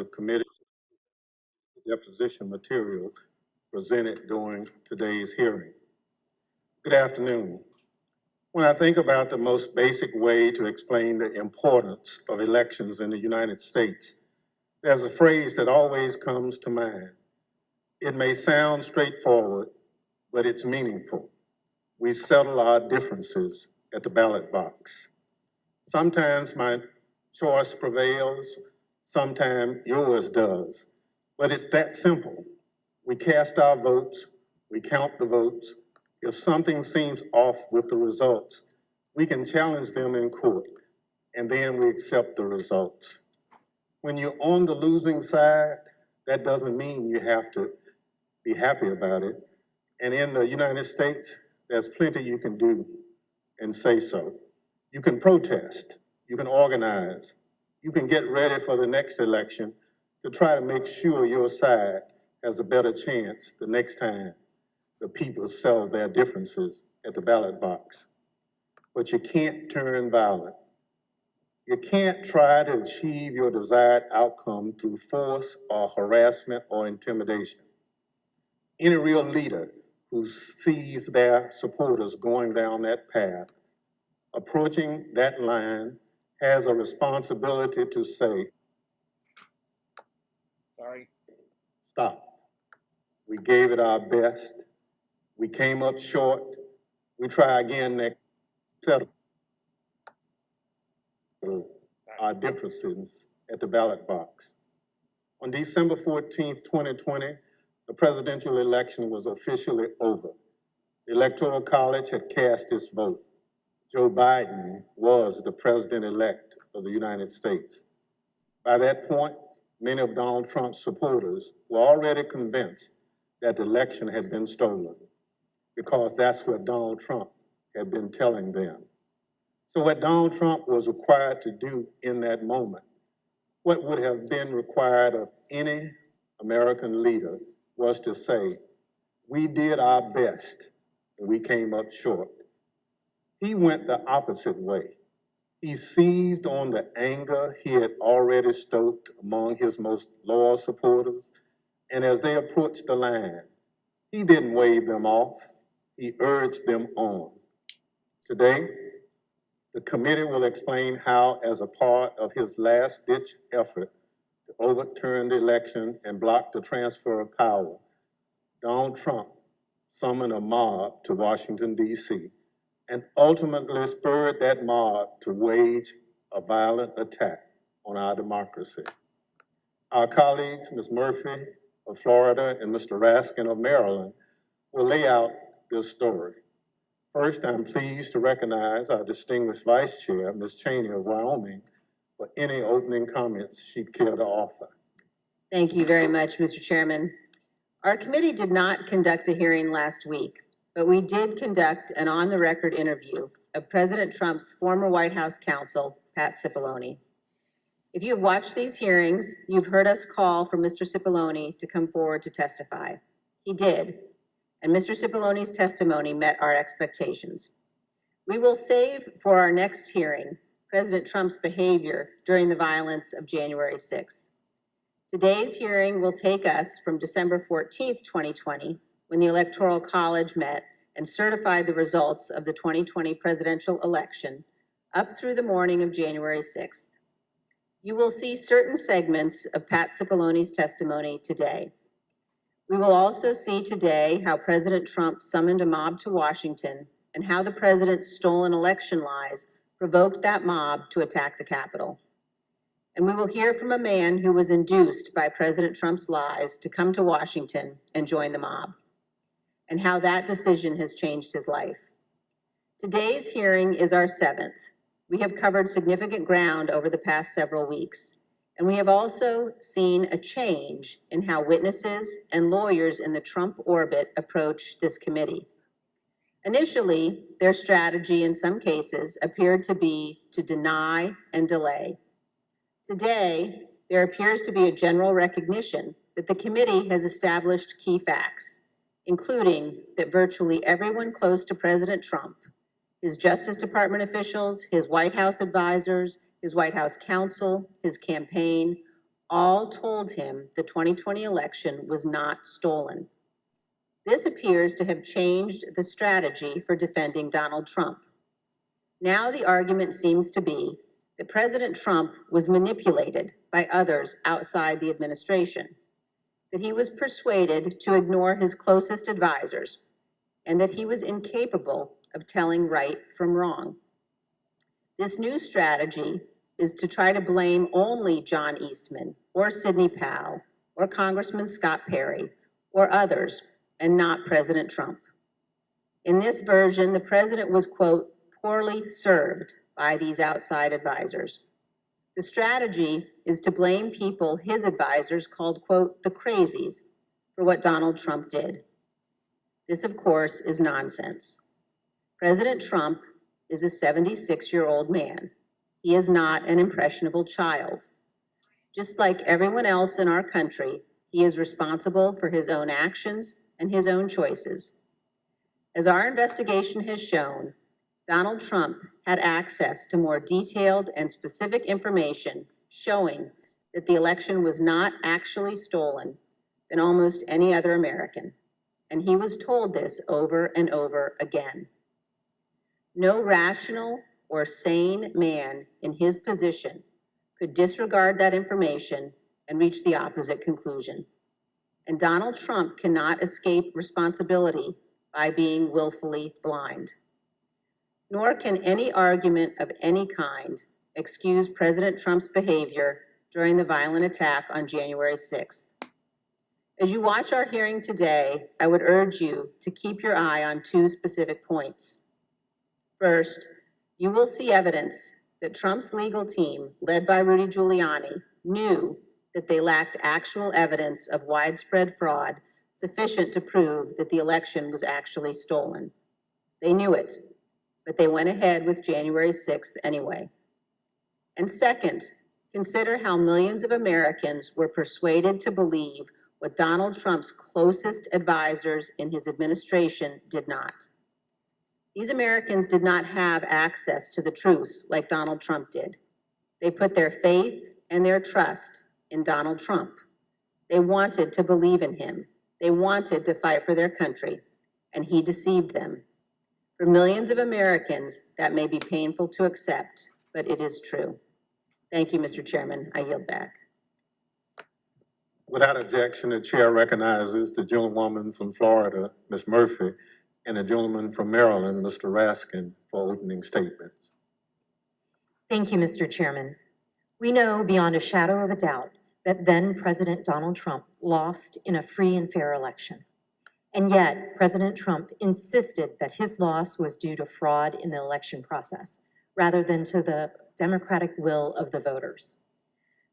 of committee deposition material presented during today's hearing. Good afternoon. When I think about the most basic way to explain the importance of elections in the United States, there's a phrase that always comes to mind. It may sound straightforward, but it's meaningful. We settle our differences at the ballot box. Sometimes my choice prevails, sometimes yours does, but it's that simple. We cast our votes, we count the votes. If something seems off with the results, we can challenge them in court, and then we accept the results. When you're on the losing side, that doesn't mean you have to be happy about it. And in the United States, there's plenty you can do and say so. You can protest, you can organize, you can get ready for the next election to try to make sure your side has a better chance the next time the people settle their differences at the ballot box. But you can't turn violent. You can't try to achieve your desired outcome through force or harassment or intimidation. Any real leader who sees their supporters going down that path, approaching that line, has a responsibility to say, sorry, stop. We gave it our best. We came up short. We try again next, settle our differences at the ballot box. On December 14th, 2020, the presidential election was officially over. The Electoral College had cast its vote. Joe Biden was the president-elect of the United States. By that point, many of Donald Trump's supporters were already convinced that the election had been stolen, because that's what Donald Trump had been telling them. So what Donald Trump was required to do in that moment, what would have been required of any American leader, was to say, we did our best and we came up short. He went the opposite way. He seized on the anger he had already stoked among his most loyal supporters, and as they approached the line, he didn't wave them off, he urged them on. Today, the committee will explain how, as a part of his last-ditch effort to overturn the election and block the transfer of power, Donald Trump summoned a mob to Washington, D.C., and ultimately spurred that mob to wage a violent attack on our democracy. Our colleagues, Ms. Murphy of Florida and Mr. Raskin of Maryland, will lay out this story. First, I'm pleased to recognize our distinguished Vice Chair, Ms. Cheney of Wyoming, for any opening comments she'd care to offer. Thank you very much, Mr. Chairman. Our committee did not conduct a hearing last week, but we did conduct an on-the-record interview of President Trump's former White House counsel, Pat Cipollone. If you have watched these hearings, you've heard us call for Mr. Cipollone to come forward to testify. He did, and Mr. Cipollone's testimony met our expectations. We will save for our next hearing President Trump's behavior during the violence of January 6th. Today's hearing will take us from December 14th, 2020, when the Electoral College met and certified the results of the 2020 presidential election, up through the morning of January 6th. You will see certain segments of Pat Cipollone's testimony today. We will also see today how President Trump summoned a mob to Washington and how the president's stolen election lies provoked that mob to attack the Capitol. And we will hear from a man who was induced by President Trump's lies to come to Washington and join the mob, and how that decision has changed his life. Today's hearing is our 7th. We have covered significant ground over the past several weeks, and we have also seen a change in how witnesses and lawyers in the Trump orbit approach this committee. Initially, their strategy in some cases appeared to be to deny and delay. Today, there appears to be a general recognition that the committee has established key facts, including that virtually everyone close to President Trump, his Justice Department officials, his White House advisors, his White House counsel, his campaign, all told him the 2020 election was not stolen. This appears to have changed the strategy for defending Donald Trump. Now the argument seems to be that President Trump was manipulated by others outside the administration, that he was persuaded to ignore his closest advisors, and that he was incapable of telling right from wrong. This new strategy is to try to blame only John Eastman or Sidney Powell or Congressman Scott Perry or others, and not President Trump. In this version, the president was, quote, poorly served by these outside advisors. The strategy is to blame people his advisors called, quote, the crazies for what Donald Trump did. This, of course, is nonsense. President Trump is a 76-year-old man. He is not an impressionable child. Just like everyone else in our country, he is responsible for his own actions and his own choices. As our investigation has shown, Donald Trump had access to more detailed and specific information showing that the election was not actually stolen than almost any other American, and he was told this over and over again. No rational or sane man in his position could disregard that information and reach the opposite conclusion. And Donald Trump cannot escape responsibility by being willfully blind. Nor can any argument of any kind excuse President Trump's behavior during the violent attack on January 6th. As you watch our hearing today, I would urge you to keep your eye on two specific points. First, you will see evidence that Trump's legal team, led by Rudy Giuliani, knew that they lacked actual evidence of widespread fraud sufficient to prove that the election was actually stolen. They knew it, but they went ahead with January 6th anyway. And second, consider how millions of Americans were persuaded to believe what Donald Trump's closest advisors in his administration did not. These Americans did not have access to the truth like Donald Trump did. They put their faith and their trust in Donald Trump. They wanted to believe in him. They wanted to fight for their country, and he deceived them. For millions of Americans, that may be painful to accept, but it is true. Thank you, Mr. Chairman. I yield back. Without objection, the chair recognizes the gentlewoman from Florida, Ms. Murphy, and the gentleman from Maryland, Mr. Raskin, for opening statements. Thank you, Mr. Chairman. We know beyond a shadow of a doubt that then President Donald Trump lost in a free and fair election. And yet, President Trump insisted that his loss was due to fraud in the election process, rather than to the democratic will of the voters.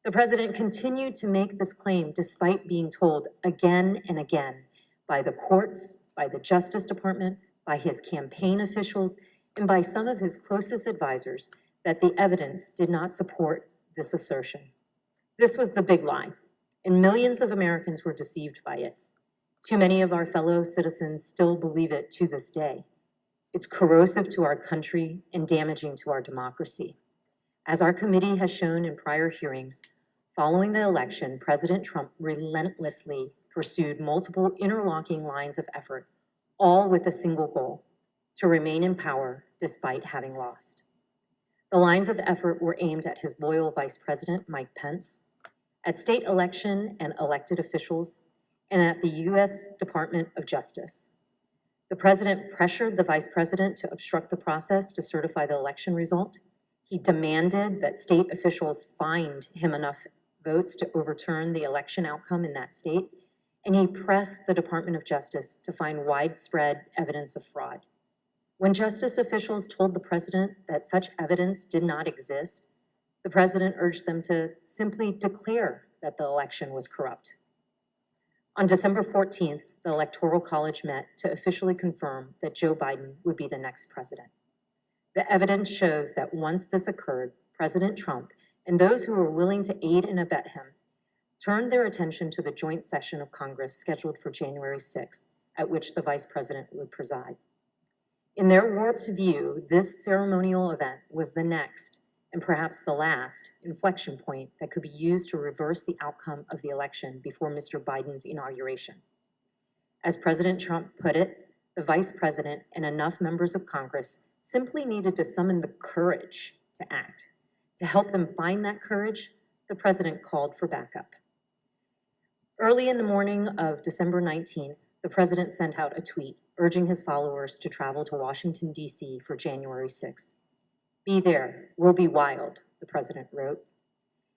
The president continued to make this claim despite being told again and again by the courts, by the Justice Department, by his campaign officials, and by some of his closest advisors that the evidence did not support this assertion. This was the big lie, and millions of Americans were deceived by it. Too many of our fellow citizens still believe it to this day. It's corrosive to our country and damaging to our democracy. As our committee has shown in prior hearings, following the election, President Trump relentlessly pursued multiple interlocking lines of effort, all with a single goal: to remain in power despite having lost. The lines of effort were aimed at his loyal Vice President, Mike Pence, at state election and elected officials, and at the U.S. Department of Justice. The president pressured the vice president to obstruct the process to certify the election result. He demanded that state officials find him enough votes to overturn the election outcome in that state, and he pressed the Department of Justice to find widespread evidence of fraud. When justice officials told the president that such evidence did not exist, the president urged them to simply declare that the election was corrupt. On December 14th, the Electoral College met to officially confirm that Joe Biden would be the next president. The evidence shows that once this occurred, President Trump and those who were willing to aid and abet him turned their attention to the joint session of Congress scheduled for January 6th, at which the vice president would preside. In their warped view, this ceremonial event was the next and perhaps the last inflection point that could be used to reverse the outcome of the election before Mr. Biden's inauguration. As President Trump put it, the vice president and enough members of Congress simply needed to summon the courage to act. To help them find that courage, the president called for backup. Early in the morning of December 19th, the president sent out a tweet urging his followers to travel to Washington, D.C. for January 6th. "Be there, we'll be wild," the president wrote.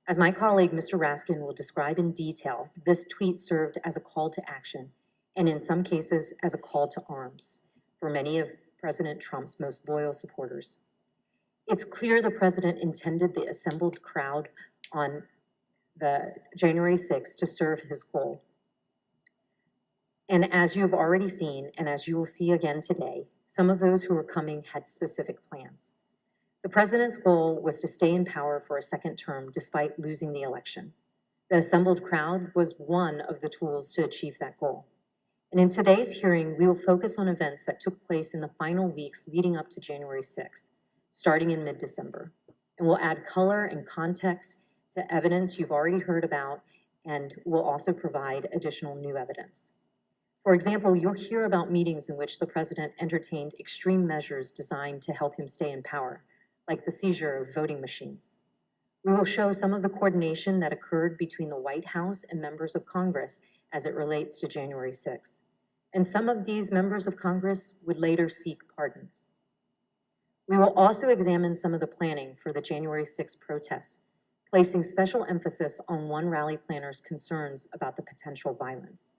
As my colleague, Mr. Raskin, will describe in detail, this tweet served as a call to action, and in some cases, as a call to arms for many of President Trump's most loyal supporters. It's clear the president intended the assembled crowd on the January 6th to serve his goal. And as you have already seen, and as you will see again today, some of those who were coming had specific plans. The president's goal was to stay in power for a second term despite losing the election. The assembled crowd was one of the tools to achieve that goal. And in today's hearing, we will focus on events that took place in the final weeks leading up to January 6th, starting in mid-December. And we'll add color and context to evidence you've already heard about, and we'll also provide additional new evidence. For example, you'll hear about meetings in which the president entertained extreme measures designed to help him stay in power, like the seizure of voting machines. We will show some of the coordination that occurred between the White House and members of Congress as it relates to January 6th. And some of these members of Congress would later seek pardons. We will also examine some of the planning for the January 6th protests, placing special emphasis on one rally planner's concerns about the potential violence.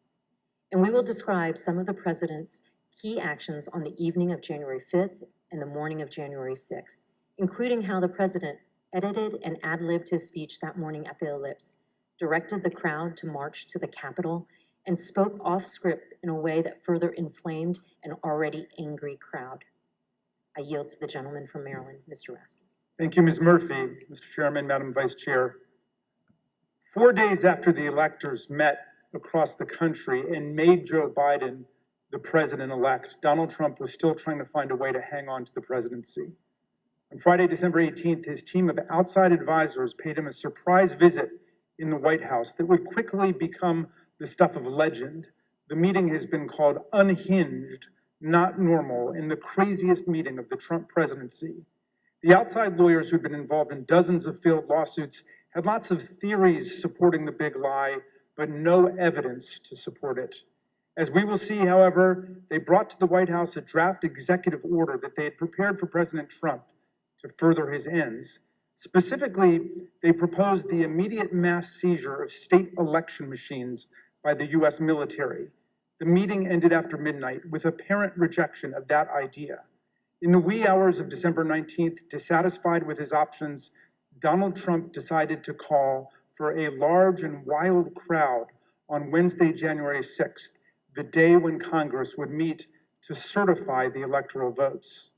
And we will describe some of the president's key actions on the evening of January 5th and the morning of January 6th, including how the president edited and ad-libbed his speech that morning at the Ellipse, directed the crowd to march to the Capitol, and spoke off script in a way that further inflamed an already angry crowd. I yield to the gentleman from Maryland, Mr. Raskin. Thank you, Ms. Murphy, Mr. Chairman, Madam Vice Chair. 4 days after the electors met across the country and made Joe Biden the president-elect, Donald Trump was still trying to find a way to hang on to the presidency. On Friday, December 18th, his team of outside advisors paid him a surprise visit in the White House that would quickly become the stuff of legend. The meeting has been called unhinged, not normal, and the craziest meeting of the Trump presidency. The outside lawyers who'd been involved in dozens of failed lawsuits had lots of theories supporting the big lie, but no evidence to support it. As we will see, however, they brought to the White House a draft executive order that they had prepared for President Trump to further his ends. Specifically, they proposed the immediate mass seizure of state election machines by the U.S. military. The meeting ended after midnight with apparent rejection of that idea. In the wee hours of December 19th, dissatisfied with his options, Donald Trump decided to call for a large and wild crowd on Wednesday, January 6th, the day when Congress would meet to certify the electoral votes.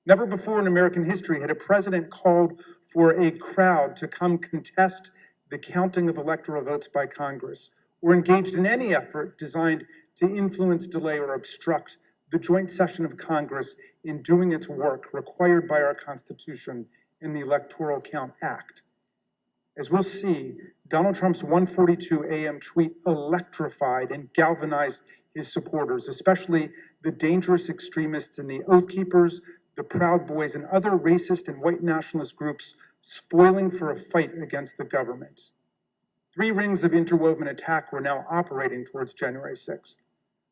Never before in American history had a president called for a crowd to come contest the counting of electoral votes by Congress, or engaged in any effort designed to influence, delay, or obstruct the joint session of Congress in doing its work required by our Constitution and the Electoral Count Act. As we'll see, Donald Trump's 1:42 a.m. tweet electrified and galvanized his supporters, especially the dangerous extremists and the Oath Keepers, the Proud Boys, and other racist and white nationalist groups spoiling for a fight against the government. 3 rings of interwoven attack were now operating towards January 6th.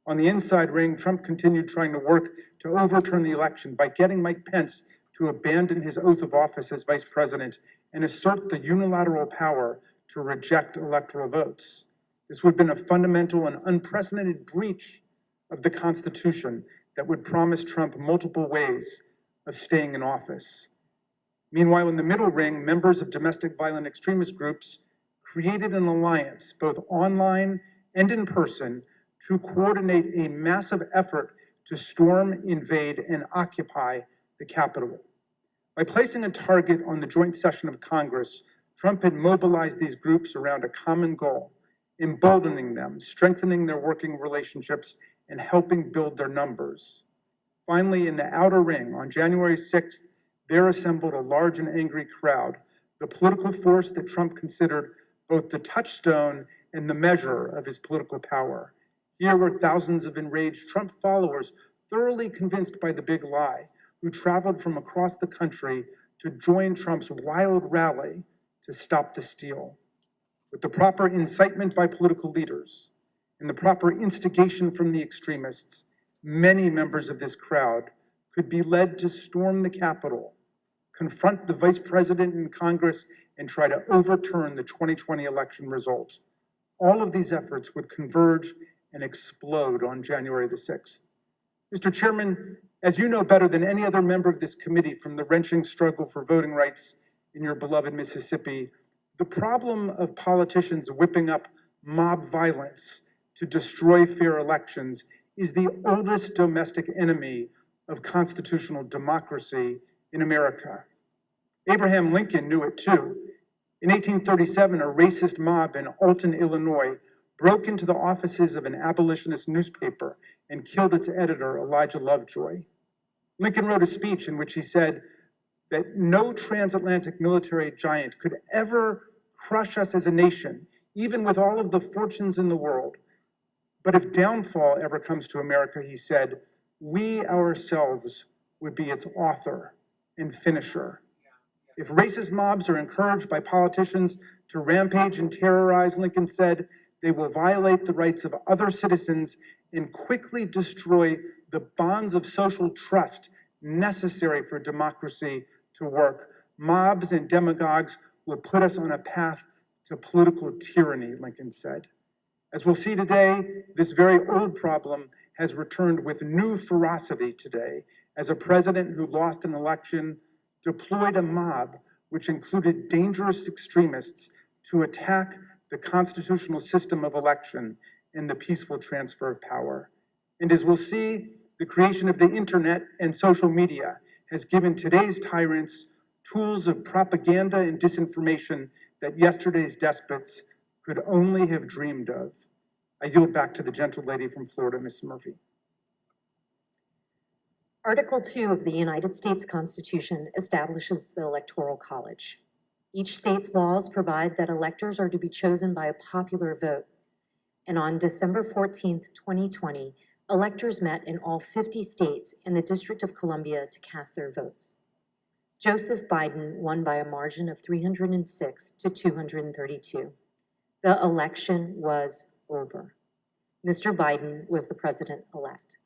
On the inside ring, Trump continued trying to work to overturn the election by getting Mike Pence to abandon his oath of office as vice president and assert the unilateral power to reject electoral votes. This would have been a fundamental and unprecedented breach of the Constitution that would promise Trump multiple ways of staying in office. Meanwhile, in the middle ring, members of domestic violent extremist groups created an alliance, both online and in person, to coordinate a massive effort to storm, invade, and occupy the Capitol. By placing a target on the joint session of Congress, Trump had mobilized these groups around a common goal, emboldening them, strengthening their working relationships, and helping build their numbers. Finally, in the outer ring, on January 6th, there assembled a large and angry crowd, the political force that Trump considered both the touchstone and the measure of his political power. Here were thousands of enraged Trump followers, thoroughly convinced by the big lie, who traveled from across the country to join Trump's wild rally to stop the steal. With the proper incitement by political leaders and the proper instigation from the extremists, many members of this crowd could be led to storm the Capitol, confront the vice president in Congress, and try to overturn the 2020 election result. All of these efforts would converge and explode on January the 6th. Mr. Chairman, as you know better than any other member of this committee from the wrenching struggle for voting rights in your beloved Mississippi, the problem of politicians whipping up mob violence to destroy fair elections is the oldest domestic enemy of constitutional democracy in America. Abraham Lincoln knew it too. In 1837, a racist mob in Alton, Illinois, broke into the offices of an abolitionist newspaper and killed its editor, Elijah Lovejoy. Lincoln wrote a speech in which he said that no transatlantic military giant could ever crush us as a nation, even with all of the fortunes in the world. But if downfall ever comes to America, he said, we ourselves would be its author and finisher. If racist mobs are encouraged by politicians to rampage and terrorize, Lincoln said, they will violate the rights of other citizens and quickly destroy the bonds of social trust necessary for democracy to work. Mobs and demagogues will put us on a path to political tyranny, Lincoln said. As we'll see today, this very old problem has returned with new ferocity today as a president who lost an election deployed a mob which included dangerous extremists to attack the constitutional system of election and the peaceful transfer of power. And as we'll see, the creation of the internet and social media has given today's tyrants tools of propaganda and disinformation that yesterday's despots could only have dreamed of. I yield back to the gentle lady from Florida, Ms. Murphy. Article 2 of the United States Constitution establishes the Electoral College. Each state's laws provide that electors are to be chosen by a popular vote. And on December 14th, 2020, electors met in all 50 states and the District of Columbia to cast their votes. Joseph Biden won by a margin of 306 to 232. The election was over. Mr. Biden was the president-elect.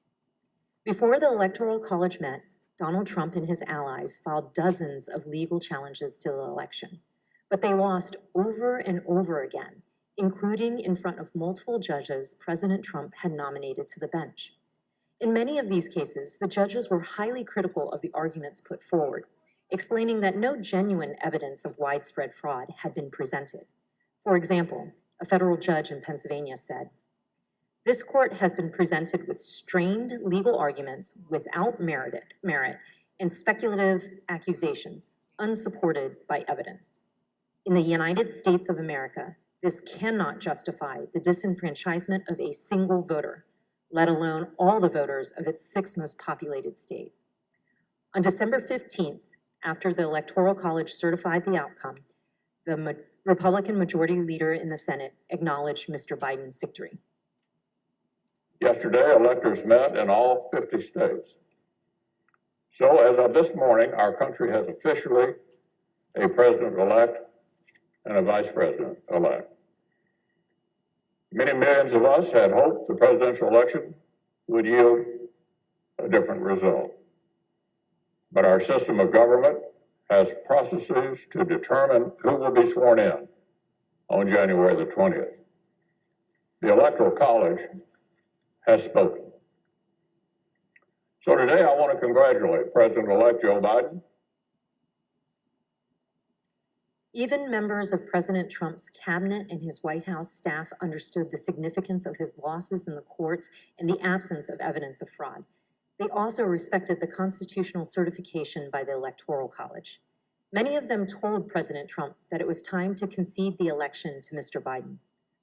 Before the Electoral College met, Donald Trump and his allies filed dozens of legal challenges to the election, but they lost over and over again, including in front of multiple judges President Trump had nominated to the bench. In many of these cases, the judges were highly critical of the arguments put forward, explaining that no genuine evidence of widespread fraud had been presented. For example, a federal judge in Pennsylvania said, "This court has been presented with strained legal arguments without merit and speculative accusations unsupported by evidence. In the United States of America, this cannot justify the disenfranchisement of a single voter, let alone all the voters of its sixth most populated state." On December 15th, after the Electoral College certified the outcome, the Republican majority leader in the Senate acknowledged Mr. Biden's victory. Yesterday, electors met in all 50 states. So as of this morning, our country has officially a president-elect and a vice president-elect. Many millions of us had hoped the presidential election would yield a different result. But our system of government has processes to determine who will be sworn in on January the 20th. The Electoral College has spoken. So today I want to congratulate President-elect Joe Biden. Even members of President Trump's cabinet and his White House staff understood the significance of his losses in the courts and the absence of evidence of fraud. They also respected the constitutional certification by the Electoral College. Many of them told President Trump that it was time to concede the election to Mr. Biden.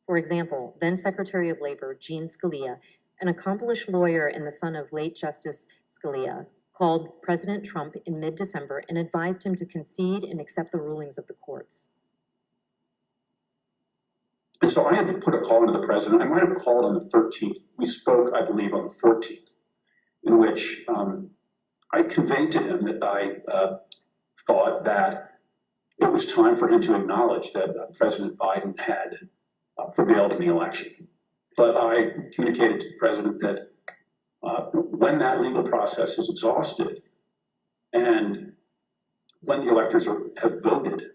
For example, then Secretary of Labor Jean Scalia, an accomplished lawyer and the son of late Justice Scalia, called President Trump in mid-December and advised him to concede and accept the rulings of the courts. And so I had to put a call into the president. I might have called on the 13th. We spoke, I believe, on the 14th, in which I conveyed to him that I thought that it was time for him to acknowledge that President Biden had prevailed in the election. But I communicated to the president that when that legal process is exhausted and when the electors have voted,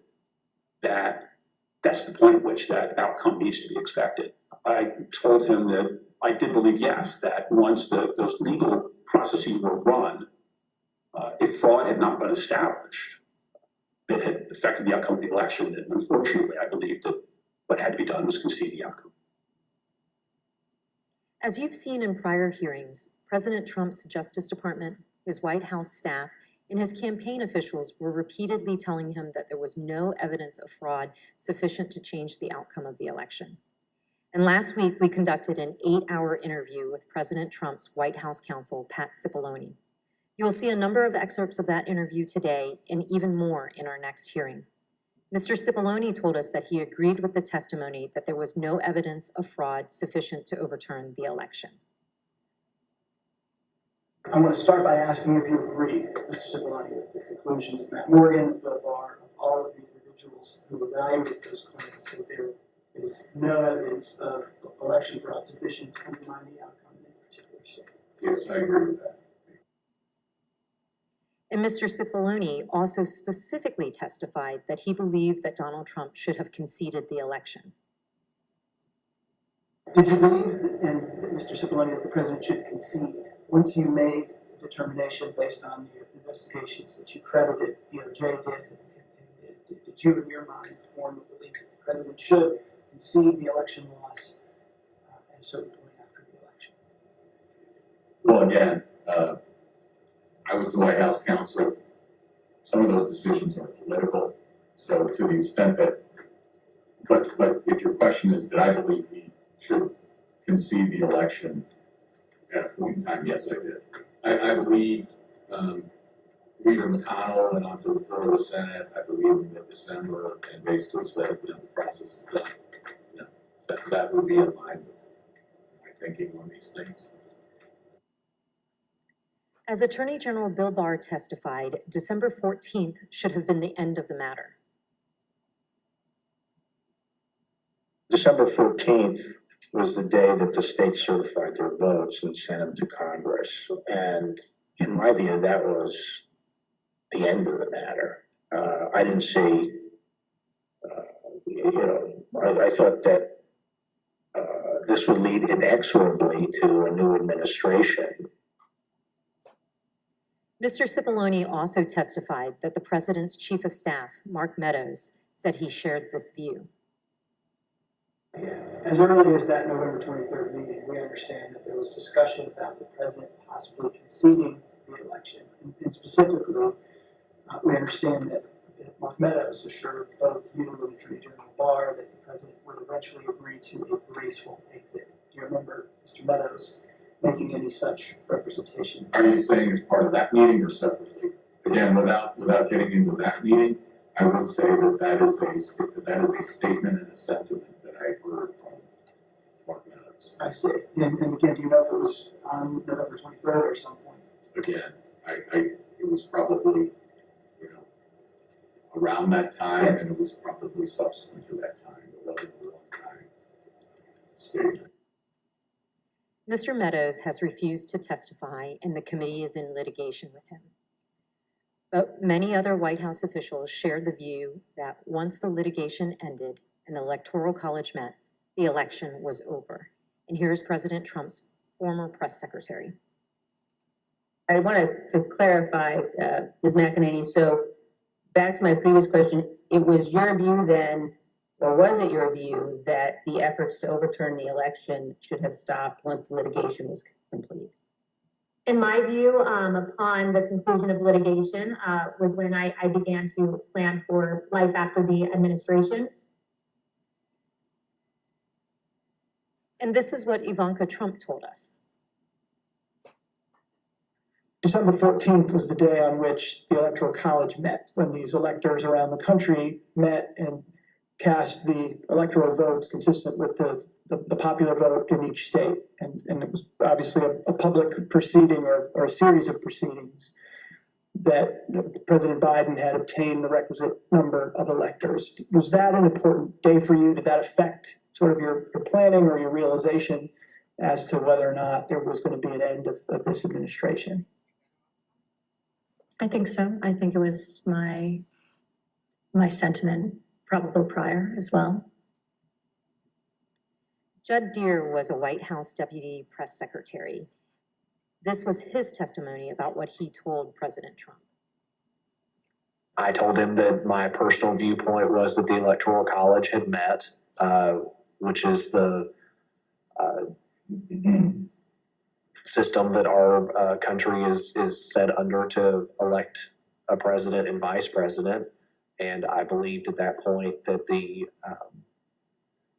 that's the point at which that outcome needs to be expected. I told him that I did believe, yes, that once those legal processes were run, if fraud had not been established, it had affected the outcome of the election. And unfortunately, I believed that what had to be done was concede the outcome. As you've seen in prior hearings, President Trump's Justice Department, his White House staff, and his campaign officials were repeatedly telling him that there was no evidence of fraud sufficient to change the outcome of the election. And last week, we conducted an 8-hour interview with President Trump's White House counsel, Pat Cipollone. You'll see a number of excerpts of that interview today and even more in our next hearing. Mr. Cipollone told us that he agreed with the testimony that there was no evidence of fraud sufficient to overturn the election. I want to start by asking if you agree, Mr. Cipollone, with the conclusions of Matt Morgan, Bill Barr, of all of the individuals who evaluated those claims, that there is no evidence of election fraud sufficient to undermine the outcome in any particular state. Yes, I agree with that. And Mr. Cipollone also specifically testified that he believed that Donald Trump should have conceded the election. Did you believe, Mr. Cipollone, that the president should concede once you made a determination based on the investigations that you credited DOJ did you in your mind form a belief that the president should concede the election loss at a certain point after the election? Well, again, I was the White House counsel. Some of those decisions are political. So to the extent that, but if your question is, did I believe we should concede the election at a point in time? Yes, I did. I believe Leader McConnell went on to the floor of the Senate, I believe in mid-December, and basically said, the process is done. That would be in line with my thinking on these things. As Attorney General Bill Barr testified, December 14th should have been the end of the matter. December 14th was the day that the states certified their votes and sent them to Congress. And in my view, that was the end of the matter. I didn't see, I thought that this would lead inexorably to a new administration. Mr. Cipollone also testified that the president's chief of staff, Mark Meadows, said he shared this view. As early as that November 23rd meeting, we understand that there was discussion about the president possibly conceding the election. And specifically, we understand that Mark Meadows assured both you and Attorney General Barr that the president would eventually agree to a graceful exit. Do you remember Mr. Meadows making any such representation? Are you saying as part of that meeting or separately? Again, without getting into that meeting, I would say that is a statement and a sentiment that I heard from Mark Meadows. I see. And again, do you know if it was on November 23rd or some point? Again, it was probably, around that time, and it was probably subsequent to that time. It wasn't a long time statement. Mr. Meadows has refused to testify, and the committee is in litigation with him. But many other White House officials shared the view that once the litigation ended and the Electoral College met, the election was over. And here's President Trump's former press secretary. I wanted to clarify, Ms. McEnany, so back to my previous question, it was your view then, or was it your view that the efforts to overturn the election should have stopped once the litigation was complete? In my view, upon the conclusion of litigation, was when I began to plan for life after the administration. And this is what Ivanka Trump told us. December 14th was the day on which the Electoral College met, when these electors around the country met and cast the electoral votes consistent with the popular vote in each state. And it was obviously a public proceeding or a series of proceedings that President Biden had obtained the requisite number of electors. Was that an important day for you? Did that affect sort of your planning or your realization as to whether or not there was going to be an end of this administration? I think so. I think it was my sentiment probably prior as well. Judd Deere was a White House deputy press secretary. This was his testimony about what he told President Trump. I told him that my personal viewpoint was that the Electoral College had met, which is the system that our country is set under to elect a president and vice president. And I believed at that point that the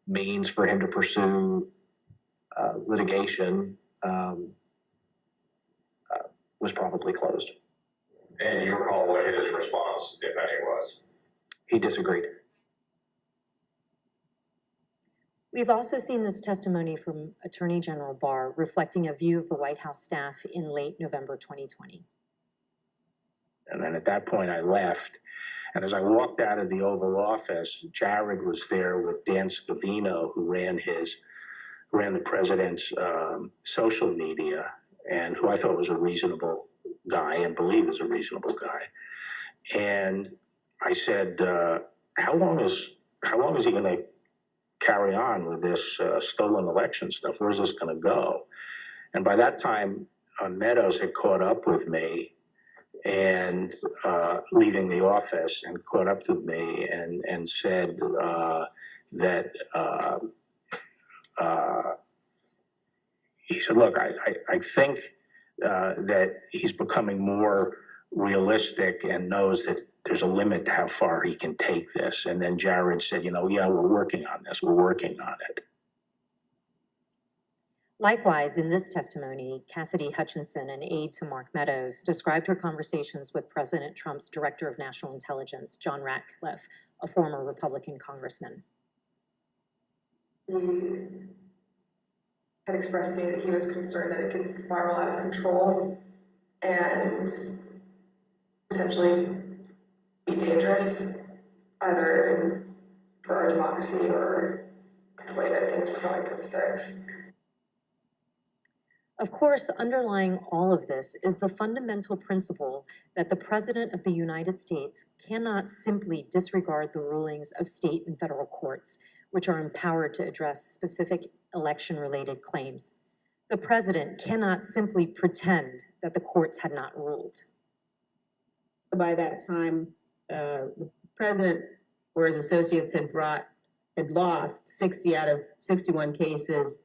means for him to pursue litigation was probably closed. And you recall what his response, if any, was? He disagreed. We've also seen this testimony from Attorney General Barr reflecting a view of the White House staff in late November 2020. And then at that point I left. And as I walked out of the Oval Office, Jared was there with Dan Scavino, who ran the president's social media, and who I thought was a reasonable guy and believe is a reasonable guy. And I said, how long is he going to carry on with this stolen election stuff? Where's this going to go? And by that time, Meadows had caught up with me and leaving the office, and caught up with me and said that he said, look, I think that he's becoming more realistic and knows that there's a limit to how far he can take this. And then Jared said, yeah, we're working on this. We're working on it. Likewise, in this testimony, Cassidy Hutchinson, an aide to Mark Meadows, described her conversations with President Trump's Director of National Intelligence, John Ratcliffe, a former Republican congressman. He had expressed to me that he was concerned that it could spiral out of control and potentially be dangerous, either for our democracy or the way that things were going for the six. Of course, underlying all of this is the fundamental principle that the President of the United States cannot simply disregard the rulings of state and federal courts, which are empowered to address specific election-related claims. The President cannot simply pretend that the courts had not ruled. By that time, the President or his associates had lost 60 out of 61 cases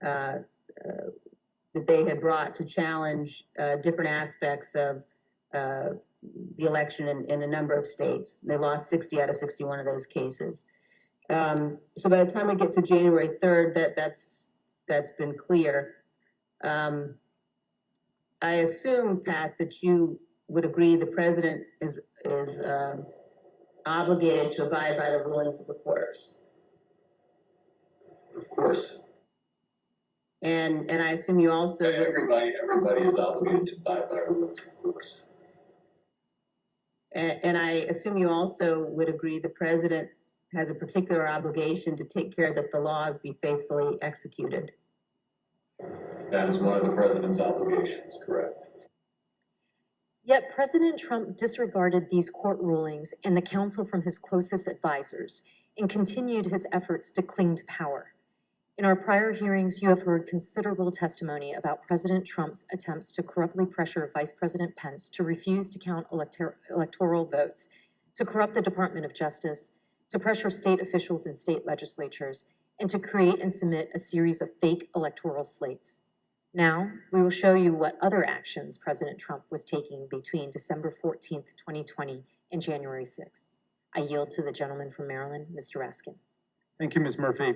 that they had brought to challenge different aspects of the election in a number of states. They lost 60 out of 61 of those cases. So by the time we get to January 3rd, that's been clear. I assume, Pat, that you would agree the President is obligated to abide by the rulings of the courts. Of course. And I assume you also Everybody is obligated to abide by rules, of course. and I assume you also would agree the President has a particular obligation to take care that the laws be faithfully executed. That is one of the president's obligations, correct? Yet President Trump disregarded these court rulings and the counsel from his closest advisors and continued his efforts to cling to power. In our prior hearings, you have heard considerable testimony about President Trump's attempts to corruptly pressure Vice President Pence to refuse to count electoral votes, to corrupt the Department of Justice, to pressure state officials and state legislatures, and to create and submit a series of fake electoral slates. Now, we will show you what other actions President Trump was taking between December 14th, 2020 and January 6th. I yield to the gentleman from Maryland, Mr. Raskin. Thank you, Ms. Murphy.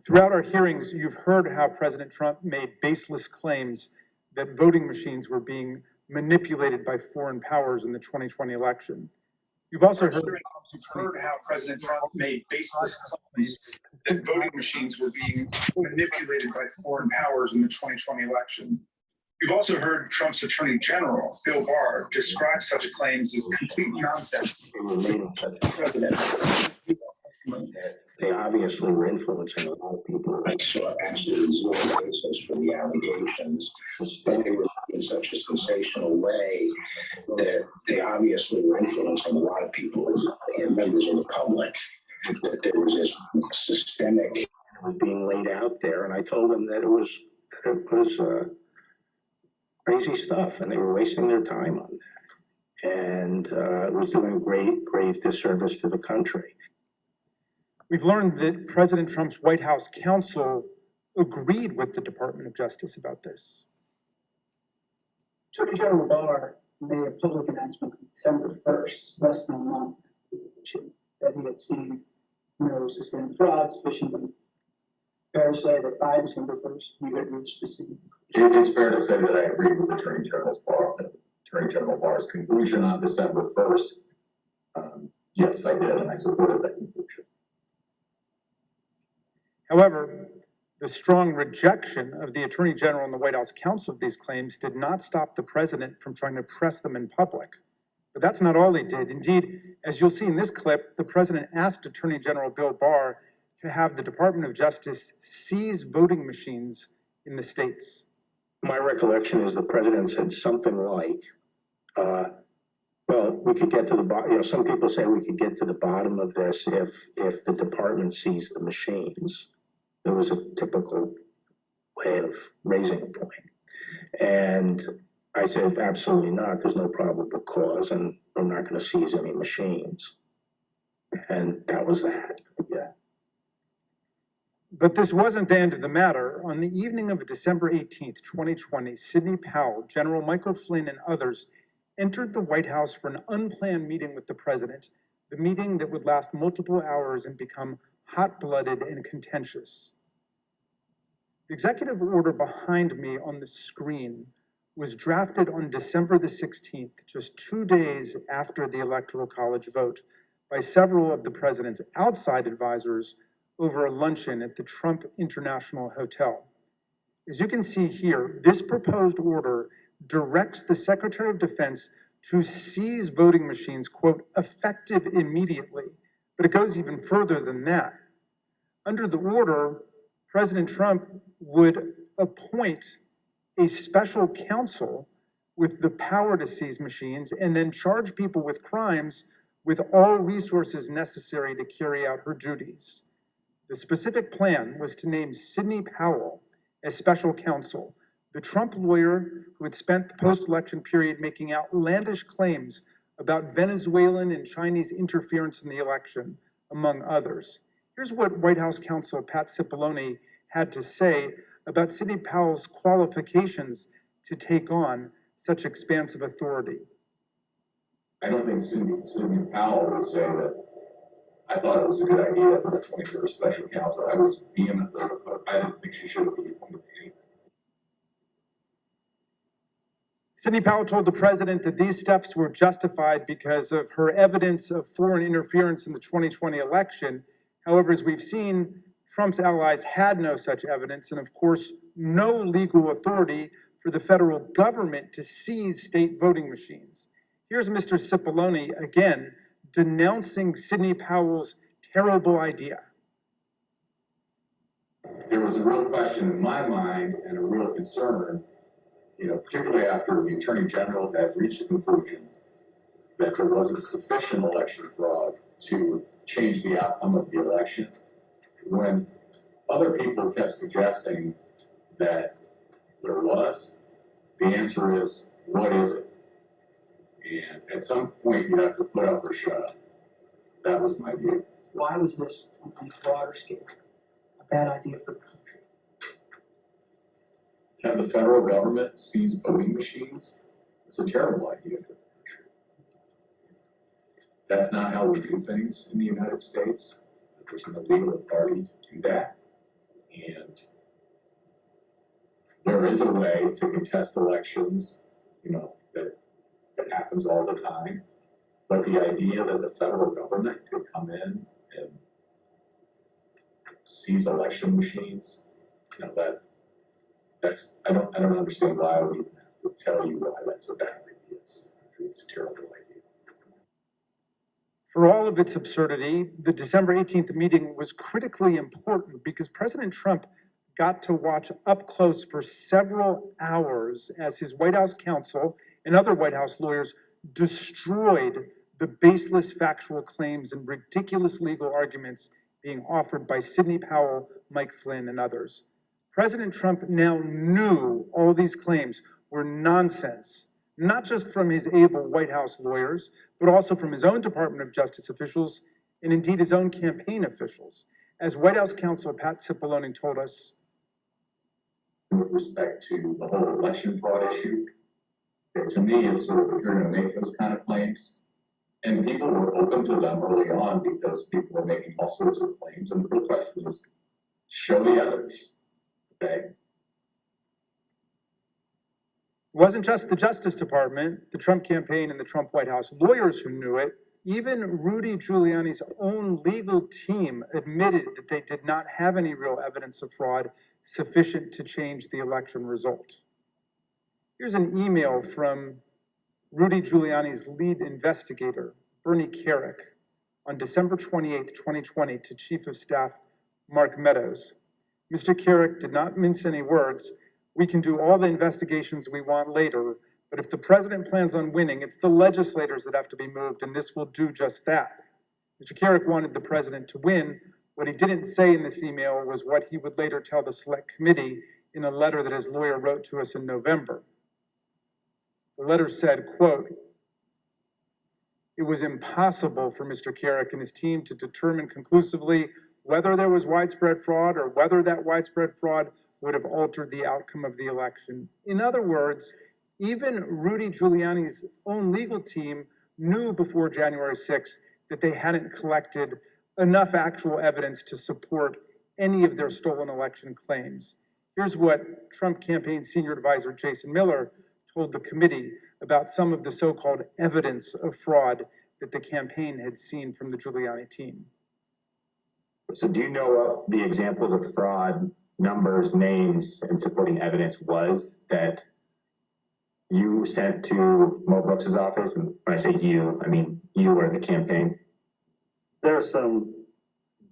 Throughout our hearings, you've heard how President Trump made baseless claims that voting machines were being manipulated by foreign powers in the 2020 election. You've also heard how President Trump made baseless claims that voting machines were being manipulated by foreign powers in the 2020 election. You've also heard Trump's Attorney General, Bill Barr, describe such claims as complete nonsense. They obviously were influencing a lot of people. I saw absolutely zero basis for the allegations, but they were in such a sensational way that they obviously were influencing a lot of people and members of the public. That there was this systemic being laid out there, and I told them that it was crazy stuff, and they were wasting their time on that, and it was doing a grave disservice to the country. We've learned that President Trump's White House counsel agreed with the Department of Justice about this. Attorney General Barr made a public announcement on December 1st, less than a month, that he had seen no suspended frauds, phishing, and fair to say that by December 1st, you had reached the same. It's fair to say that I agree with Attorney General Barr's conclusion on December 1st. Yes, I did, and I supported that conclusion. However, the strong rejection of the Attorney General and the White House counsel of these claims did not stop the president from trying to press them in public. But that's not all he did. Indeed, as you'll see in this clip, the president asked Attorney General Bill Barr to have the Department of Justice seize voting machines in the states. My recollection is the president said something like, well, we could get to the bottom, some people say we could get to the bottom of this if the department seized the machines. It was a typical way of raising a point. And I said, absolutely not. There's no probable cause, and we're not going to seize any machines. And that was that. Yeah. But this wasn't the end of the matter. On the evening of December 18th, 2020, Sidney Powell, General Michael Flynn, and others entered the White House for an unplanned meeting with the president, the meeting that would last multiple hours and become hot-blooded and contentious. The executive order behind me on the screen was drafted on December the 16th, just 2 days after the Electoral College vote, by several of the president's outside advisors over a luncheon at the Trump International Hotel. As you can see here, this proposed order directs the Secretary of Defense to seize voting machines, quote, effective immediately, but it goes even further than that. Under the order, President Trump would appoint a special counsel with the power to seize machines and then charge people with crimes with all resources necessary to carry out her duties. The specific plan was to name Sidney Powell as special counsel, the Trump lawyer who had spent the post-election period making outlandish claims about Venezuelan and Chinese interference in the election, among others. Here's what White House counsel Pat Cipollone had to say about Sidney Powell's qualifications to take on such expansive authority. I don't think Sidney Powell would say that I thought it was a good idea for the 21st special counsel. I was vehemently opposed. I didn't think she should be appointed to anything. Sidney Powell told the president that these steps were justified because of her evidence of foreign interference in the 2020 election. However, as we've seen, Trump's allies had no such evidence, and of course, no legal authority for the federal government to seize state voting machines. Here's Mr. Cipollone again, denouncing Sidney Powell's terrible idea. There was a real question in my mind and a real concern, particularly after the Attorney General had reached the conclusion that there wasn't sufficient election fraud to change the outcome of the election. When other people kept suggesting that there was, the answer is, what is it? And at some point, you have to put up or shut up. That was my view. Why was this on a broader scale a bad idea for the country? Can the federal government seize voting machines? It's a terrible idea for the country. That's not how we do things in the United States. There's no legal authority to do that. And there is a way to contest elections, that happens all the time. But the idea that the federal government could come in and seize election machines, I don't understand why I would even have to tell you why that's a bad idea. It's a terrible idea. For all of its absurdity, the December 18th meeting was critically important because President Trump got to watch up close for several hours as his White House counsel and other White House lawyers destroyed the baseless factual claims and ridiculous legal arguments being offered by Sidney Powell, Mike Flynn, and others. President Trump now knew all these claims were nonsense, not just from his able White House lawyers, but also from his own Department of Justice officials and indeed his own campaign officials. As White House counsel Pat Cipollone told us, with respect to the whole election fraud issue, to me, it's sort of, if you're going to make those kind of claims, and people were open to them early on because people were making all sorts of claims, and the real question is, show the evidence, okay? it wasn't just the Justice Department, the Trump campaign, and the Trump White House lawyers who knew it. Even Rudy Giuliani's own legal team admitted that they did not have any real evidence of fraud sufficient to change the election result. Here's an email from Rudy Giuliani's lead investigator, Bernie Kerik, on December 28, 2020, to Chief of Staff Mark Meadows. Mr. Kerik did not mince any words. We can do all the investigations we want later, but if the president plans on winning, it's the legislators that have to be moved, and this will do just that. Mr. Kerik wanted the president to win. What he didn't say in this email was what he would later tell the Select Committee in a letter that his lawyer wrote to us in November. The letter said, quote, "It was impossible for Mr. Kerik and his team to determine conclusively whether there was widespread fraud or whether that widespread fraud would have altered the outcome of the election." In other words, even Rudy Giuliani's own legal team knew before January 6th that they hadn't collected enough actual evidence to support any of their stolen election claims. Here's what Trump campaign senior advisor Jason Miller told the committee about some of the so-called evidence of fraud that the campaign had seen from the Giuliani team. So do you know what the examples of fraud, numbers, names, and supporting evidence was that you sent to Mo Brooks's office? And when I say you, I mean you or the campaign. There are some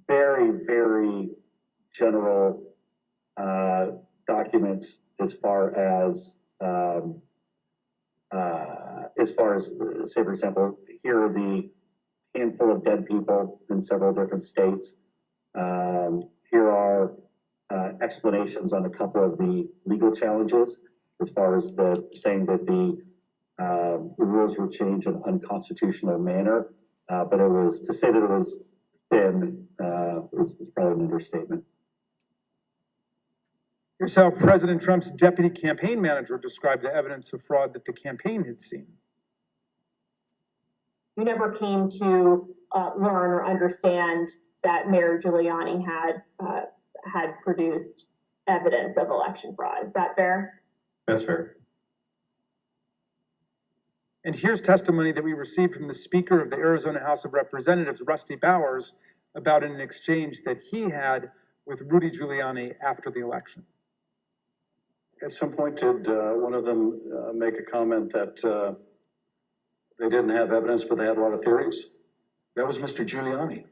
very, very general documents as far as, say, for example, here are the handful of dead people in several different states. Here are explanations on a couple of the legal challenges as far as saying that the rules were changed in an unconstitutional manner. But it was, to say that it was thin is probably an understatement. Here's how President Trump's deputy campaign manager described the evidence of fraud that the campaign had seen. You never came to learn or understand that Mayor Giuliani had produced evidence of election fraud. Is that fair? That's fair. And here's testimony that we received from the Speaker of the Arizona House of Representatives, Rusty Bowers, about an exchange that he had with Rudy Giuliani after the election. At some point, did one of them make a comment that they didn't have evidence, but they had a lot of theories? That was Mr. Giuliani.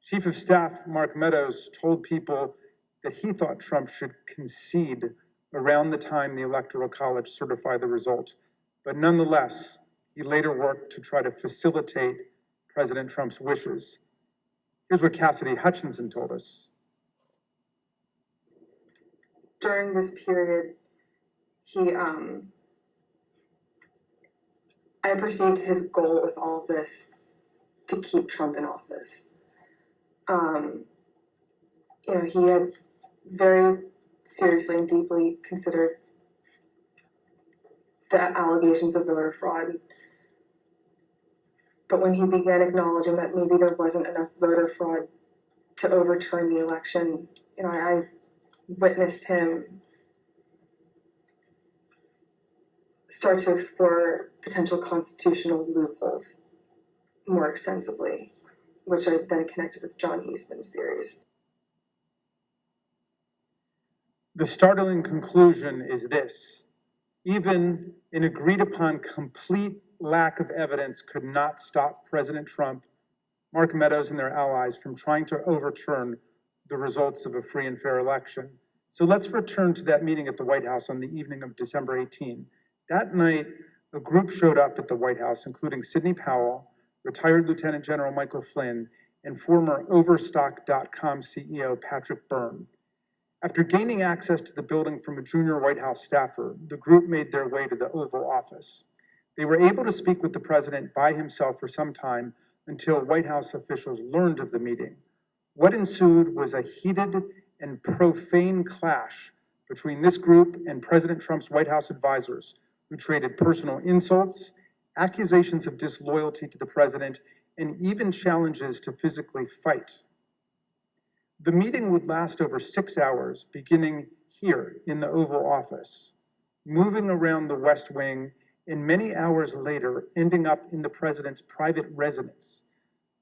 Chief of Staff Mark Meadows told people that he thought Trump should concede around the time the Electoral College certified the result. But nonetheless, he later worked to try to facilitate President Trump's wishes. Here's what Cassidy Hutchinson told us. During this period, I perceived his goal with all of this to keep Trump in office. He had very seriously and deeply considered the allegations of voter fraud. But when he began acknowledging that maybe there wasn't enough voter fraud to overturn the election, I witnessed him start to explore potential constitutional loopholes more extensively, which I then connected with John Eastman's theories. The startling conclusion is this: even an agreed upon complete lack of evidence could not stop President Trump, Mark Meadows, and their allies from trying to overturn the results of a free and fair election. So let's return to that meeting at the White House on the evening of December 18. That night, a group showed up at the White House, including Sidney Powell, retired Lieutenant General Michael Flynn, and former Overstock.com CEO Patrick Byrne. After gaining access to the building from a junior White House staffer, the group made their way to the Oval Office. They were able to speak with the president by himself for some time until White House officials learned of the meeting. What ensued was a heated and profane clash between this group and President Trump's White House advisors, who traded personal insults, accusations of disloyalty to the president, and even challenges to physically fight. The meeting would last over 6 hours, beginning here in the Oval Office, moving around the West Wing, and many hours later, ending up in the president's private residence.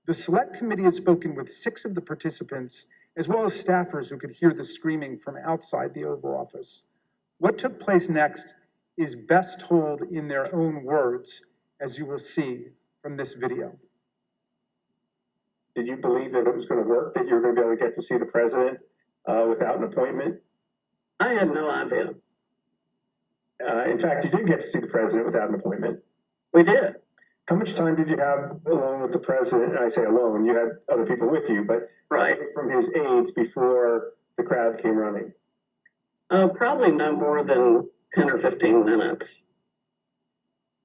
The Select Committee has spoken with 6 of the participants, as well as staffers who could hear the screaming from outside the Oval Office. What took place next is best told in their own words, as you will see from this video. Did you believe that it was going to work, that you were going to be able to get to see the president without an appointment? I had no idea. In fact, you did get to see the president without an appointment. We did. How much time did you have alone with the president? And I say alone, you had other people with you, but right from his aides before the crowd came running? Probably no more than 10 or 15 minutes.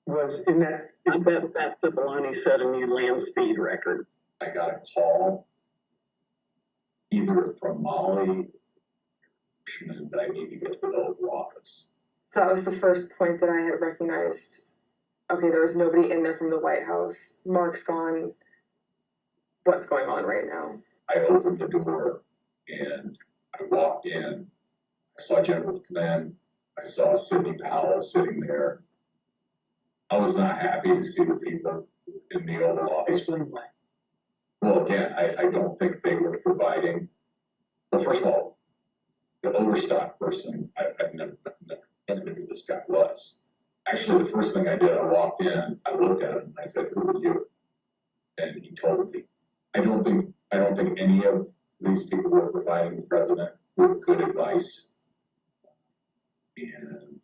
Was in that... I bet that's the baloney set a new land speed record. I got a call either from Molly that I need to get to the Oval Office. So that was the first point that I had recognized. Okay, there was nobody in there from the White House. Mark's gone. What's going on right now? I opened the door and I walked in. I saw General Flynn. I saw Sidney Powell sitting there. I was not happy to see the people in the Oval Office. Well, again, I don't think they were providing. Well, first of all, the Overstock person, I've never knew who this guy was. Actually, the first thing I did, I walked in, I looked at him, and I said, "Who are you?" And he told me. I don't think any of these people were providing the president with good advice. And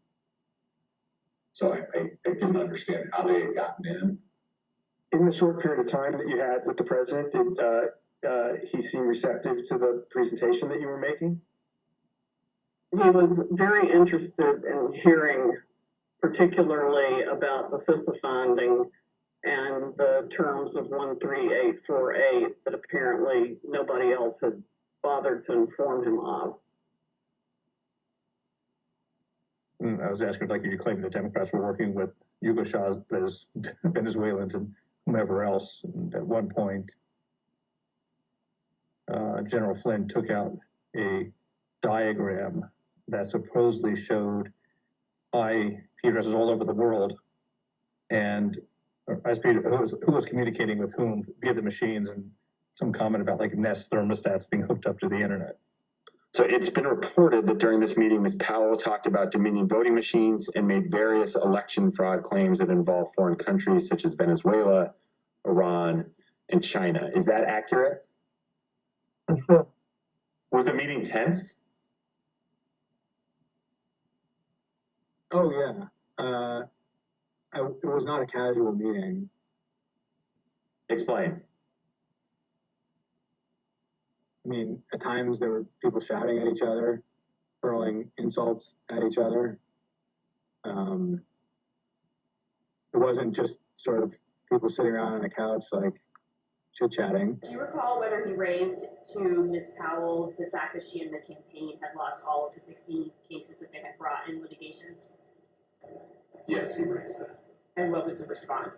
so I didn't understand how they had gotten in. In the short period of time that you had with the president, did he seem receptive to the presentation that you were making? He was very interested in hearing particularly about the FISA finding and the terms of 13848 that apparently nobody else had bothered to inform him of. I was asking, like, you claimed the Democrats were working with Yugoslavs, Venezuelans, and whomever else. And at one point, General Flynn took out a diagram that supposedly showed IP addresses all over the world, and who was communicating with whom via the machines, and some comment about like Nest thermostats being hooked up to the internet. So it's been reported that during this meeting, Ms. Powell talked about Dominion voting machines and made various election fraud claims that involve foreign countries such as Venezuela, Iran, and China. Is that accurate? Was the meeting tense? Oh, yeah. It was not a casual meeting. Explain. I mean, at times there were people shouting at each other, hurling insults at each other. It wasn't just sort of people sitting around on a couch, like, chit-chatting. Do you recall whether he raised to Ms. Powell the fact that she and the campaign had lost all of the 16 cases that they had brought in litigation? Yes, he raised that. And what was the response?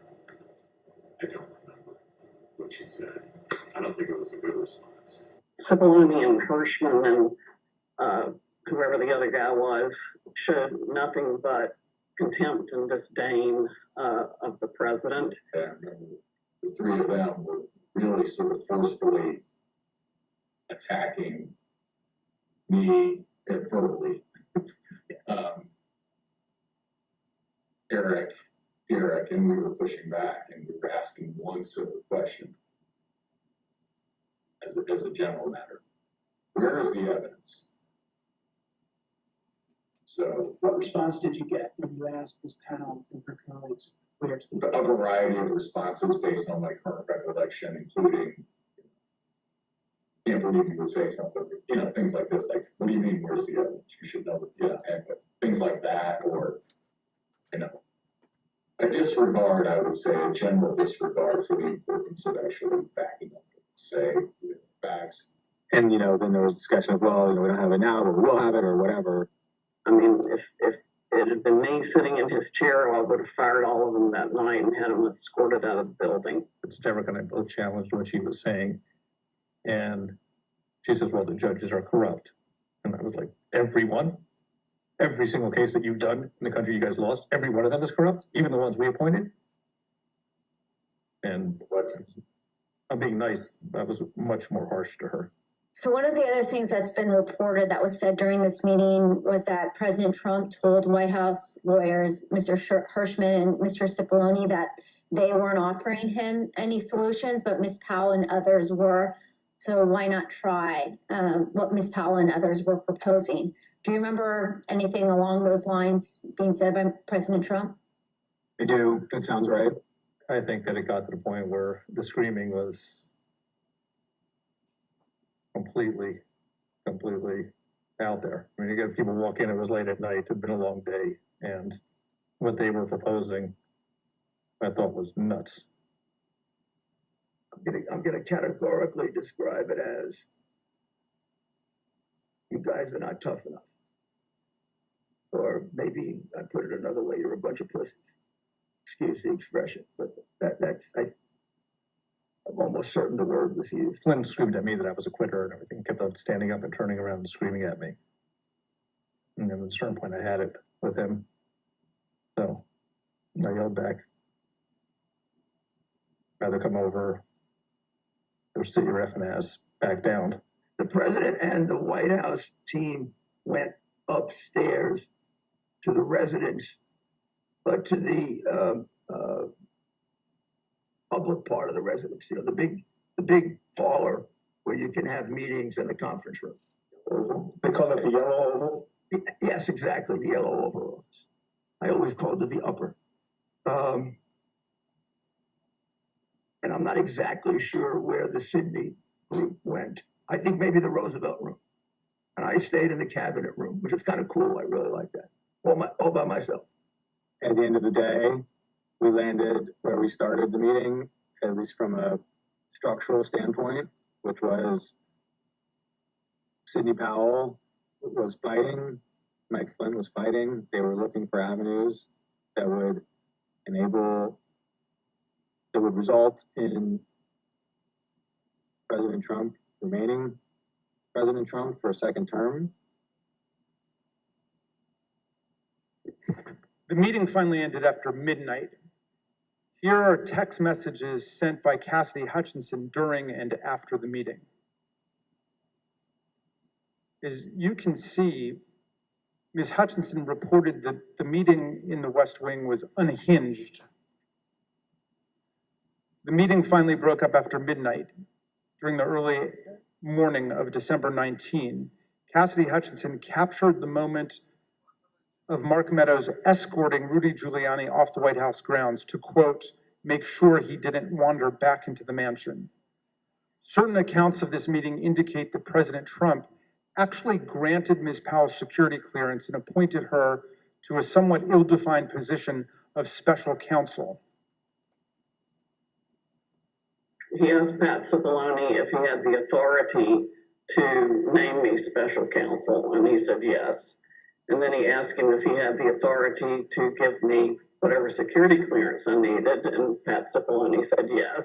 I don't remember what she said. I don't think it was a good response. Cipollone and Hirschman and whoever the other guy was showed nothing but contempt and disdain of the president. And the three of them were really sort of forcefully attacking me verbally. Derek, and we were pushing back and we were asking one simple question as a general matter. Where is the evidence? So, what response did you get when you asked this panel and her colleagues, where's the a variety of responses based on my current recollection, including, can't believe you would say something, things like this, like, what do you mean, where's the evidence? You should know, and things like that, or, a disregard, I would say, a general disregard for the importance of actually backing up, say, facts. And, then there was discussion of, well, we don't have it now, but we'll have it or whatever. I mean, if it had been me sitting in his chair, I would have fired all of them that night and had them escorted out of the building. It's Derek and I both challenged what she was saying. And she says, well, the judges are corrupt. And I was like, everyone? Every single case that you've done in the country you guys lost, every one of them is corrupt, even the ones we appointed? And I'm being nice, I was much more harsh to her. So one of the other things that's been reported that was said during this meeting was that President Trump told White House lawyers, Mr. Hirschman and Mr. Cipollone, that they weren't offering him any solutions, but Ms. Powell and others were. So why not try what Ms. Powell and others were proposing? Do you remember anything along those lines being said by President Trump? I do. That sounds right. I think that it got to the point where the screaming was completely out there. I mean, you get people walk in, it was late at night, it had been a long day, and what they were proposing, I thought was nuts. I'm gonna categorically describe it as, you guys are not tough enough. Or maybe I put it another way, you're a bunch of pussies. Excuse the expression, but I'm almost certain the word was used. Flynn screamed at me that I was a quitter and everything, kept on standing up and turning around and screaming at me. And then at a certain point I had it with him. So I yelled back, rather come over, or sit your effing ass back down. The president and the White House team went upstairs to the residence, but to the public part of the residence, the big parlor where you can have meetings in the conference room. Oval. They call it the yellow oval? Yes, exactly, the yellow oval office. I always called it the upper. And I'm not exactly sure where the Sydney group went. I think maybe the Roosevelt room. And I stayed in the cabinet room, which is kind of cool. I really like that. All by myself. At the end of the day, we landed where we started the meeting, at least from a structural standpoint, which was Sidney Powell was fighting, Mike Flynn was fighting. They were looking for avenues that would result in President Trump remaining President Trump for a second term. The meeting finally ended after midnight. Here are text messages sent by Cassidy Hutchinson during and after the meeting. As you can see, Ms. Hutchinson reported that the meeting in the West Wing was unhinged. The meeting finally broke up after midnight. During the early morning of December 19, Cassidy Hutchinson captured the moment of Mark Meadows escorting Rudy Giuliani off the White House grounds to, quote, make sure he didn't wander back into the mansion. Certain accounts of this meeting indicate that President Trump actually granted Ms. Powell's security clearance and appointed her to a somewhat ill-defined position of special counsel. He asked Pat Cipollone if he had the authority to name me special counsel, and he said yes. And then he asked him if he had the authority to give me whatever security clearance I needed, and Pat Cipollone said yes.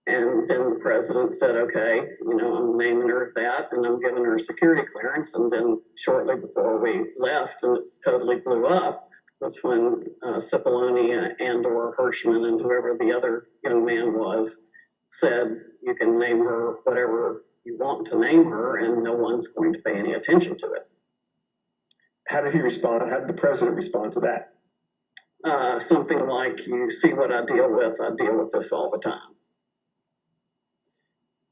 And then the president said, okay, I'm naming her that, and I'm giving her security clearance. And then shortly before we left, and it totally blew up, was when Cipollone and or Hirschman and whoever the other young man was said, you can name her whatever you want to name her and no one's going to pay any attention to it. How did he respond? How did the president respond to that? Something like, you see what I deal with this all the time.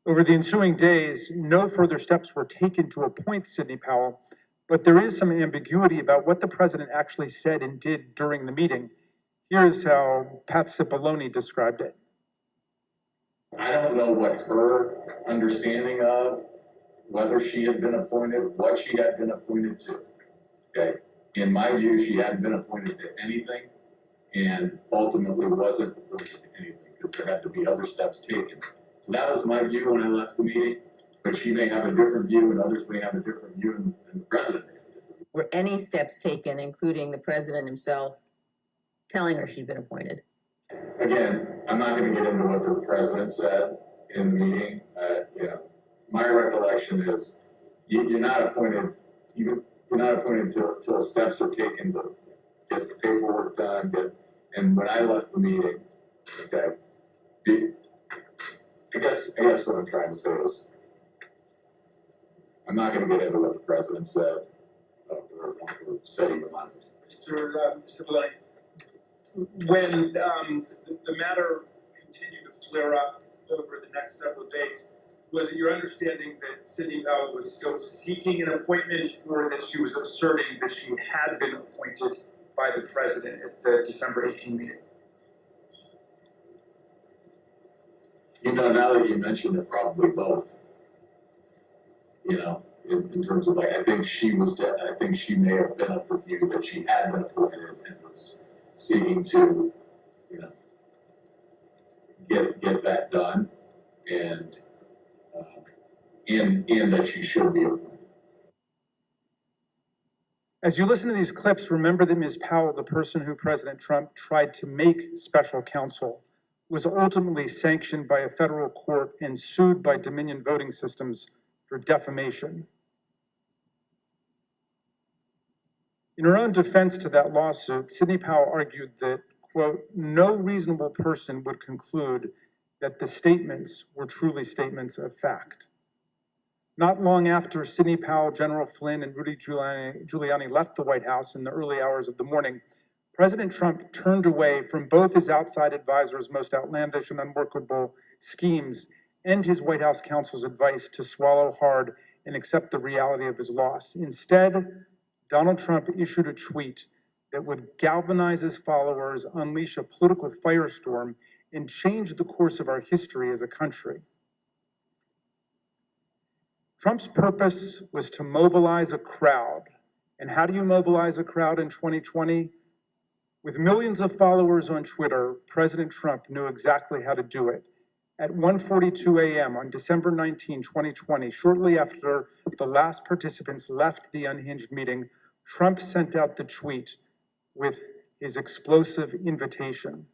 Over the ensuing days, no further steps were taken to appoint Sidney Powell, but there is some ambiguity about what the president actually said and did during the meeting. Here's how Pat Cipollone described it. I don't know what her understanding of whether she had been appointed, what she had been appointed to. Okay, in my view, she hadn't been appointed to anything and ultimately wasn't appointed to anything because there had to be other steps taken. So that was my view when I left the meeting, but she may have a different view and others may have a different view and the president may have a different view. Were any steps taken, including the president himself, telling her she'd been appointed? Again, I'm not going to get into what the president said in the meeting. My recollection is you're not appointed. You're not appointed until steps are taken to get the paperwork done. And when I left the meeting, okay, I guess what I'm trying to say is I'm not going to get into what the president said or said he wanted. Mr. Blaine, when the matter continued to flare up over the next several days, was it your understanding that Sidney Powell was still seeking an appointment or that she was asserting that she had been appointed by the president at the December 18 meeting? Now that you mentioned it, probably both. In terms of I think she may have been of the view that she had been appointed and was seeking to, get that done, and that she should be appointed. As you listen to these clips, remember that Ms. Powell, the person who President Trump tried to make special counsel, was ultimately sanctioned by a federal court and sued by Dominion Voting Systems for defamation. In her own defense to that lawsuit, Sidney Powell argued that, quote, no reasonable person would conclude that the statements were truly statements of fact. Not long after Sidney Powell, General Flynn, and Rudy Giuliani left the White House in the early hours of the morning, President Trump turned away from both his outside advisors' most outlandish and unworkable schemes and his White House counsel's advice to swallow hard and accept the reality of his loss. Instead, Donald Trump issued a tweet that would galvanize his followers, unleash a political firestorm, and change the course of our history as a country. Trump's purpose was to mobilize a crowd. And how do you mobilize a crowd in 2020? With millions of followers on Twitter, President Trump knew exactly how to do it. At 1:42 a.m. on December 19, 2020, shortly after the last participants left the unhinged meeting, Trump sent out the tweet with his explosive invitation.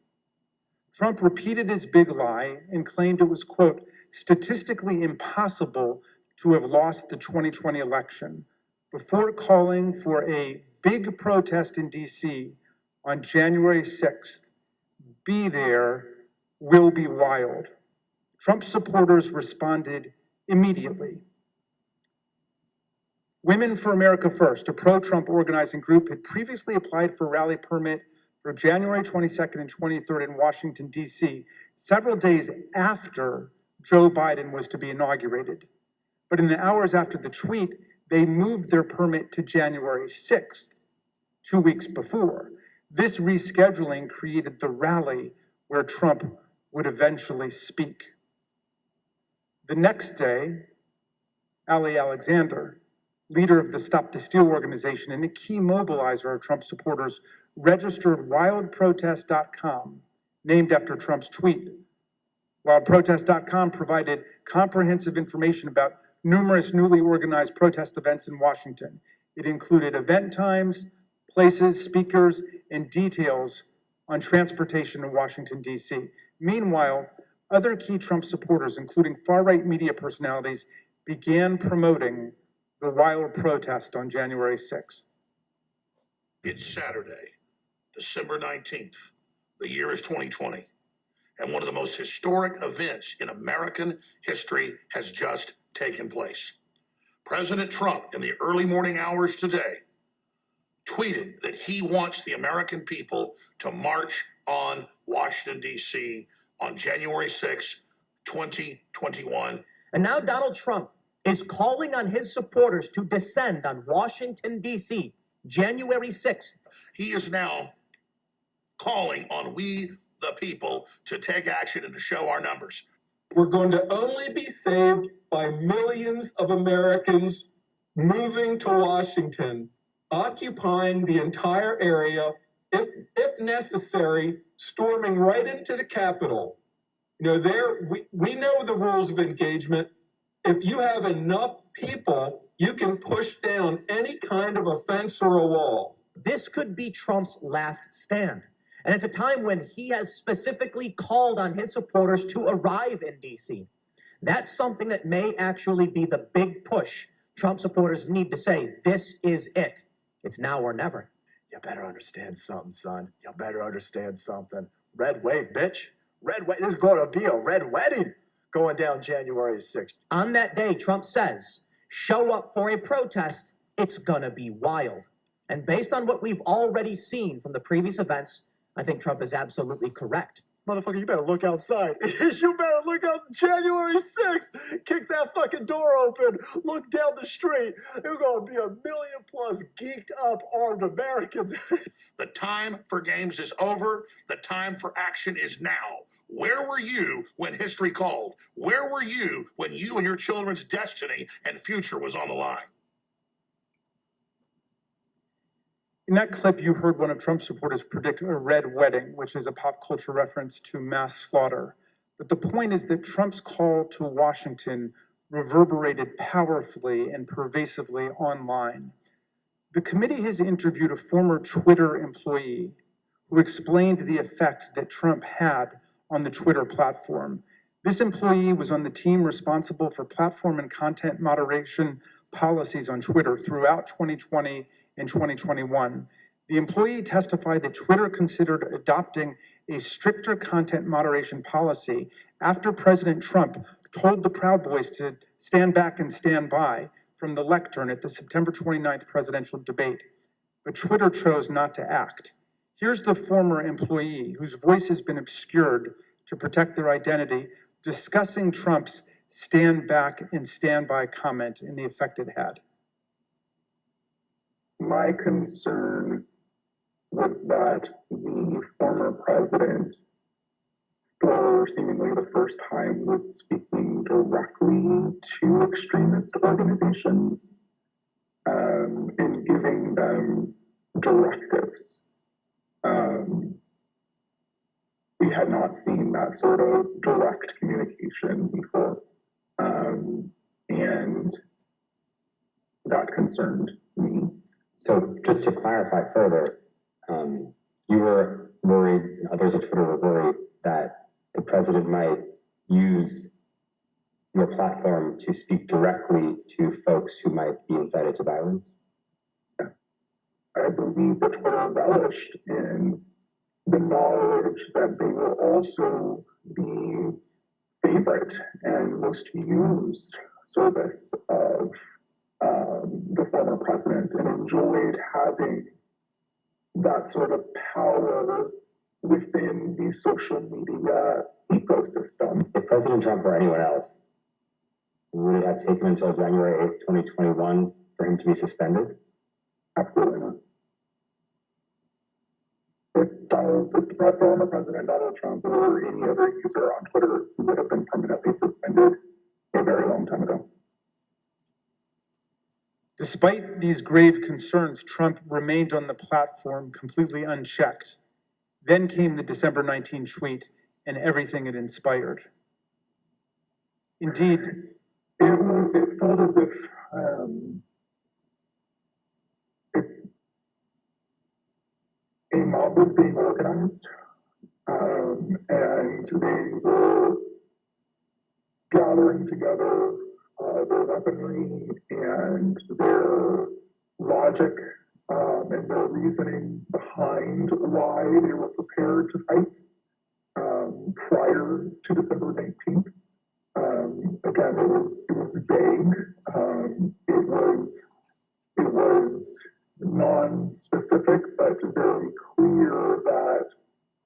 Trump repeated his big lie and claimed it was, quote, statistically impossible to have lost the 2020 election before calling for a big protest in D.C. on January 6th. Be there, will be wild. Trump supporters responded immediately. Women for America First, a pro-Trump organizing group, had previously applied for a rally permit for January 22nd and 23rd in Washington, D.C., several days after Joe Biden was to be inaugurated. But in the hours after the tweet, they moved their permit to January 6th, 2 weeks before. This rescheduling created the rally where Trump would eventually speak. The next day, Ali Alexander, leader of the Stop the Steal organization and a key mobilizer of Trump supporters, registered wildprotest.com, named after Trump's tweet. Wildprotest.com provided comprehensive information about numerous newly organized protest events in Washington. It included event times, places, speakers, and details on transportation in Washington, D.C. Meanwhile, other key Trump supporters, including far-right media personalities, began promoting the wild protest on January 6th. It's Saturday, December 19th. The year is 2020. And one of the most historic events in American history has just taken place. President Trump, in the early morning hours today, tweeted that he wants the American people to march on Washington, D.C. on January 6, 2021. And now Donald Trump is calling on his supporters to descend on Washington, D.C., January 6th. He is now calling on we, the people, to take action and to show our numbers. We're going to only be saved by millions of Americans moving to Washington, occupying the entire area, if necessary, storming right into the Capitol. You know, we know the rules of engagement. If you have enough people, you can push down any kind of a fence or a wall. This could be Trump's last stand. And it's a time when he has specifically called on his supporters to arrive in D.C. That's something that may actually be the big push Trump supporters need to say, this is it. It's now or never. You better understand something, son. You better understand something. Red wave, bitch. Red wave. This is going to be a red wedding going down January 6th. On that day, Trump says, show up for a protest. It's going to be wild. And based on what we've already seen from the previous events, I think Trump is absolutely correct. Motherfucker, you better look outside. You better look out January 6th. Kick that fucking door open. Look down the street. There's going to be 1 million plus geeked up armed Americans. The time for games is over. The time for action is now. Where were you when history called? Where were you when you and your children's destiny and future was on the line? In that clip, you heard one of Trump's supporters predict a red wedding, which is a pop culture reference to mass slaughter. But the point is that Trump's call to Washington reverberated powerfully and pervasively online. The committee has interviewed a former Twitter employee who explained the effect that Trump had on the Twitter platform. This employee was on the team responsible for platform and content moderation policies on Twitter throughout 2020 and 2021. The employee testified that Twitter considered adopting a stricter content moderation policy after President Trump told the Proud Boys to stand back and stand by from the lectern at the September 29th presidential debate. But Twitter chose not to act. Here's the former employee whose voice has been obscured to protect their identity, discussing Trump's stand back and stand by comment and the effect it had. My concern was that the former president, for seemingly the first time, was speaking directly to extremist organizations and giving them directives. We had not seen that sort of direct communication before, and that concerned me. So just to clarify further, you were worried, and others at Twitter were worried, that the president might use your platform to speak directly to folks who might be incited to violence? I believe that Twitter relished in the knowledge that they will also be favorite and most used service of the former president, and enjoyed having that sort of power within the social media ecosystem. If President Trump or anyone else, would it have taken until January 8th, 2021 for him to be suspended? Absolutely not. If the former President Donald Trump or any other user on Twitter would have been permanently suspended a very long time ago. Despite these grave concerns, Trump remained on the platform completely unchecked. Then came the December 19 tweet and everything it inspired. Indeed, it felt as if a mob was being organized, and they were gathering together their weaponry and their logic and their reasoning behind behind why they were prepared to fight prior to December 19th. Again, it was vague. It was non-specific, but very clear that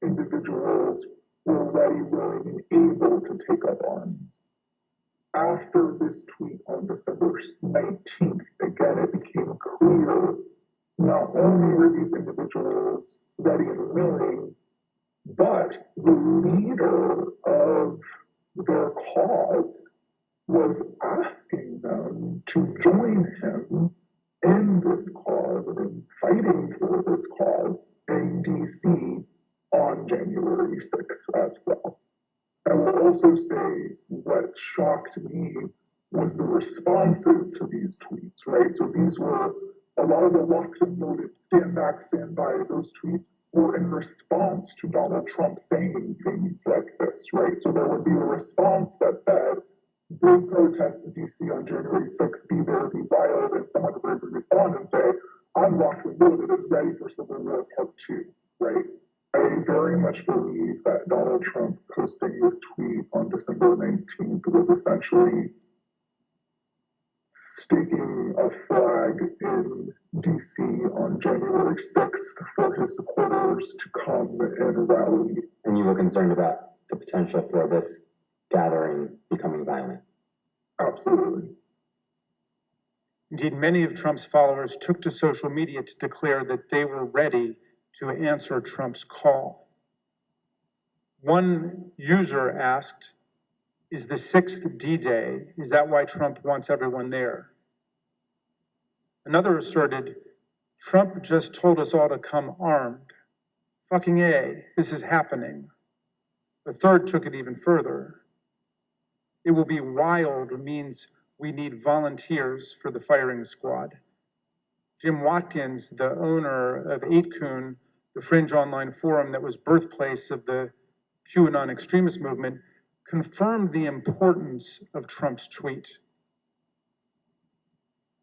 individuals were ready, willing, and able to take up arms. After this tweet on December 19th, again, it became clear not only were these individuals ready and willing, but the leader of their cause was asking them to join him in this cause and in fighting for this cause in DC on January 6th as well. I will also say what shocked me was the responses to these tweets, right? So these were a lot of the locked and loaded, stand back, stand by, those tweets were in response to Donald Trump saying things like this, right? So there would be a response that said, big protest in DC on January 6th, be there, be wild, and someone would respond and say, I'm locked and loaded and ready for Civil War Part 2, right? I very much believe that Donald Trump posting this tweet on December 19th was essentially staking a flag in DC on January 6th for his supporters to come and rally. And you were concerned about the potential for this gathering becoming violent? Absolutely. Indeed, many of Trump's followers took to social media to declare that they were ready to answer Trump's call. One user asked, is the 6th D-Day? Is that why Trump wants everyone there? Another asserted, Trump just told us all to come armed. Fucking A, this is happening. The third took it even further. It will be wild means we need volunteers for the firing squad. Jim Watkins, the owner of 8kun, the fringe online forum that was birthplace of the QAnon extremist movement, confirmed the importance of Trump's tweet.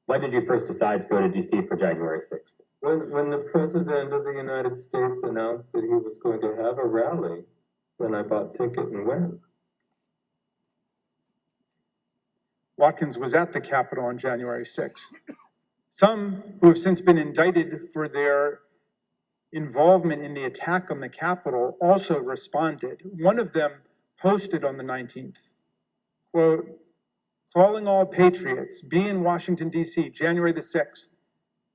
Why did you first decide to go to DC for January 6th? When the President of the United States announced that he was going to have a rally, then I bought ticket and went. Watkins was at the Capitol on January 6th. Some who have since been indicted for their involvement in the attack on the Capitol also responded. One of them posted on the 19th, quote, calling all patriots, be in Washington, D.C., January the 6th.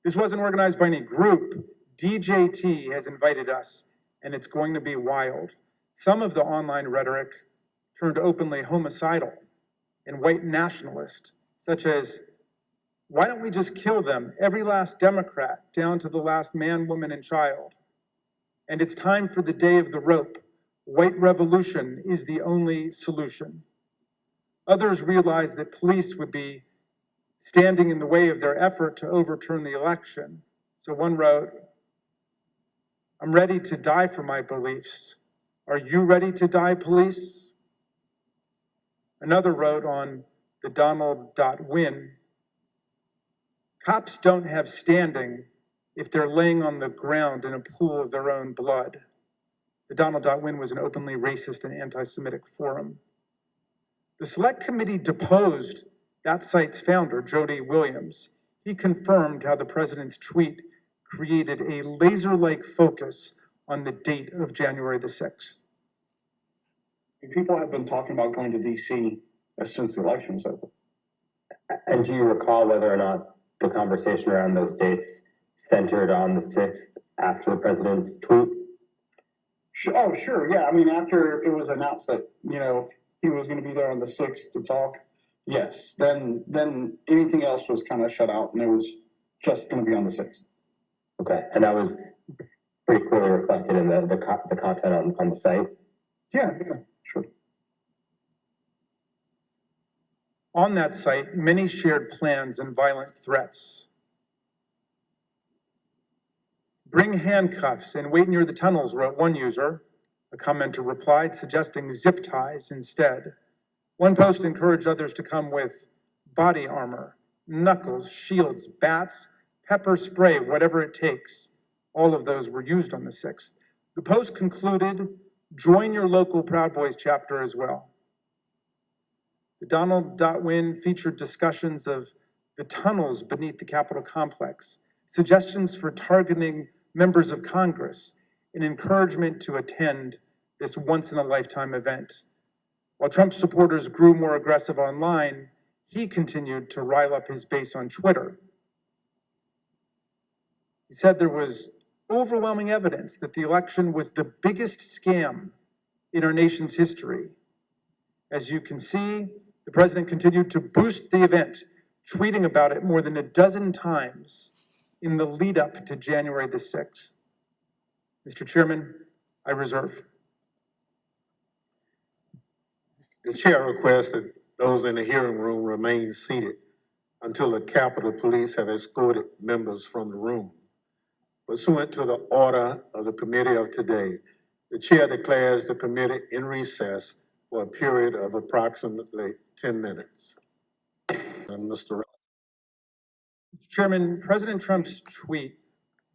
This wasn't organized by any group. DJT has invited us, and it's going to be wild. Some of the online rhetoric turned openly homicidal and white nationalist, such as, why don't we just kill them, every last Democrat, down to the last man, woman, and child? And it's time for the day of the rope. White revolution is the only solution. Others realized that police would be standing in the way of their effort to overturn the election. So one wrote, I'm ready to die for my beliefs. Are you ready to die, police? Another wrote on the Donald.win, cops don't have standing if they're laying on the ground in a pool of their own blood. The Donald.win was an openly racist and anti-Semitic forum. The Select Committee deposed that site's founder, Jody Williams. He confirmed how the president's tweet created a laser-like focus on the date of January the 6th. People have been talking about going to DC since the election was over. And do you recall whether or not the conversation around those dates centered on the 6th after the president's tweet? Oh, sure, yeah. I mean, after it was announced that, he was going to be there on the 6th to talk, yes. Then anything else was kind of shut out, and it was just going to be on the 6th. Okay, and that was pretty clearly reflected in the content on the site? Yeah, sure. On that site, many shared plans and violent threats. Bring handcuffs and wait near the tunnels, wrote one user. A commenter replied, suggesting zip ties instead. One post encouraged others to come with body armor, knuckles, shields, bats, pepper spray, whatever it takes. All of those were used on the 6th. The post concluded, join your local Proud Boys chapter as well. The Donald.win featured discussions of the tunnels beneath the Capitol complex, suggestions for targeting members of Congress, and encouragement to attend this once-in-a-lifetime event. While Trump supporters grew more aggressive online, he continued to rile up his base on Twitter. He said there was overwhelming evidence that the election was the biggest scam in our nation's history. As you can see, the president continued to boost the event, tweeting about it more than a dozen times in the lead up to January the 6th. Mr. Chairman, I reserve. The chair requests that those in the hearing room remain seated until the Capitol Police have escorted members from the room. Pursuant to the order of the committee of today, the chair declares the committee in recess for a period of approximately 10 minutes. And Mr. Chairman, President Trump's tweet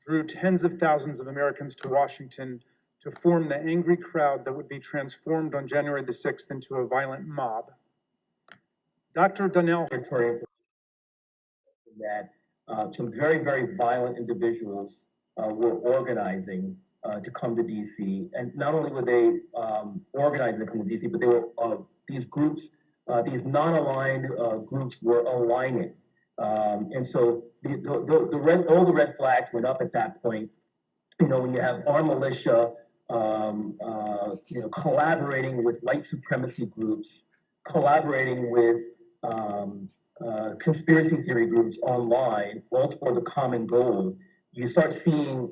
drew tens of thousands of Americans to Washington to form the angry crowd that would be transformed on January the 6th into a violent mob. Dr. Donnell. That some very, very violent individuals were organizing to come to DC. And not only were they organizing to come to DC, but they were, these groups, these non-aligned groups were aligning. And so all the red flags went up at that point. You know, when you have armed militia, you know, collaborating with white supremacy groups, collaborating with conspiracy theory groups online, all for the common goal, you start seeing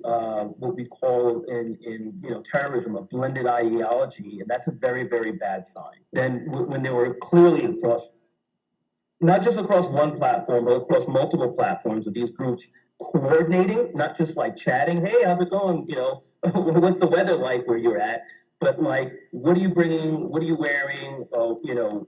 what we call in you know, terrorism, a blended ideology, and that's a very, very bad sign. Then when they were clearly across, not just across one platform, but across multiple platforms of these groups coordinating, not just like chatting, hey, how's it going, you know, what's the weather like where you're at, but like, what are you bringing, what are you wearing, you know,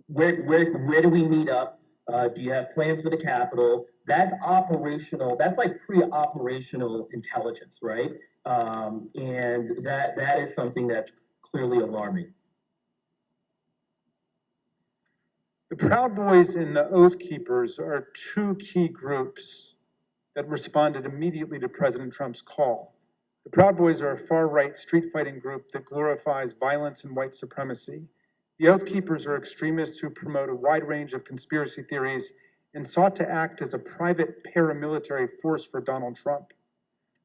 where do we meet up? Do you have plans for the Capitol? That's operational, that's like pre-operational intelligence, right? And that is something that's clearly alarming. The Proud Boys and the Oath Keepers are two key groups that responded immediately to President Trump's call. The Proud Boys are a far-right street-fighting group that glorifies violence and white supremacy. The Oath Keepers are extremists who promote a wide range of conspiracy theories and sought to act as a private paramilitary force for Donald Trump.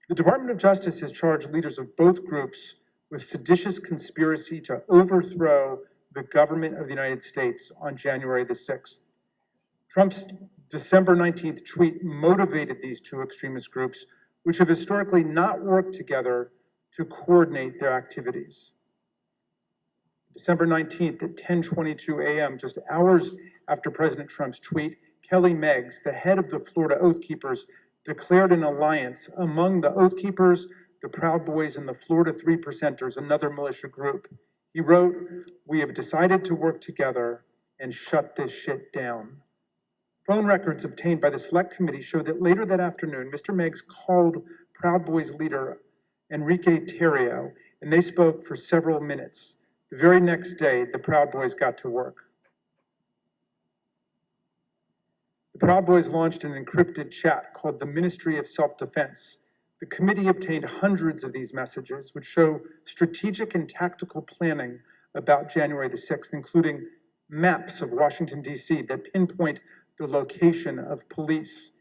The Department of Justice has charged leaders of both groups with seditious conspiracy to overthrow the government of the United States on January the 6th. Trump's December 19th tweet motivated these two extremist groups, which have historically not worked together to coordinate their activities. December 19th at 10:22 a.m., just hours after President Trump's tweet, Kelly Meggs, the head of the Florida Oath Keepers, declared an alliance among the Oath Keepers, the Proud Boys, and the Florida 3%ers, another militia group. He wrote, "We have decided to work together and shut this shit down." Phone records obtained by the Select Committee show that later that afternoon, Mr. Meggs called Proud Boys leader Enrique Terrio, and they spoke for several minutes. The very next day, the Proud Boys got to work. The Proud Boys launched an encrypted chat called the Ministry of Self-Defense. The committee obtained hundreds of these messages, which show strategic and tactical planning about January the 6th, including maps of Washington, D.C. that pinpoint the location of police.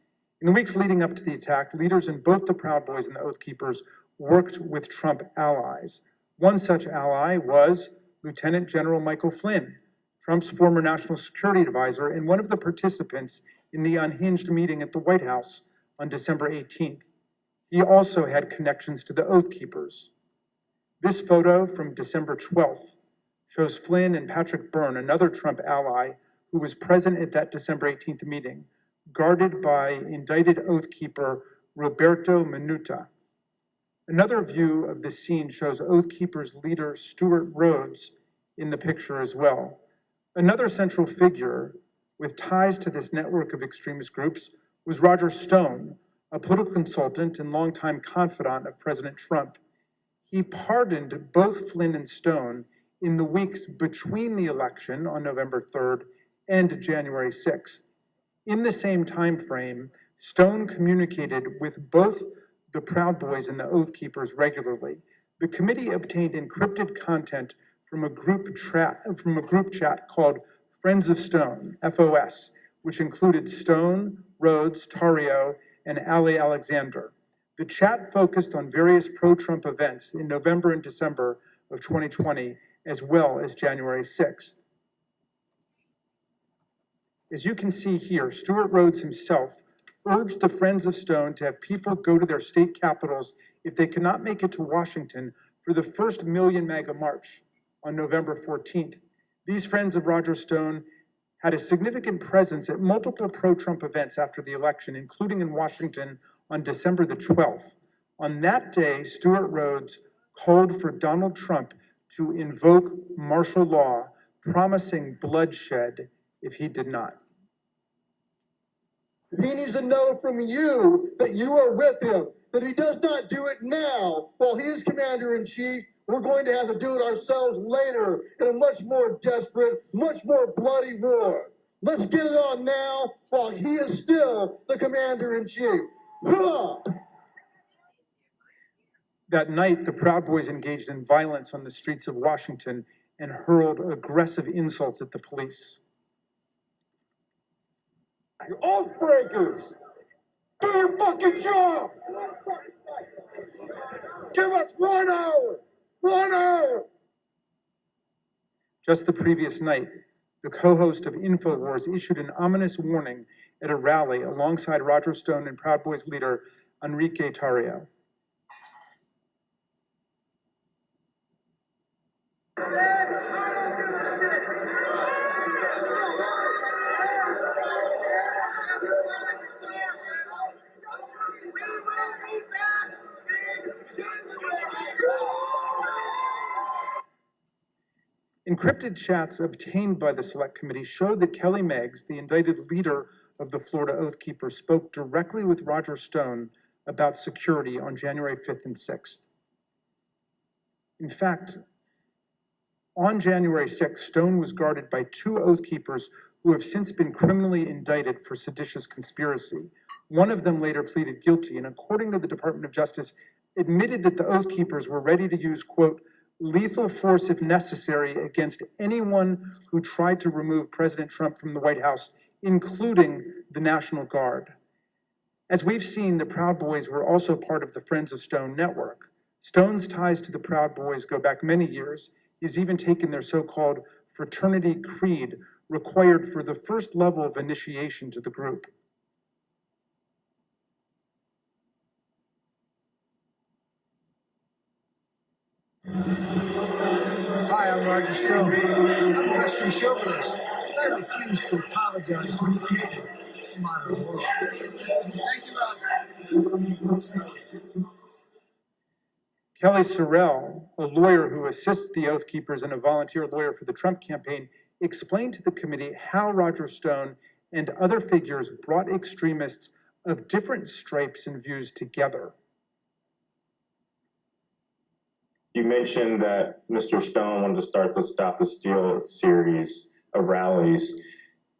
In the weeks leading up to the attack, leaders in both the Proud Boys and the Oath Keepers worked with Trump allies. One such ally was Lieutenant General Michael Flynn, Trump's former national security advisor and one of the participants in the unhinged meeting at the White House on December 18th. He also had connections to the Oath Keepers. This photo from December 12th shows Flynn and Patrick Byrne, another Trump ally, who was present at that December 18th meeting, guarded by indicted Oath Keeper Roberto Minuta. Another view of the scene shows Oath Keepers leader Stuart Rhodes in the picture as well. Another central figure with ties to this network of extremist groups was Roger Stone, a political consultant and longtime confidant of President Trump. He pardoned both Flynn and Stone in the weeks between the election on November 3rd and January 6th. In the same time frame, Stone communicated with both the Proud Boys and the Oath Keepers regularly. The committee obtained encrypted content from a group chat called Friends of Stone, FOS, which included Stone, Rhodes, Tarrio, and Ali Alexander. The chat focused on various pro-Trump events in November and December of 2020, as well as January 6th. As you can see here, Stuart Rhodes himself urged the Friends of Stone to have people go to their state capitals if they could not make it to Washington for the first Million MAGA March on November 14th. These friends of Roger Stone had a significant presence at multiple pro-Trump events after the election, including in Washington on December the 12th. On that day, Stuart Rhodes called for Donald Trump to invoke martial law, promising bloodshed if he did not. He needs to know from you that you are with him, that he does not do it now while he is commander-in-chief. We're going to have to do it ourselves later in a much more desperate, much more bloody war. Let's get it on now while he is still the commander-in-chief. That night, the Proud Boys engaged in violence on the streets of Washington and hurled aggressive insults at the police. You oath breakers! Do your fucking job! Give us 1 hour! 1 hour! Just the previous night, the co-host of InfoWars issued an ominous warning at a rally alongside Roger Stone and Proud Boys leader Enrique Tarrio. Encrypted chats obtained by the Select Committee show that Kelly Meggs, the indicted leader of the Florida Oath Keepers, spoke directly with Roger Stone about security on January 5th and 6th. In fact, on January 6th, Stone was guarded by 2 Oath Keepers who have since been criminally indicted for seditious conspiracy. One of them later pleaded guilty, and according to the Department of Justice, admitted that the Oath Keepers were ready to use, quote, lethal force if necessary against anyone who tried to remove President Trump from the White House, including the National Guard. As we've seen, the Proud Boys were also part of the Friends of Stone network. Stone's ties to the Proud Boys go back many years. He's even taken their so-called fraternity creed, required for the first level of initiation to the group. Hi, I'm Roger Stone. I'm a Western chauvinist. I refuse to apologize for creating a modern world. Thank you, Roger. Kelly Sorrell, a lawyer who assists the Oath Keepers and a volunteer lawyer for the Trump campaign, explained to the committee how Roger Stone and other figures brought extremists of different stripes and views together. You mentioned that Mr. Stone wanted to start the Stop the Steal series of rallies.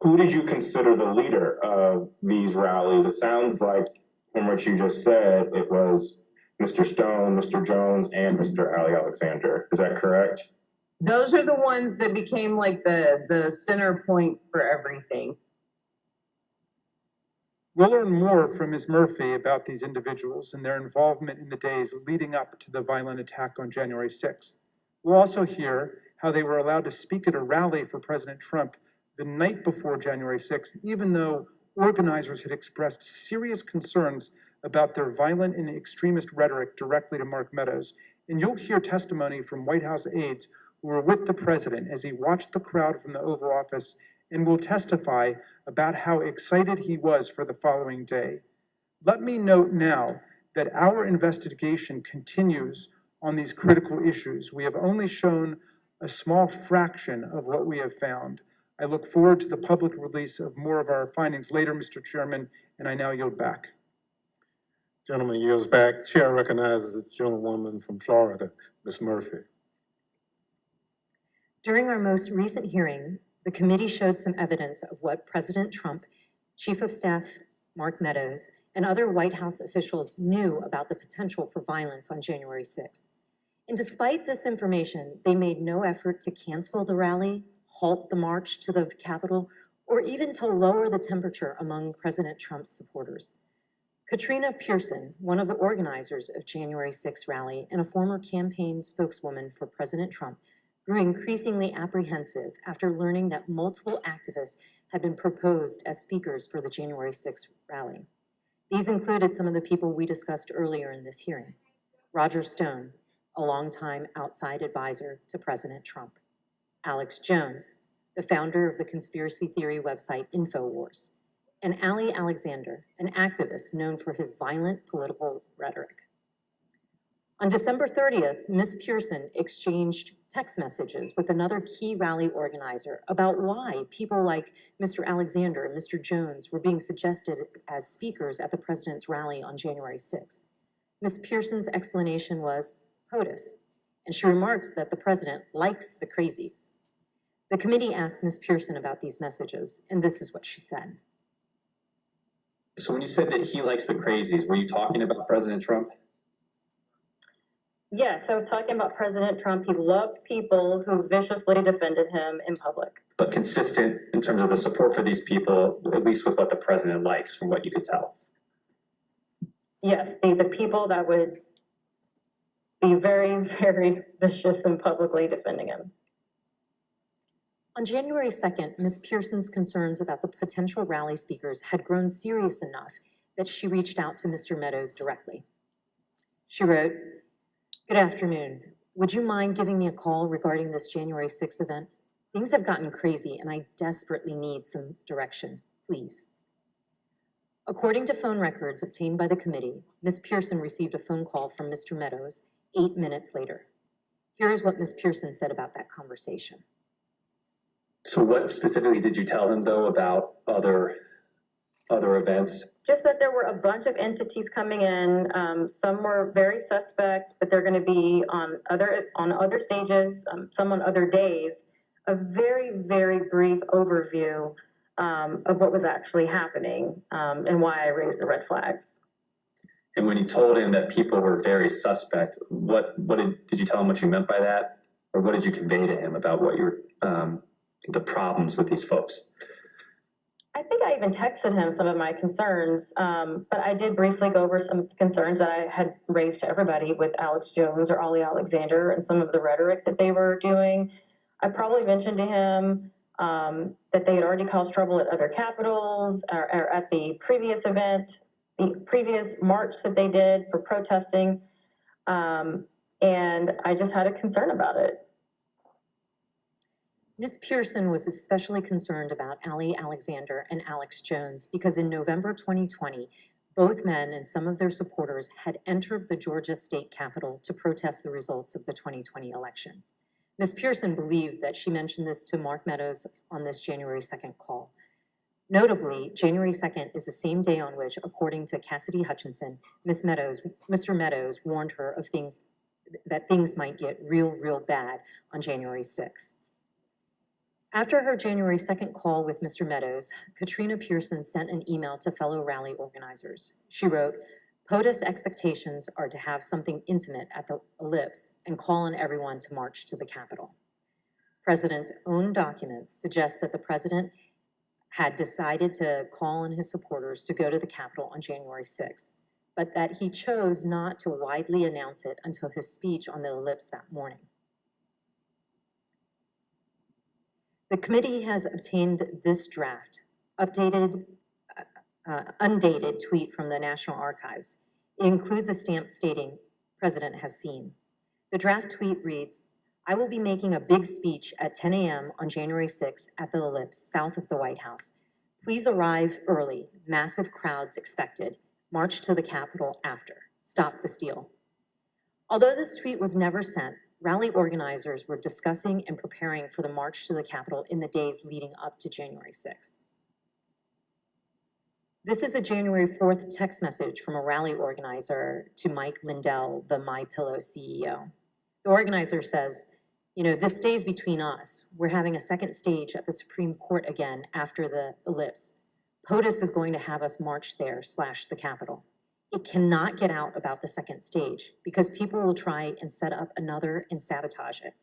Who did you consider the leader of these rallies? It sounds like, from what you just said, it was Mr. Stone, Mr. Jones, and Mr. Ali Alexander. Is that correct? Those are the ones that became like the center point for everything. We'll learn more from Ms. Murphy about these individuals and their involvement in the days leading up to the violent attack on January 6th. We'll also hear how they were allowed to speak at a rally for President Trump the night before January 6th, even though organizers had expressed serious concerns about their violent and extremist rhetoric directly to Mark Meadows. And you'll hear testimony from White House aides who were with the president as he watched the crowd from the Oval Office and will testify about how excited he was for the following day. Let me note now that our investigation continues on these critical issues. We have only shown a small fraction of what we have found. I look forward to the public release of more of our findings later, Mr. Chairman, and I now yield back. Gentleman yields back. Chair recognizes the gentlewoman from Florida, Ms. Murphy. During our most recent hearing, the committee showed some evidence of what President Trump, Chief of Staff Mark Meadows, and other White House officials knew about the potential for violence on January 6th. And despite this information, they made no effort to cancel the rally, halt the march to the Capitol, or even to lower the temperature among President Trump's supporters. Katrina Pearson, one of the organizers of January 6th rally and a former campaign spokeswoman for President Trump, grew increasingly apprehensive after learning that multiple activists had been proposed as speakers for the January 6th rally. These included some of the people we discussed earlier in this hearing. Roger Stone, a longtime outside advisor to President Trump. Alex Jones, the founder of the conspiracy theory website InfoWars. And Ali Alexander, an activist known for his violent political rhetoric. On December 30th, Ms. Pearson exchanged text messages with another key rally organizer about why people like Mr. Alexander and Mr. Jones were being suggested as speakers at the president's rally on January 6th. Ms. Pearson's explanation was POTUS, and she remarked that the president likes the crazies. The committee asked Ms. Pearson about these messages, and this is what she said. So when you said that he likes the crazies, were you talking about President Trump? Yes, I was talking about President Trump. He loved people who viciously defended him in public. But consistent in terms of the support for these people, at least with what the president likes, from what you could tell. Yes, the people that would be very, very vicious and publicly defending him. On January 2nd, Ms. Pearson's concerns about the potential rally speakers had grown serious enough that she reached out to Mr. Meadows directly. She wrote, "Good afternoon. Would you mind giving me a call regarding this January 6th event? Things have gotten crazy and I desperately need some direction, please." According to phone records obtained by the committee, Ms. Pearson received a phone call from Mr. Meadows 8 minutes later. Here is what Ms. Pearson said about that conversation. So what specifically did you tell him, though, about other events? Just that there were a bunch of entities coming in. Some were very suspect, but they're going to be on other stages, some on other days. A very, very brief overview of what was actually happening and why I raised the red flags. And when you told him that people were very suspect, what did you tell him what you meant by that? Or what did you convey to him about what your the problems with these folks? I think I even texted him some of my concerns, but I did briefly go over some concerns that I had raised to everybody with Alex Jones or Ali Alexander and some of the rhetoric that they were doing. I probably mentioned to him that they had already caused trouble at other capitals or at the previous event, the previous march that they did for protesting, and I just had a concern about it. Ms. Pearson was especially concerned about Ali Alexander and Alex Jones because in November 2020, both men and some of their supporters had entered the Georgia state capitol to protest the results of the 2020 election. Ms. Pearson believed that she mentioned this to Mark Meadows on this January 2nd call. Notably, January 2nd is the same day on which, according to Cassidy Hutchinson, Mr. Meadows warned her of that things might get real bad on January 6th. After her January 2nd call with Mr. Meadows, Katrina Pearson sent an email to fellow rally organizers. She wrote, "POTUS expectations are to have something intimate at the Ellipse and call on everyone to march to the Capitol." President's own documents suggest that the president had decided to call on his supporters to go to the Capitol on January 6th, but that he chose not to widely announce it until his speech on the Ellipse that morning. The committee has obtained this draft, undated tweet from the National Archives. It includes a stamp stating, "President has seen." The draft tweet reads, "I will be making a big speech at 10 a.m. on January 6th at the Ellipse, south of the White House. Please arrive early, massive crowds expected. March to the Capitol after. Stop the steal." Although this tweet was never sent, rally organizers were discussing and preparing for the march to the Capitol in the days leading up to January 6th. This is a January 4th text message from a rally organizer to Mike Lindell, the MyPillow CEO. The organizer says, this stays between us. We're having a second stage at the Supreme Court again after the ellipse. POTUS is going to have us march there / the Capitol. It cannot get out about the second stage because people will try and set up another and sabotage it.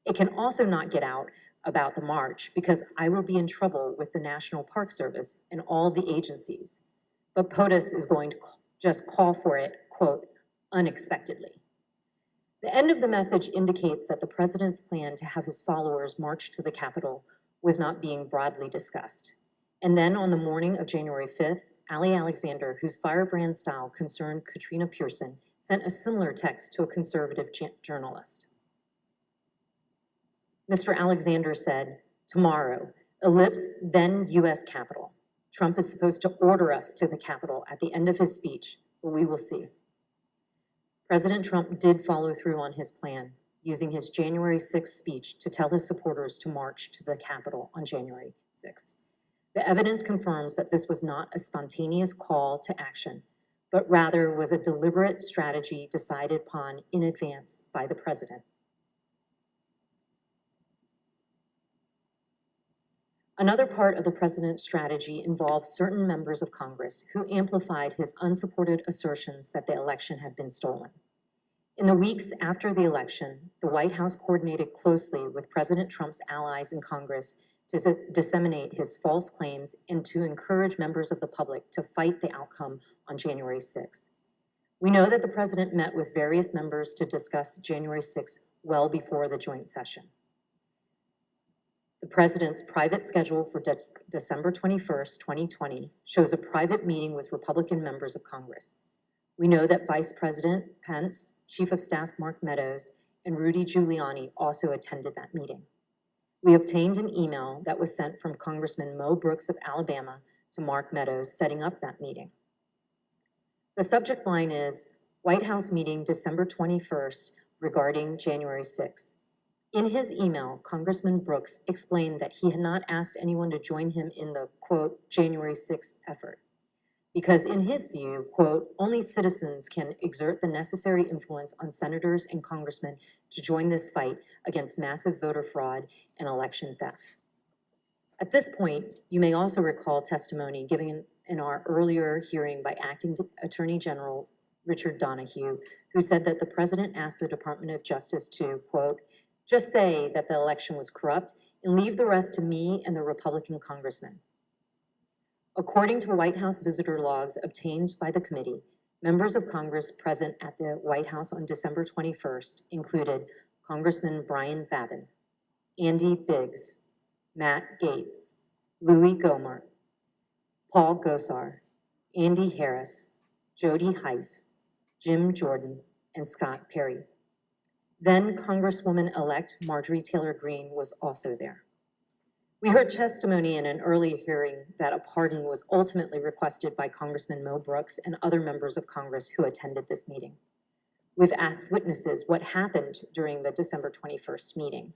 It can also not get out about the march because I will be in trouble with the National Park Service and all the agencies. But POTUS is going to just call for it, quote, unexpectedly. The end of the message indicates that the president's plan to have his followers march to the Capitol was not being broadly discussed. And then on the morning of January 5th, Ali Alexander, whose firebrand style concerned Katrina Pearson, sent a similar text to a conservative journalist. Mr. Alexander said, tomorrow, ellipse, then U.S. Capitol. Trump is supposed to order us to the Capitol at the end of his speech, but we will see. President Trump did follow through on his plan, using his January 6th speech to tell his supporters to march to the Capitol on January 6th. The evidence confirms that this was not a spontaneous call to action, but rather was a deliberate strategy decided upon in advance by the president. Another part of the president's strategy involved certain members of Congress who amplified his unsupported assertions that the election had been stolen. In the weeks after the election, the White House coordinated closely with President Trump's allies in Congress to disseminate his false claims and to encourage members of the public to fight the outcome on January 6th. We know that the president met with various members to discuss January 6th well before the joint session. The president's private schedule for December 21st, 2020 shows a private meeting with Republican members of Congress. We know that Vice President Pence, Chief of Staff Mark Meadows, and Rudy Giuliani also attended that meeting. We obtained an email that was sent from Congressman Mo Brooks of Alabama to Mark Meadows setting up that meeting. The subject line is White House meeting December 21st regarding January 6th. In his email, Congressman Brooks explained that he had not asked anyone to join him in the, quote, January 6th effort, because in his view, quote, only citizens can exert the necessary influence on senators and congressmen to join this fight against massive voter fraud and election theft. At this point, you may also recall testimony given in our earlier hearing by Acting Attorney General Richard Donahue, who said that the president asked the Department of Justice to, quote, just say that the election was corrupt and leave the rest to me and the Republican congressmen. According to White House visitor logs obtained by the committee, members of Congress present at the White House on December 21st included Congressman Brian Babin, Andy Biggs, Matt Gaetz, Louis Gohmert, Paul Gosar, Andy Harris, Jody Heiss, Jim Jordan, and Scott Perry. Then Congresswoman-elect Marjorie Taylor Greene was also there. We heard testimony in an earlier hearing that a pardon was ultimately requested by Congressman Mo Brooks and other members of Congress who attended this meeting. We've asked witnesses what happened during the December 21st meeting,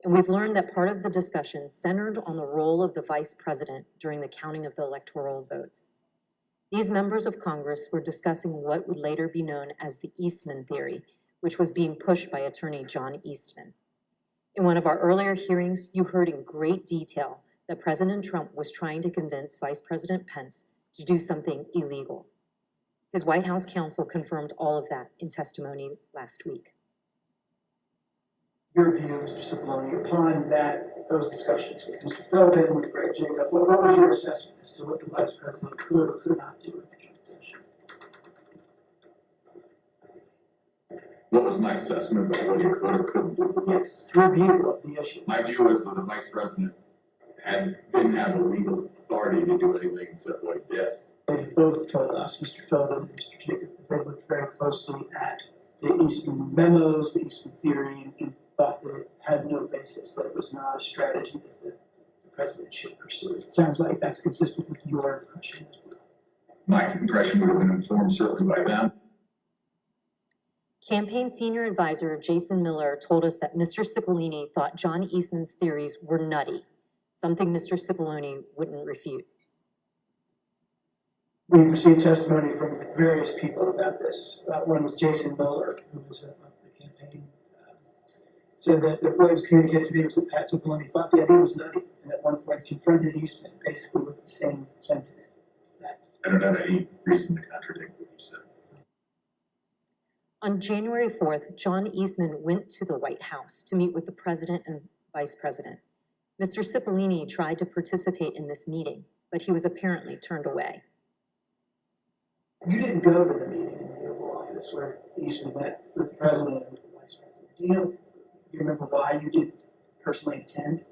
and we've learned that part of the discussion centered on the role of the vice president during the counting of the electoral votes. These members of Congress were discussing what would later be known as the Eastman theory, which was being pushed by attorney John Eastman. In one of our earlier hearings, you heard in great detail that President Trump was trying to convince Vice President Pence to do something illegal. His White House counsel confirmed all of that in testimony last week. Your view, Mr. Cipollone, upon those discussions with Mr. Philbin, with Greg Jacob, what was your assessment as to what the Vice President could or could not do in the joint session? What was my assessment of what he could or couldn't do? Yes, your view of the issue. My view was that the vice president didn't have a legal authority to do anything except what he did. They both told us, Mr. Philbin and Mr. Jacob, that they looked very closely at the Eastman memos, the Eastman theory, and thought that it had no basis, that it was not a strategy that the president should pursue. It sounds like that's consistent with your impression as well. My impression would have been informed certainly by them. Campaign senior advisor Jason Miller told us that Mr. Cipollone thought John Eastman's theories were nutty, something Mr. Cipollone wouldn't refute. We received testimony from various people about this. One was Jason Miller, who was a campaign, said that what was communicated to me was that Pat Cipollone thought the idea was nutty, and at one point confronted Eastman basically with the same sentiment. I don't have any reason to contradict what he said. On January 4th, John Eastman went to the White House to meet with the president and vice president. Mr. Cipollone tried to participate in this meeting, but he was apparently turned away. You didn't go to the meeting in the Oval Office where Eastman met with the president and the vice president. Do you remember why you didn't personally attend?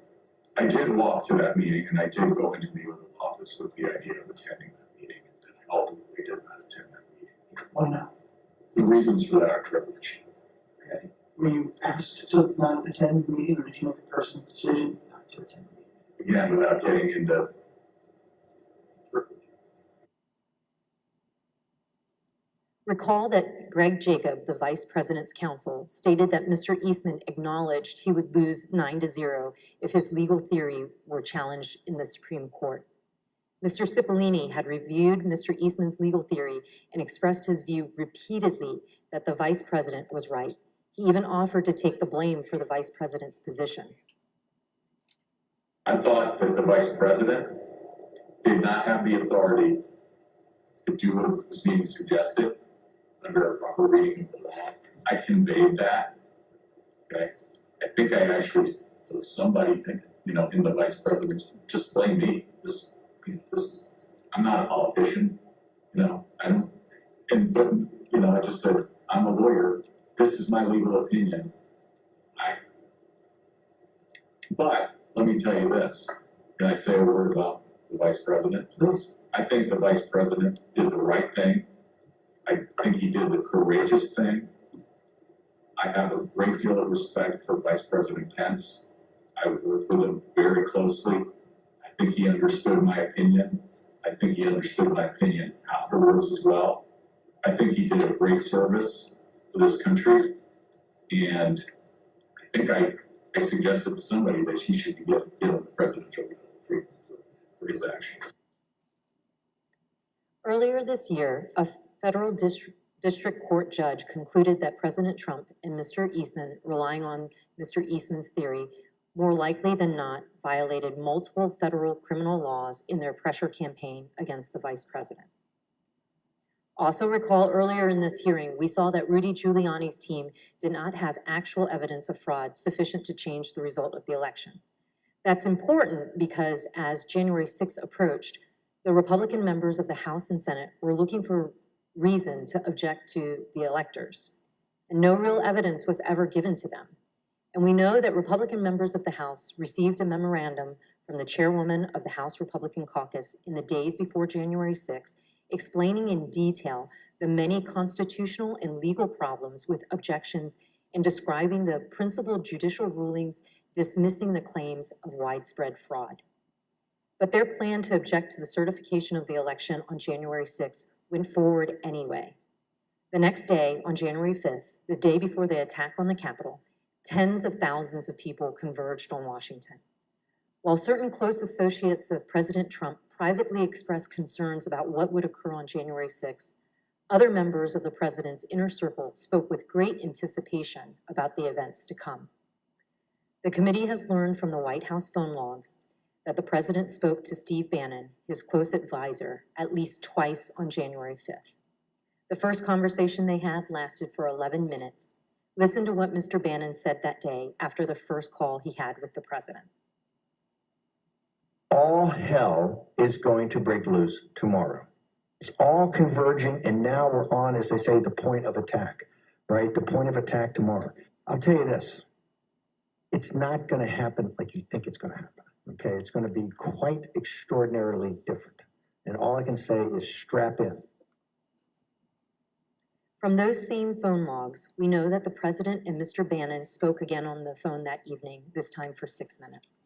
I did walk to that meeting, and I did go into the Oval Office with the idea of attending that meeting, and I ultimately did not attend that meeting. Why not? The reasons for that are privilege. Okay. Were you asked to not attend the meeting, or did you make a personal decision not to attend the meeting? Again, without getting into Recall that Greg Jacob, the vice president's counsel, stated that Mr. Eastman acknowledged he would lose 9-0 if his legal theory were challenged in the Supreme Court. Mr. Cipollone had reviewed Mr. Eastman's legal theory and expressed his view repeatedly that the vice president was right. He even offered to take the blame for the vice president's position. I thought that the vice president did not have the authority to do what was being suggested under a proper reading of the law. I conveyed that. Okay. I think I actually told somebody, in the vice president's, just blame me. I'm not a politician. I don't. But I just said, I'm a lawyer. This is my legal opinion. But let me tell you this. Can I say a word about the vice president? Please. I think the vice president did the right thing. I think he did the courageous thing. I have a great deal of respect for Vice President Pence. I worked with him very closely. I think he understood my opinion. I think he understood my opinion afterwards as well. I think he did a great service for this country. And I think I suggested to somebody that he should be given the presidential medal for his actions. Earlier this year, a federal district court judge concluded that President Trump and Mr. Eastman, relying on Mr. Eastman's theory, more likely than not violated multiple federal criminal laws in their pressure campaign against the vice president. Also recall earlier in this hearing, we saw that Rudy Giuliani's team did not have actual evidence of fraud sufficient to change the result of the election. That's important because as January 6th approached, the Republican members of the House and Senate were looking for reason to object to the electors, and no real evidence was ever given to them. And we know that Republican members of the House received a memorandum from the chairwoman of the House Republican Caucus in the days before January 6th, explaining in detail the many constitutional and legal problems with objections and describing the principal judicial rulings dismissing the claims of widespread fraud. But their plan to object to the certification of the election on January 6th went forward anyway. The next day, on January 5th, the day before the attack on the Capitol, tens of thousands of people converged on Washington. While certain close associates of President Trump privately expressed concerns about what would occur on January 6th, other members of the president's inner circle spoke with great anticipation about the events to come. The committee has learned from the White House phone logs that the president spoke to Steve Bannon, his close advisor, at least twice on January 5th. The first conversation they had lasted for 11 minutes. Listen to what Mr. Bannon said that day after the first call he had with the president. All hell is going to break loose tomorrow. It's all converging, and now we're on, as they say, the point of attack, right? The point of attack tomorrow. I'll tell you this. It's not going to happen like you think it's going to happen, okay? It's going to be quite extraordinarily different. And all I can say is strap in. From those same phone logs, we know that the president and Mr. Bannon spoke again on the phone that evening, this time for 6 minutes.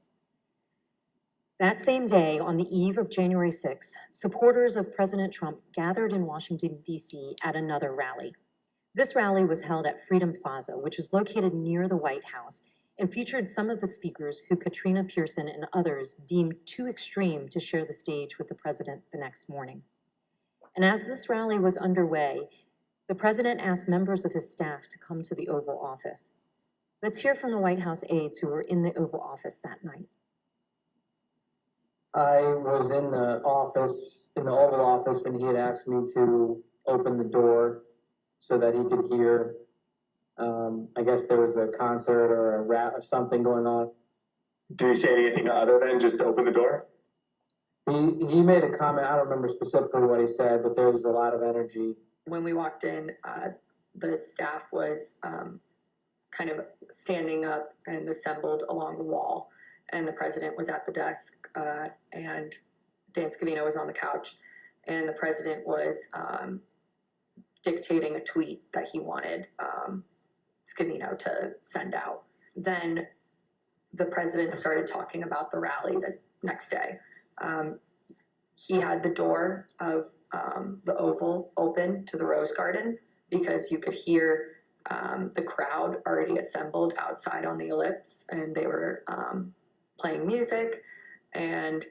That same day, on the eve of January 6th, supporters of President Trump gathered in Washington, D.C. at another rally. This rally was held at Freedom Plaza, which is located near the White House, and featured some of the speakers who Katrina Pearson and others deemed too extreme to share the stage with the president the next morning. And as this rally was underway, the president asked members of his staff to come to the Oval Office. Let's hear from the White House aides who were in the Oval Office that night. I was in the Oval Office, and he had asked me to open the door so that he could hear. I guess there was a concert or a rap or something going on. Did he say anything other than just open the door? He made a comment. I don't remember specifically what he said, but there was a lot of energy. When we walked in, the staff was kind of standing up and assembled along the wall, and the president was at the desk, and Dan Scavino was on the couch, and the president was dictating a tweet that he wanted Scavino to send out. Then the president started talking about the rally the next day. He had the door of the Oval open to the Rose Garden because you could hear the crowd already assembled outside on the ellipse, and they were playing music, and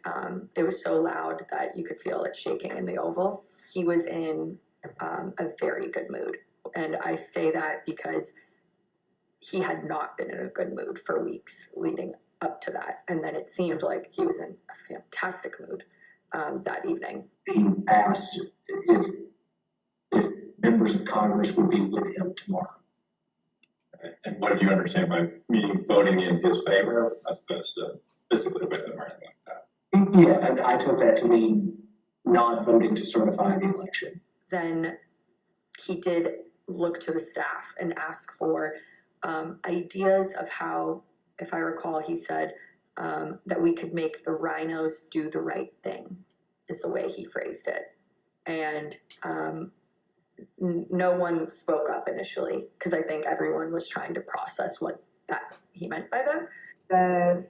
it was so loud that you could feel it shaking in the Oval. He was in a very good mood, and I say that because he had not been in a good mood for weeks leading up to that, and then it seemed like he was in a fantastic mood that evening. He asked if members of Congress would be with him tomorrow. And what do you understand by meaning voting in his favor as opposed to physically with him or anything like that? Yeah, and I took that to mean not voting to certify the election. Then he did look to the staff and ask for ideas of how, if I recall, he said that we could make the rhinos do the right thing, is the way he phrased it. And no one spoke up initially because I think everyone was trying to process what that he meant by that. The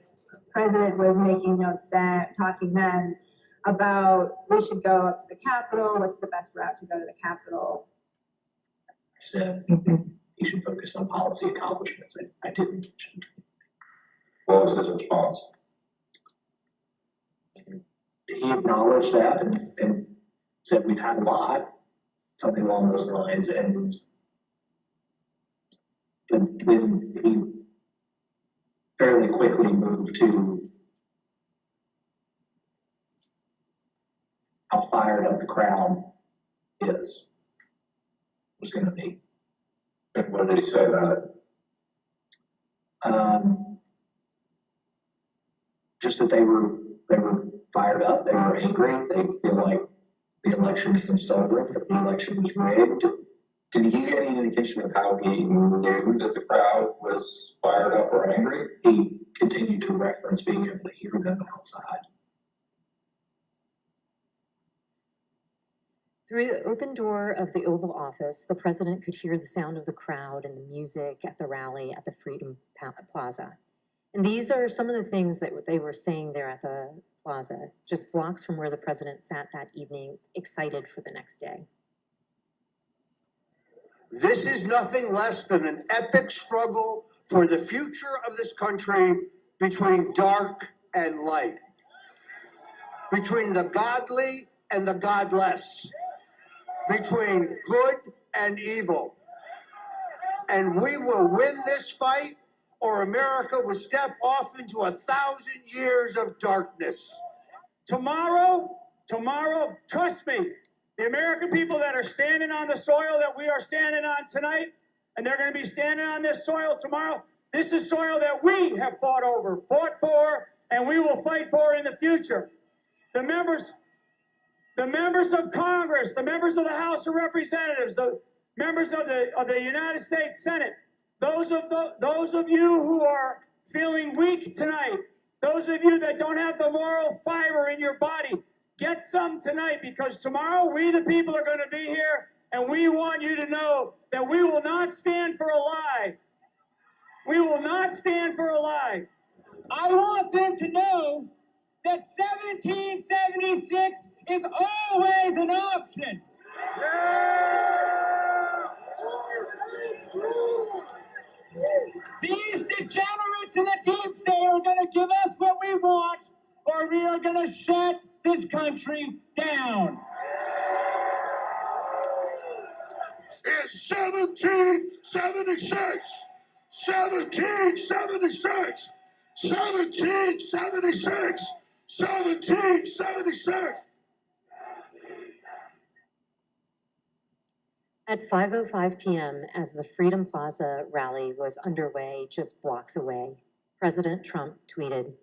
president was making notes then, talking then about we should go up to the Capitol. What's the best route to go to the Capitol? I said he should focus on policy accomplishments. I didn't mention. What was his response? He acknowledged that and said we've had a lot, something along those lines, and then he fairly quickly moved to how fired up the crowd was going to be. And what did he say about it? Just that they were fired up, they were angry, they feel like the election has been stolen, that the election was rigged. Did he give any indication of how he knew that the crowd was fired up or angry? He continued to reference being able to hear them outside. Through the open door of the Oval Office, the president could hear the sound of the crowd and the music at the rally at the Freedom Plaza. And these are some of the things that they were saying there at the plaza, just blocks from where the president sat that evening, excited for the next day. This is nothing less than an epic struggle for the future of this country between dark and light, between the godly and the godless, between good and evil. And we will win this fight, or America will step off into 1,000 years of darkness. Tomorrow, trust me, the American people that are standing on the soil that we are standing on tonight, and they're going to be standing on this soil tomorrow, this is soil that we have fought for, and we will fight for in the future. The members of Congress, the members of the House of Representatives, the members of the United States Senate, those of you who are feeling weak tonight, those of you that don't have the moral fiber in your body, get some tonight, because tomorrow we the people are going to be here, and we want you to know that we will not stand for a lie. We will not stand for a lie. I want them to know that 1776 is always an option. These degenerates in the deep state are going to give us what we want, or we are going to shut this country down. is 1776. 1776. 1776. 1776. At 5:05 p.m., as the Freedom Plaza rally was underway just blocks away, President Trump tweeted,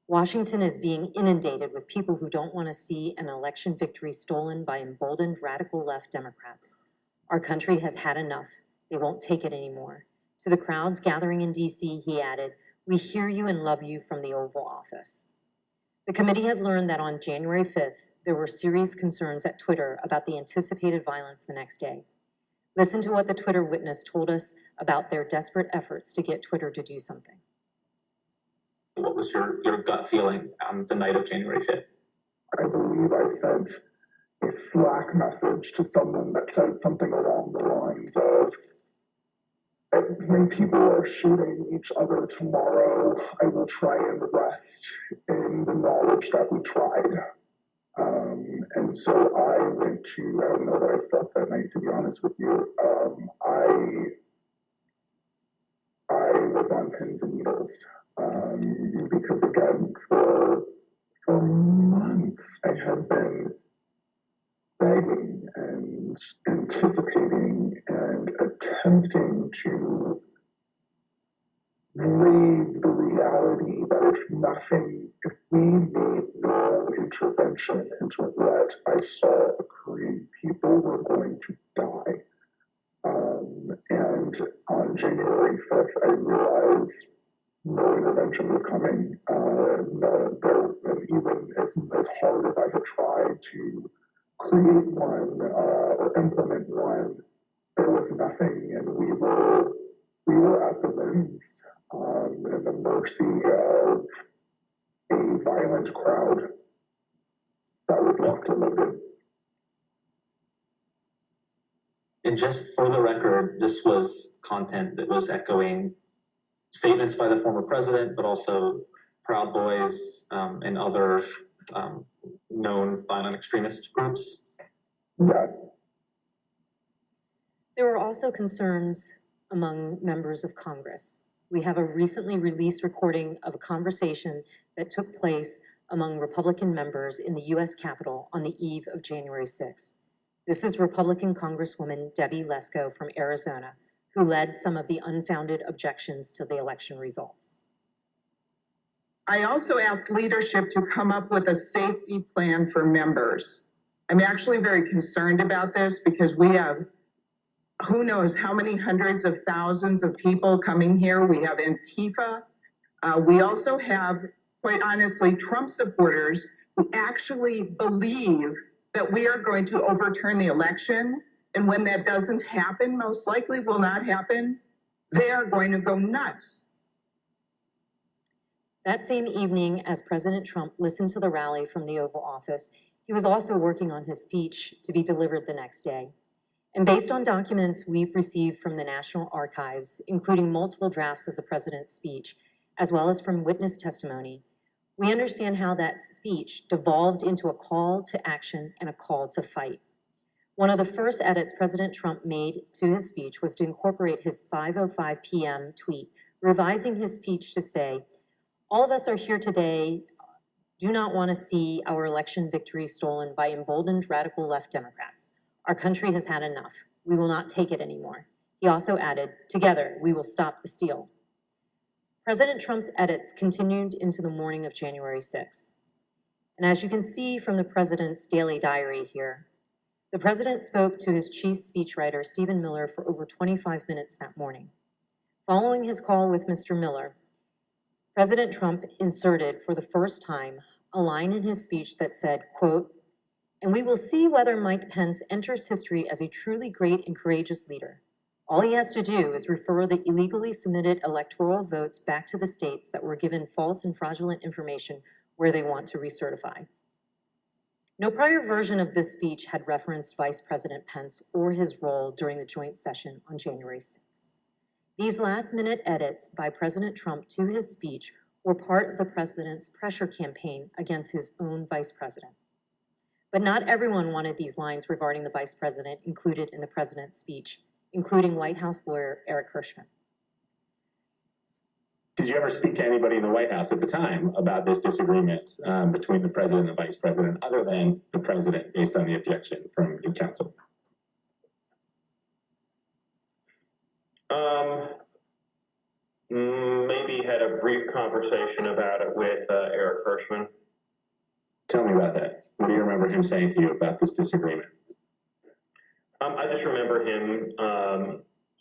"Washington is being inundated with people who don't want to see an election victory stolen by emboldened radical left Democrats. Our country has had enough. They won't take it anymore." To the crowds gathering in D.C., he added, "We hear you and love you from the Oval Office." The committee has learned that on January 5th, there were serious concerns at Twitter about the anticipated violence the next day. Listen to what the Twitter witness told us about their desperate efforts to get Twitter to do something. What was your gut feeling on the night of January 5th? I believe I sent a Slack message to someone that said something along the lines of, when people are shooting each other tomorrow, I will try and rest in the knowledge that we tried. And so I went to, I don't know that I slept that night, to be honest with you. I was on pins and needles. Because again, for months, I had been begging and anticipating and attempting to raise the reality that if we made no intervention into what I saw occurring, people were going to die. And on January 5th, I realized no intervention was coming. Even as hard as I had tried to create one or implement one, there was nothing, and we were at the limbs and the mercy of a violent crowd that was locked and loaded. And just for the record, this was content that was echoing statements by the former president, but also Proud Boys and other known violent extremist groups. Yeah. There were also concerns among members of Congress. We have a recently released recording of a conversation that took place among Republican members in the U.S. Capitol on the eve of January 6th. This is Republican Congresswoman Debbie Lesko from Arizona, who led some of the unfounded objections to the election results. I also asked leadership to come up with a safety plan for members. I'm actually very concerned about this because we have who knows how many hundreds of thousands of people coming here. We have Antifa. We also have, quite honestly, Trump supporters who actually believe that we are going to overturn the election. And when that doesn't happen, most likely will not happen, they are going to go nuts. That same evening, as President Trump listened to the rally from the Oval Office, he was also working on his speech to be delivered the next day. And based on documents we've received from the National Archives, including multiple drafts of the president's speech, as well as from witness testimony, we understand how that speech devolved into a call to action and a call to fight. One of the first edits President Trump made to his speech was to incorporate his 5:05 p.m. tweet, revising his speech to say, "All of us are here today, do not want to see our election victory stolen by emboldened radical left Democrats. Our country has had enough. We will not take it anymore." He also added, "Together, we will stop the steal." President Trump's edits continued into the morning of January 6th. And as you can see from the president's daily diary here, the president spoke to his chief speechwriter, Stephen Miller, for over 25 minutes that morning. Following his call with Mr. Miller, President Trump inserted for the first time a line in his speech that said, quote, "And we will see whether Mike Pence enters history as a truly great and courageous leader. All he has to do is refer the illegally submitted electoral votes back to the states that were given false and fraudulent information where they want to recertify." No prior version of this speech had referenced Vice President Pence or his role during the joint session on January 6th. These last-minute edits by President Trump to his speech were part of the president's pressure campaign against his own vice president. But not everyone wanted these lines regarding the vice president included in the president's speech, including White House lawyer Eric Hirschman. Did you ever speak to anybody in the White House at the time about this disagreement between the president and the vice president, other than the president, based on the objection from your counsel? Maybe had a brief conversation about it with Eric Hirschman. Tell me about that. What do you remember him saying to you about this disagreement? I just remember him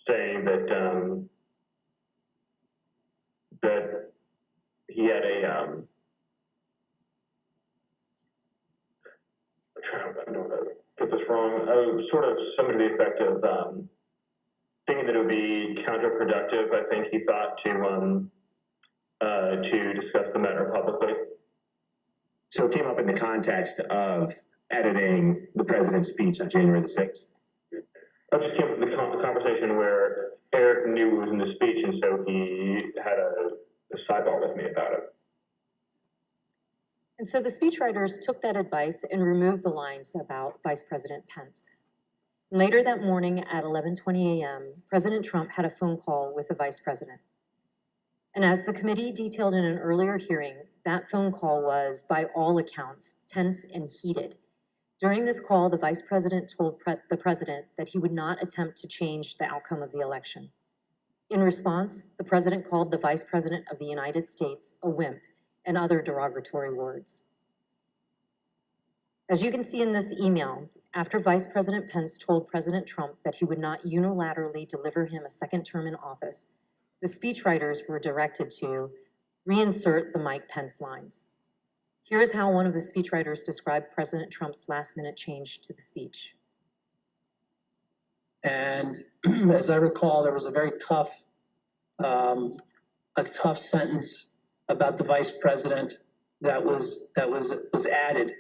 saying that that he had a I don't want to get this wrong. Sort of something to the effect of thinking that it would be counterproductive. I think he thought to discuss the matter publicly. So it came up in the context of editing the president's speech on January the 6th? I just came up with the conversation where Eric knew it was in the speech, and so he had a sidebar with me about it. And so the speechwriters took that advice and removed the lines about Vice President Pence. Later that morning at 11:20 a.m., President Trump had a phone call with the vice president. And as the committee detailed in an earlier hearing, that phone call was, by all accounts, tense and heated. During this call, the vice president told the president that he would not attempt to change the outcome of the election. In response, the president called the vice president of the United States a wimp and other derogatory words. As you can see in this email, after Vice President Pence told President Trump that he would not unilaterally deliver him a second term in office, the speechwriters were directed to reinsert the Mike Pence lines. Here is how one of the speechwriters described President Trump's last-minute change to the speech. And as I recall, there was a very tough sentence about the vice president that was added.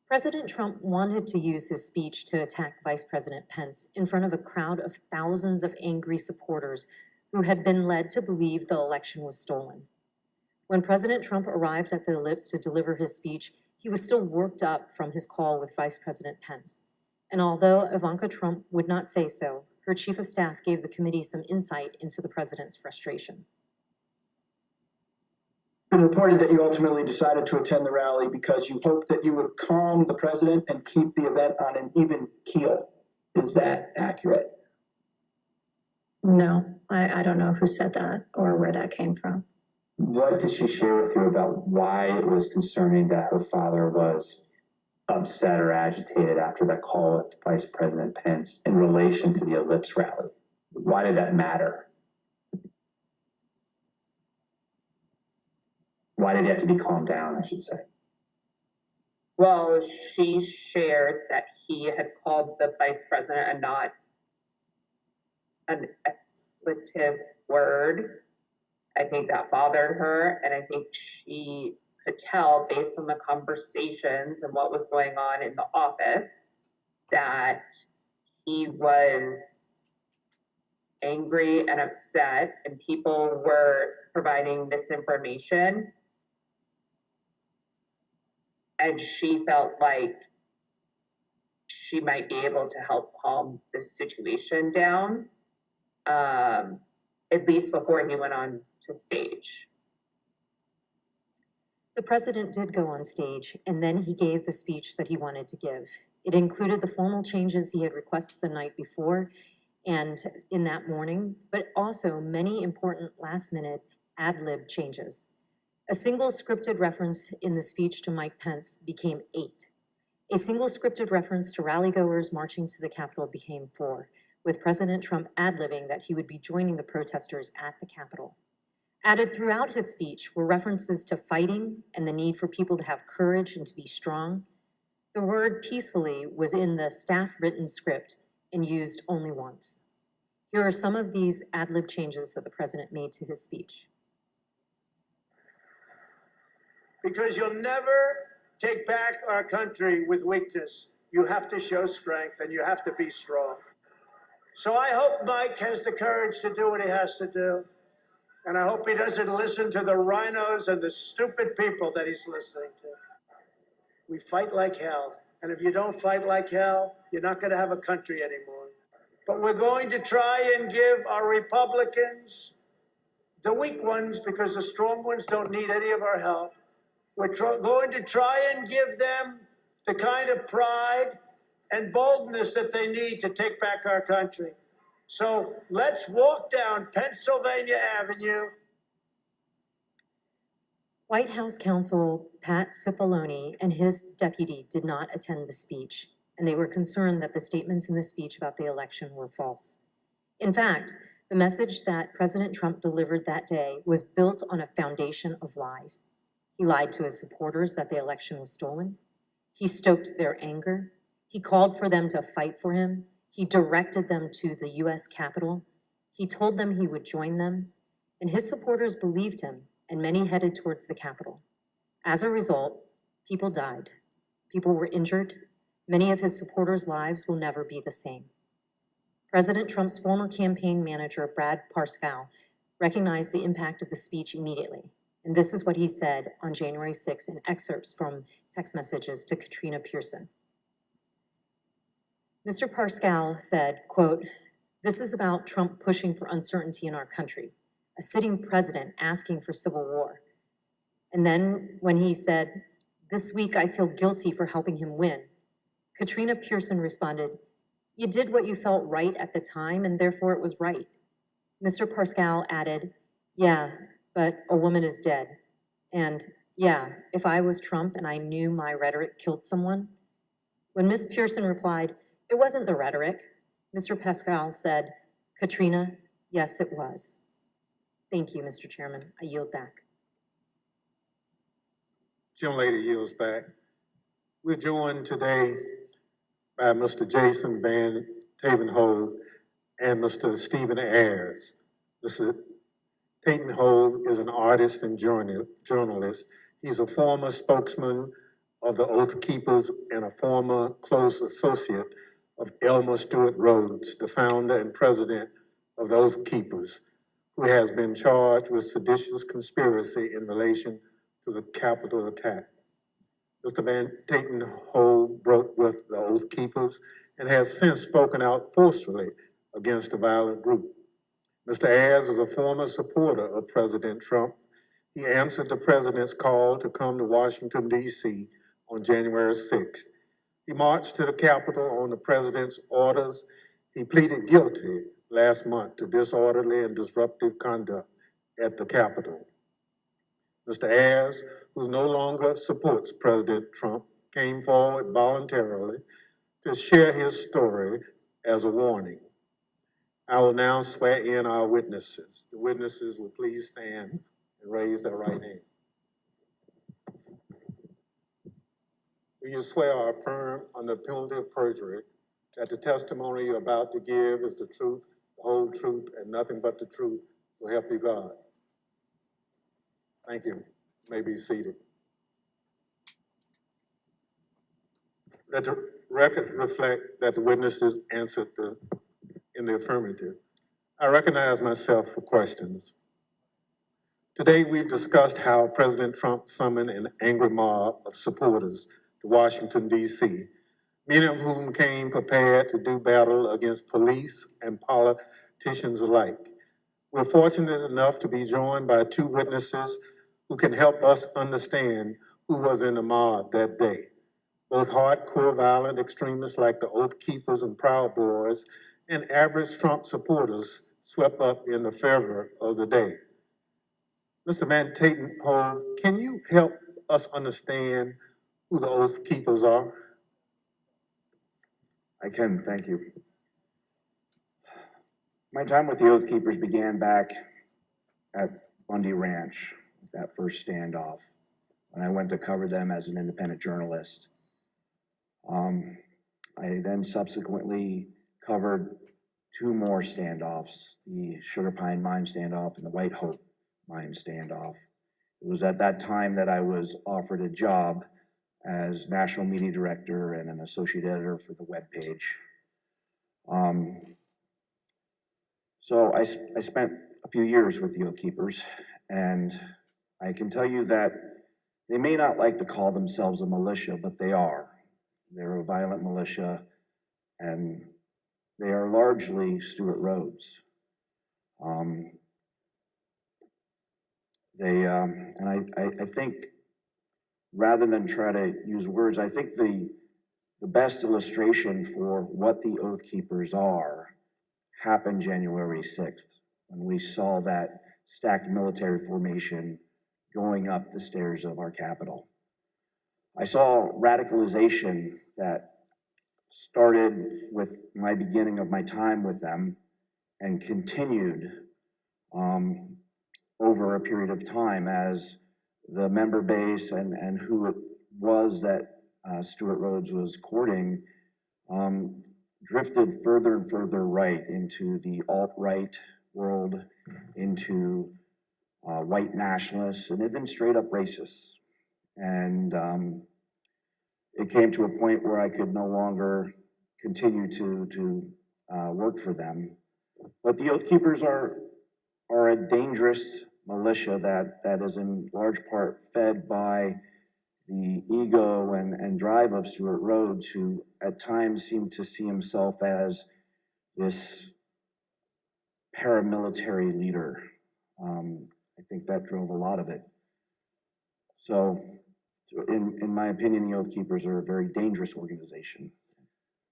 President Trump wanted to use his speech to attack Vice President Pence in front of a crowd of thousands of angry supporters who had been led to believe the election was stolen. When President Trump arrived at the ellipse to deliver his speech, he was still worked up from his call with Vice President Pence. And although Ivanka Trump would not say so, her chief of staff gave the committee some insight into the president's frustration. It's been reported that you ultimately decided to attend the rally because you hoped that you would calm the president and keep the event on an even keel. Is that accurate? No, I don't know who said that or where that came from. What did she share with you about why it was concerning that her father was upset or agitated after that call with Vice President Pence in relation to the Ellipse rally? Why did that matter? Why did he have to be calmed down, I should say? Well, she shared that he had called the vice president a not an expletive word. I think that bothered her, and I think she could tell based on the conversations and what was going on in the office that he was angry and upset, and people were providing misinformation. And she felt like she might be able to help calm the situation down, at least before he went on to stage. The president did go on stage, and then he gave the speech that he wanted to give. It included the formal changes he had requested the night before and in that morning, but also many important last-minute ad-lib changes. A single scripted reference in the speech to Mike Pence became 8. A single scripted reference to rallygoers marching to the Capitol became 4, with President Trump ad-libbing that he would be joining the protesters at the Capitol. Added throughout his speech were references to fighting and the need for people to have courage and to be strong. The word peacefully was in the staff-written script and used only once. Here are some of these ad-lib changes that the president made to his speech. Because you'll never take back our country with weakness. You have to show strength and you have to be strong. So I hope Mike has the courage to do what he has to do. And I hope he doesn't listen to the rhinos and the stupid people that he's listening to. We fight like hell. And if you don't fight like hell, you're not going to have a country anymore. But we're going to try and give our Republicans, the weak ones, because the strong ones don't need any of our help. We're going to try and give them the kind of pride and boldness that they need to take back our country. So let's walk down Pennsylvania Avenue. White House counsel Pat Cipollone and his deputy did not attend the speech, and they were concerned that the statements in the speech about the election were false. In fact, the message that President Trump delivered that day was built on a foundation of lies. He lied to his supporters that the election was stolen. He stoked their anger. He called for them to fight for him. He directed them to the U.S. Capitol. He told them he would join them, and his supporters believed him, and many headed towards the Capitol. As a result, people died. People were injured. Many of his supporters' lives will never be the same. President Trump's former campaign manager, Brad Parscale, recognized the impact of the speech immediately. And this is what he said on January 6 in excerpts from text messages to Katrina Pearson. Mr. Parscale said, quote, "This is about Trump pushing for uncertainty in our country, a sitting president asking for civil war." And then when he said, "This week I feel guilty for helping him win," Katrina Pearson responded, "You did what you felt right at the time, and therefore it was right." Mr. Parscale added, "Yeah, but a woman is dead. And yeah, if I was Trump and I knew my rhetoric killed someone." When Ms. Pearson replied, "It wasn't the rhetoric," Mr. Parscale said, "Katrina, yes, it was." Thank you, Mr. Chairman. I yield back. Gentlelady yields back. We're joined today by Mr. Jason Van Tavenhold and Mr. Stephen Ayers. Mr. Peyton Holt is an artist and journalist. He's a former spokesman of the Oath Keepers and a former close associate of Elmer Stewart Rhodes, the founder and president of the Oath Keepers, who has been charged with seditious conspiracy in relation to the Capitol attack. Mr. Van Tatenhove broke with the Oath Keepers and has since spoken out forcefully against the violent group. Mr. Ayers is a former supporter of President Trump. He answered the president's call to come to Washington, D.C. on January 6th. He marched to the Capitol on the president's orders. He pleaded guilty last month to disorderly and disruptive conduct at the Capitol. Mr. Ayers, who no longer supports President Trump, came forward voluntarily to share his story as a warning. I will now swear in our witnesses. The witnesses will please stand and raise their right hand. Do you swear or affirm under penalty of perjury that the testimony you're about to give is the truth, the whole truth, and nothing but the truth, so help you God? Thank you. You may be seated. Let the record reflect that the witnesses answered in the affirmative. I recognize myself for questions. Today, we've discussed how President Trump summoned an angry mob of supporters to Washington, D.C., many of whom came prepared to do battle against police and politicians alike. We're fortunate enough to be joined by two witnesses who can help us understand who was in the mob that day. Both hardcore violent extremists like the Oath Keepers and Proud Boys and average Trump supporters swept up in the fervor of the day. Mr. Van Tatenhove, can you help us understand who the Oath Keepers are? I can, thank you. My time with the Oath Keepers began back at Bundy Ranch, that first standoff, when I went to cover them as an independent journalist. I then subsequently covered two more standoffs, the Sugar Pine Mine standoff and the White Hope Mine standoff. It was at that time that I was offered a job as national media director and an associate editor for the webpage. So I spent a few years with the Oath Keepers, and I can tell you that They may not like to call themselves a militia, but they are. They're a violent militia, and they are largely Stewart Rhodes. I think rather than try to use words, I think the best illustration for what the Oath Keepers are happened January 6th, when we saw that stacked military formation going up the stairs of our Capitol. I saw radicalization that started with my beginning of my time with them and continued over a period of time as the member base and who it was that Stewart Rhodes was courting drifted further and further right into the alt-right world, into white nationalists, and even straight up racists. And it came to a point where I could no longer continue to work for them. But the Oath Keepers are a dangerous militia that is in large part fed by the ego and drive of Stewart Rhodes, who at times seemed to see himself as this paramilitary leader. I think that drove a lot of it. So in my opinion, the Oath Keepers are a very dangerous organization.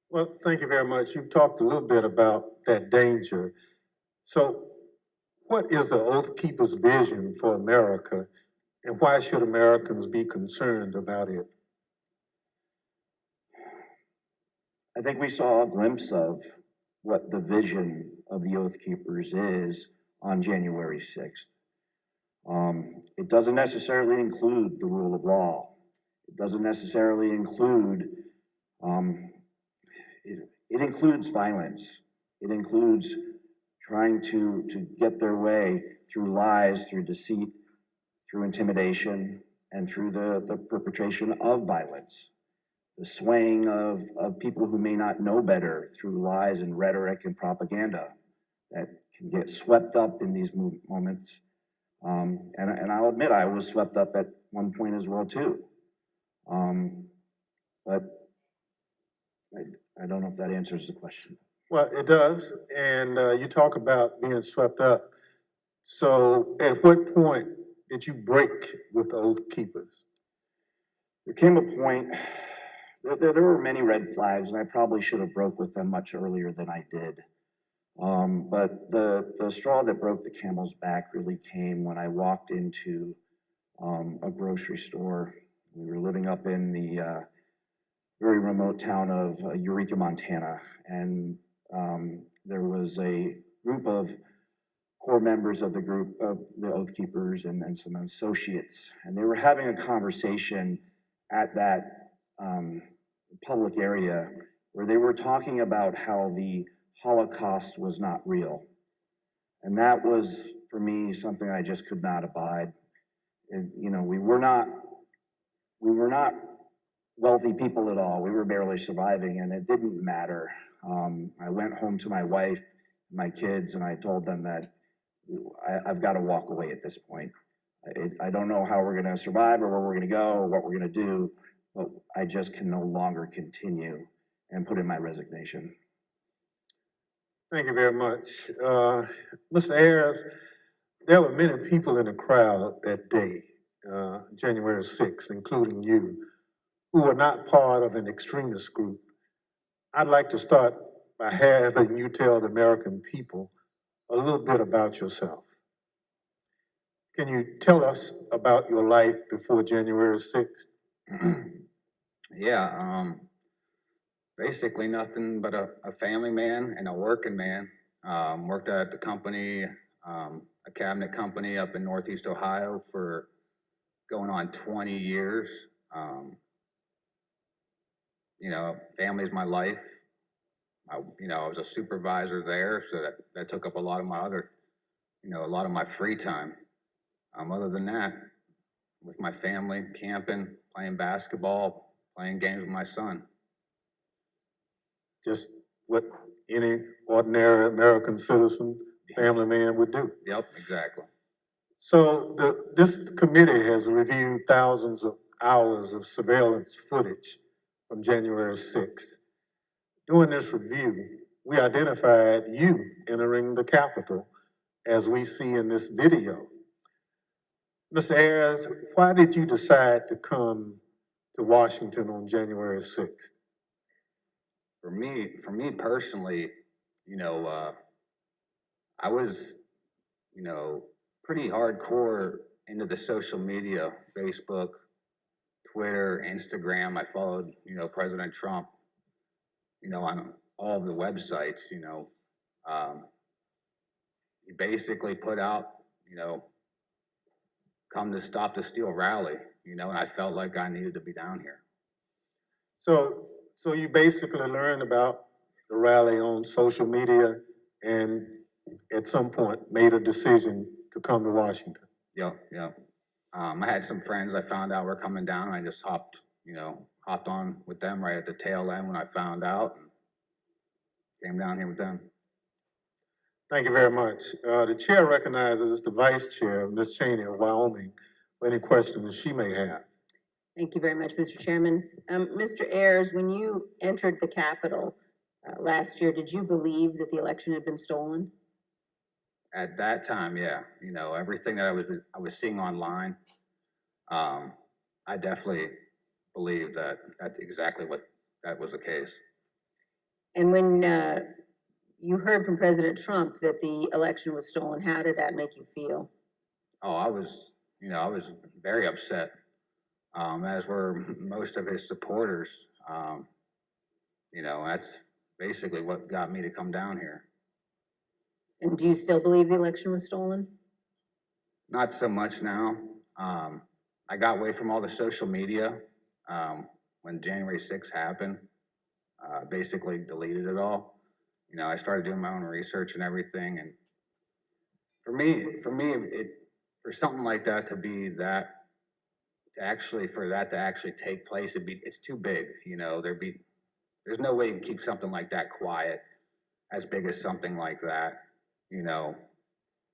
Well, thank you very much. You've talked a little bit about that danger. So what is the Oath Keepers' vision for America, and why should Americans be concerned about it? I think we saw a glimpse of what the vision of the Oath Keepers is on January 6th. It doesn't necessarily include the rule of law. It doesn't necessarily include, it includes violence. It includes trying to get their way through lies, through deceit, through intimidation, and through the perpetration of violence. The swaying of people who may not know better through lies and rhetoric and propaganda that can get swept up in these moments. And I'll admit I was swept up at one point as well too. But I don't know if that answers the question. Well, it does, and you talk about being swept up. So at what point did you break with the Oath Keepers? There came a point, there were many red flags, and I probably should have broke with them much earlier than I did. But the straw that broke the camel's back really came when I walked into a grocery store. We were living up in the very remote town of Eureka, Montana, and there was a group of core members of the group of the Oath Keepers and some associates, and they were having a conversation at that public area where they were talking about how the Holocaust was not real. And that was, for me, something I just could not abide. And, you know, we were not wealthy people at all. We were barely surviving, and it didn't matter. I went home to my wife, my kids, and I told them that I've got to walk away at this point. I don't know how we're going to survive or where we're going to go or what we're going to do, but I just can no longer continue, and put in my resignation. Thank you very much. Mr. Ayers, there were many people in the crowd that day, January 6th, including you, who were not part of an extremist group. I'd like to start by having you tell the American people a little bit about yourself. Can you tell us about your life before January 6th? Yeah, basically nothing but a family man and a working man. Worked at the company, a cabinet company up in Northeast Ohio for going on 20 years. You know, family's my life. I was a supervisor there, so that took up a lot of my other, a lot of my free time. Other than that, with my family, camping, playing basketball, playing games with my son. Just what any ordinary American citizen, family man would do. Yep, exactly. So this committee has reviewed thousands of hours of surveillance footage from January 6th. During this review, we identified you entering the Capitol as we see in this video. Mr. Ayers, why did you decide to come to Washington on January 6th? For me personally, you know, I was, you know, pretty hardcore into the social media, Facebook, Twitter, Instagram. I followed, you know, President Trump, you know, on all of the websites, you know. He basically put out, you know, come to Stop the Steal rally, you know, and I felt like I needed to be down here. So you basically learned about the rally on social media and at some point made a decision to come to Washington. Yep. I had some friends I found out were coming down, and I just hopped on with them right at the tail end when I found out, and came down here with them. Thank you very much. The chair recognizes the vice chair, Ms. Cheney of Wyoming, for any questions she may have. Thank you very much, Mr. Chairman. Mr. Ayers, when you entered the Capitol last year, did you believe that the election had been stolen? At that time, yeah, you know, everything that I was seeing online, I definitely believed that that's exactly what that was the case. And when you heard from President Trump that the election was stolen, how did that make you feel? Oh, I was very upset, as were most of his supporters. You know, that's basically what got me to come down here. And do you still believe the election was stolen? Not so much now. I got away from all the social media when January 6th happened. Basically deleted it all. You know, I started doing my own research and everything. And for me, for something like that to be that, for that to actually take place, it's too big. You know, there's no way you can keep something like that quiet, as big as something like that. You know,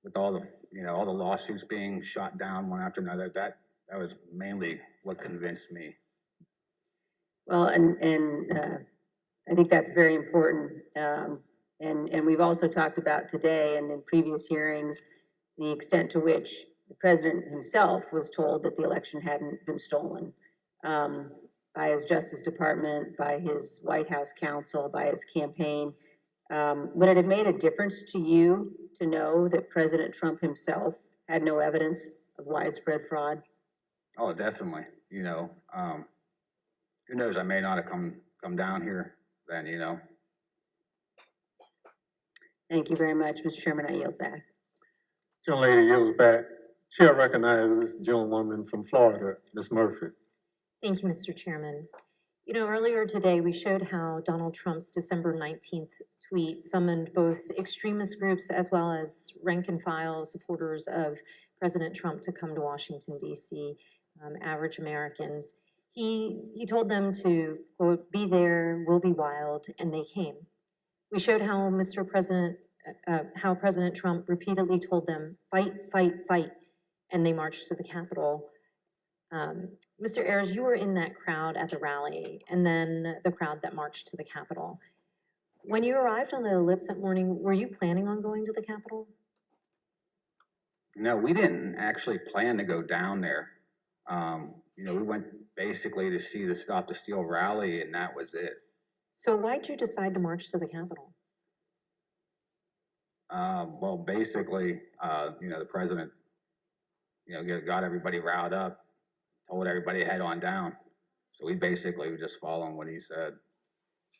with all the lawsuits being shot down one after another, that was mainly what convinced me. Well, and I think that's very important. And we've also talked about today and in previous hearings, the extent to which the president himself was told that the election hadn't been stolen by his Justice Department, by his White House counsel, by his campaign. Would it have made a difference to you to know that President Trump himself had no evidence of widespread fraud? Oh, definitely. You know, who knows? I may not have come down here then. You know. Thank you very much, Mr. Chairman. I yield back. Gentlelady yields back. Chair recognizes the gentlewoman from Florida, Ms. Murphy. Thank you, Mr. Chairman. You know, earlier today, we showed how Donald Trump's December 19th tweet summoned both extremist groups as well as rank and file supporters of President Trump to come to Washington, D.C., average Americans. He told them to, quote, be there, we'll be wild, and they came. We showed how how President Trump repeatedly told them, fight, fight, fight, and they marched to the Capitol. Mr. Ayers, you were in that crowd at the rally, and then the crowd that marched to the Capitol. When you arrived on the ellipse that morning, were you planning on going to the Capitol? No, we didn't actually plan to go down there. You know, we went basically to see the Stop the Steal rally, and that was it. So why'd you decide to march to the Capitol? Well, basically, you know, the president, you know, got everybody riled up, told everybody to head on down. So we basically were just following what he said.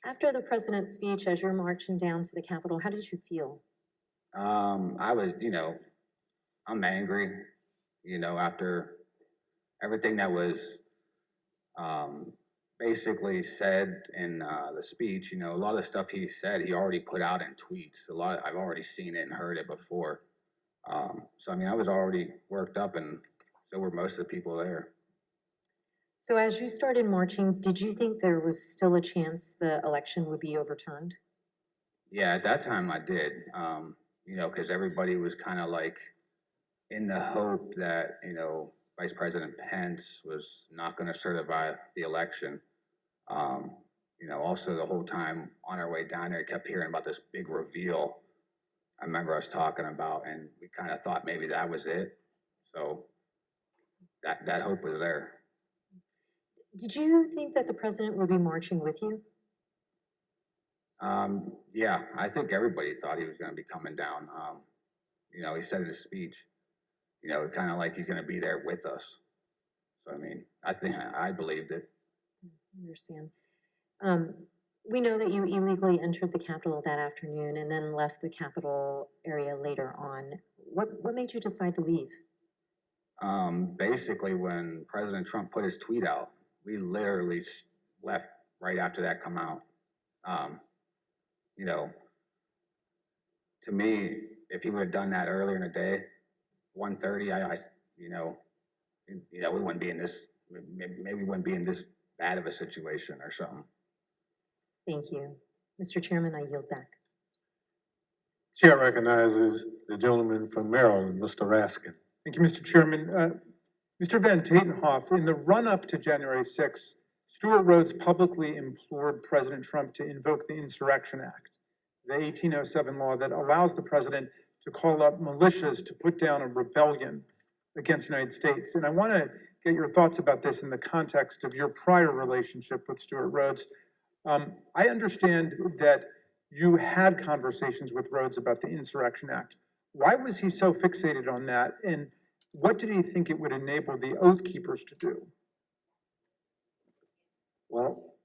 After the president's speech, as you're marching down to the Capitol, how did you feel? I was, you know, I'm angry, you know, after everything that was basically said in the speech. You know, a lot of the stuff he said, he already put out in tweets. I've already seen it and heard it before. So, I mean, I was already worked up, and so were most of the people there. So as you started marching, did you think there was still a chance the election would be overturned? Yeah, at that time I did, you know, because everybody was kind of like in the hope that, Vice President Pence was not gonna certify the election. Also the whole time on our way down there, I kept hearing about this big reveal I remember us talking about, and we kind of thought maybe that was it. So that hope was there. Did you think that the president would be marching with you? Yeah, I think everybody thought he was gonna be coming down. He said in his speech, kind of like he's gonna be there with us. So, I mean, I think I believed it. I understand. We know that you illegally entered the Capitol that afternoon and then left the Capitol area later on. What made you decide to leave? Basically, when President Trump put his tweet out, we literally left right after that come out. To me, if he would have done that earlier in the day, 1:30, we wouldn't be in this, maybe we wouldn't be in this bad of a situation or something. Thank you. Mr. Chairman, I yield back. Chair recognizes the gentleman from Maryland, Mr. Raskin. Thank you, Mr. Chairman. Mr. Van Tatenhoff, in the run-up to January 6th, Stewart Rhodes publicly implored President Trump to invoke the Insurrection Act, the 1807 law that allows the president to call up militias to put down a rebellion against the United States. And I want to get your thoughts about this in the context of your prior relationship with Stewart Rhodes. I understand that you had conversations with Rhodes about the Insurrection Act. Why was he so fixated on that? And what did he think it would enable the Oath Keepers to do? Well,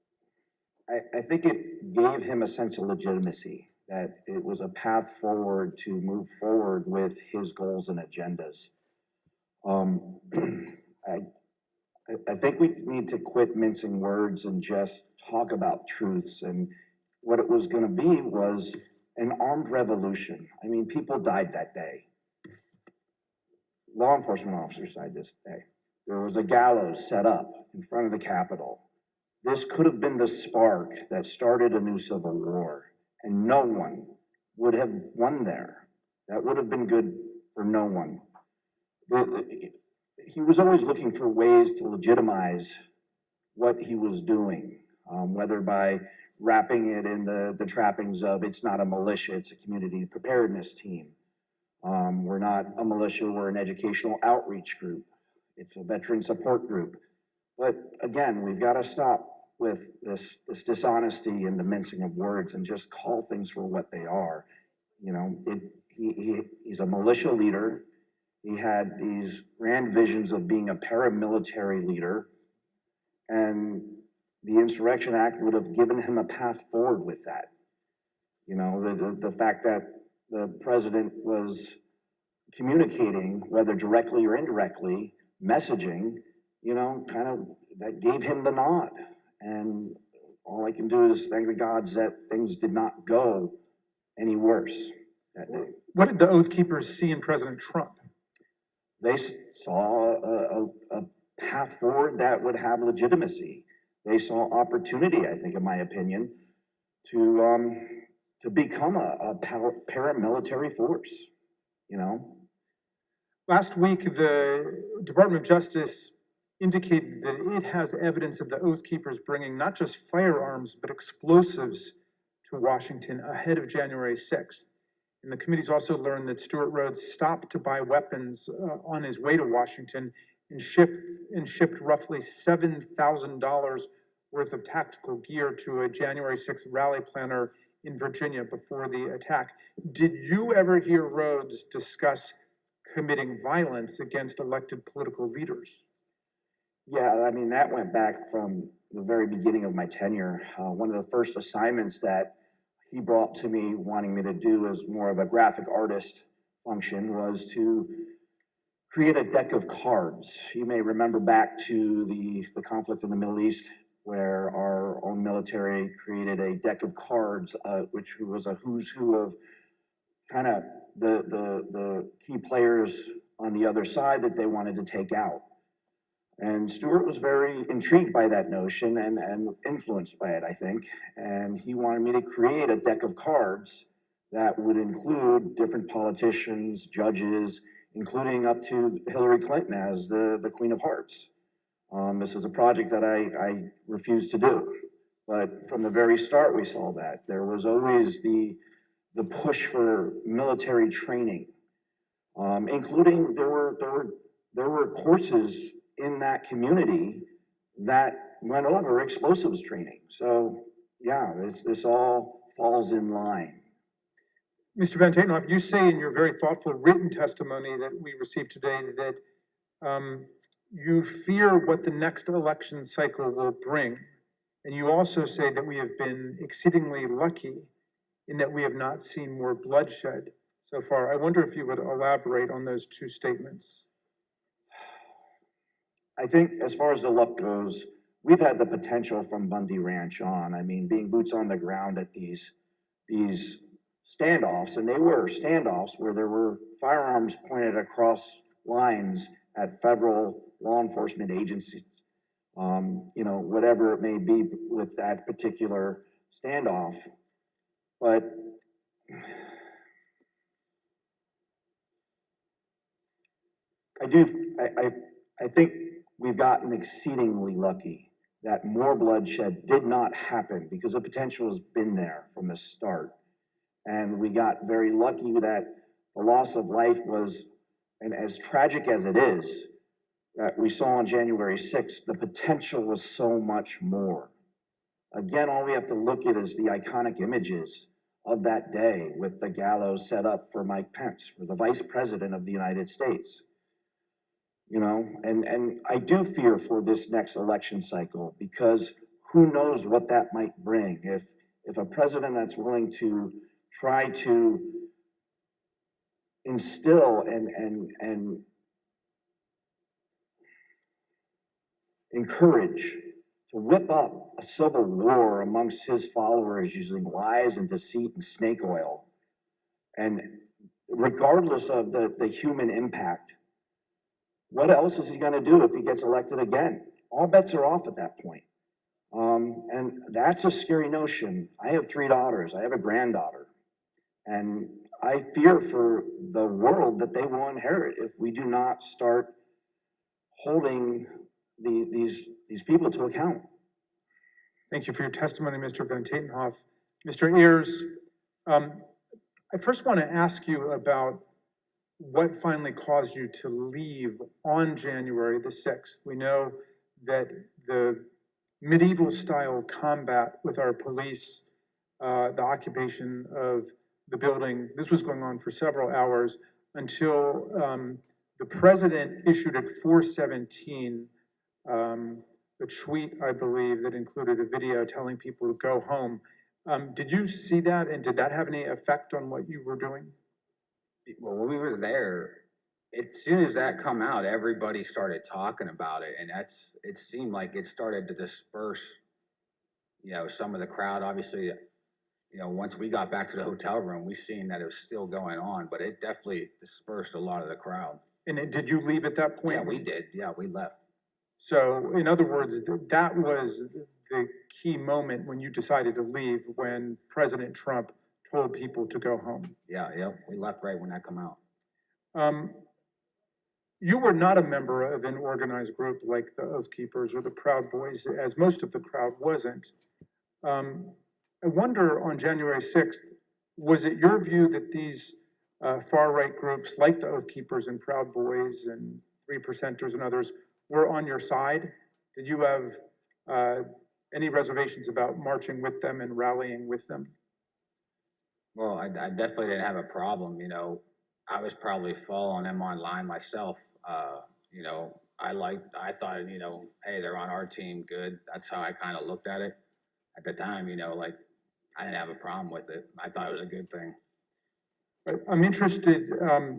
I think it gave him a sense of legitimacy, that it was a path forward to move forward with his goals and agendas. I think we need to quit mincing words and just talk about truths. And what it was going to be was an armed revolution. I mean, people died that day. Law enforcement officers died this day. There was a gallows set up in front of the Capitol. This could have been the spark that started a new civil war, and no one would have won there. That would have been good for no one. He was always looking for ways to legitimize what he was doing, whether by wrapping it in the trappings of it's not a militia, it's a community preparedness team. We're not a militia, we're an educational outreach group. It's a veteran support group. But again, we've got to stop with this dishonesty and the mincing of words and just call things for what they are. He's a militia leader. He had these grand visions of being a paramilitary leader, and the Insurrection Act would have given him a path forward with that. The fact that the president was communicating, whether directly or indirectly, messaging, kind of that gave him the nod. And all I can do is thank the gods that things did not go any worse that day. What did the Oath Keepers see in President Trump? They saw a path forward that would have legitimacy. They saw opportunity, I think, in my opinion, to become a paramilitary force, Last week, the Department of Justice indicated that it has evidence of the Oath Keepers bringing not just firearms, but explosives to Washington ahead of January 6th. And the committee's also learned that Stewart Rhodes stopped to buy weapons on his way to Washington and shipped roughly $7,000 worth of tactical gear to a January 6th rally planner in Virginia before the attack. Did you ever hear Rhodes discuss committing violence against elected political leaders? Yeah, I mean, that went back from the very beginning of my tenure. One of the first assignments that he brought to me wanting me to do as more of a graphic artist function was to create a deck of cards. You may remember back to the conflict in the Middle East, where our own military created a deck of cards, which was a who's who of kind of the key players on the other side that they wanted to take out. And Stewart was very intrigued by that notion and influenced by it, I think. And he wanted me to create a deck of cards that would include different politicians, judges, including up to Hillary Clinton as the Queen of Hearts. This is a project that I refused to do. But from the very start, we saw that. There was always the push for military training, including there were courses in that community that went over explosives training. So yeah, this all falls in line. Mr. Van Tatenhoff, you say in your very thoughtful written testimony that we received today that you fear what the next election cycle will bring. And you also say that we have been exceedingly lucky in that we have not seen more bloodshed so far. I wonder if you would elaborate on those two statements. I think as far as the luck goes, we've had the potential from Bundy Ranch on. I mean, being boots on the ground at these standoffs, and they were standoffs where there were firearms pointed across lines at federal law enforcement agencies. You know, whatever it may be with that particular standoff. But I think we've gotten exceedingly lucky that more bloodshed did not happen because the potential has been there from the start. And we got very lucky that the loss of life was, and as tragic as it is, that we saw on January 6th, the potential was so much more. Again, all we have to look at is the iconic images of that day with the gallows set up for Mike Pence, for the Vice President of the United States. You know, and I do fear for this next election cycle because who knows what that might bring. If a president that's willing to try to instill and encourage to whip up a civil war amongst his followers using lies and deceit and snake oil, and regardless of the human impact, what else is he going to do if he gets elected again? All bets are off at that point. And that's a scary notion. I have 3 daughters. I have a granddaughter. And I fear for the world that they will inherit if we do not start holding these people to account. Thank you for your testimony, Mr. Van Tatenhoff. Mr. Ayers, I first want to ask you about what finally caused you to leave on January the 6th. We know that the medieval style combat with our police, the occupation of the building, this was going on for several hours until the president issued at 4:17 a tweet, I believe, that included a video telling people to go home. Did you see that, and did that have any effect on what you were doing? Well, when we were there, as soon as that come out, everybody started talking about it, and it seemed like it started to disperse, you know, some of the crowd. Obviously, you know, once we got back to the hotel room, we seen that it was still going on, but it definitely dispersed a lot of the crowd. And did you leave at that point? Yeah, we did. Yeah, we left. So, in other words, that was the key moment when you decided to leave, when President Trump told people to go home. Yeah, we left right when that come out. You were not a member of an organized group like the Oath Keepers or the Proud Boys, as most of the crowd wasn't. I wonder, on January 6th, was it your view that these far-right groups like the Oath Keepers and Proud Boys and 3%ers and others were on your side? Did you have any reservations about marching with them and rallying with them? Well, I definitely didn't have a problem, you know. I was probably following them online myself. You know, I thought, you know, hey, they're on our team, good. That's how I kind of looked at it at the time, you know, like I didn't have a problem with it. I thought it was a good thing. I'm interested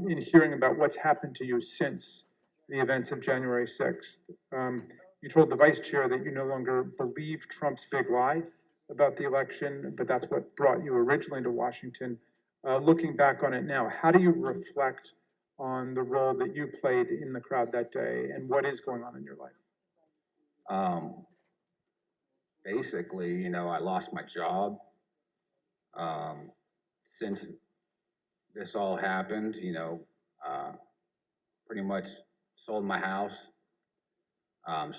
in hearing about what's happened to you since the events of January 6th. You told the vice chair that you no longer believe Trump's big lie about the election, but that's what brought you originally to Washington. Looking back on it now, how do you reflect on the role that you played in the crowd that day, and what is going on in your life? Basically, you know, I lost my job. Since this all happened, you know, pretty much sold my house.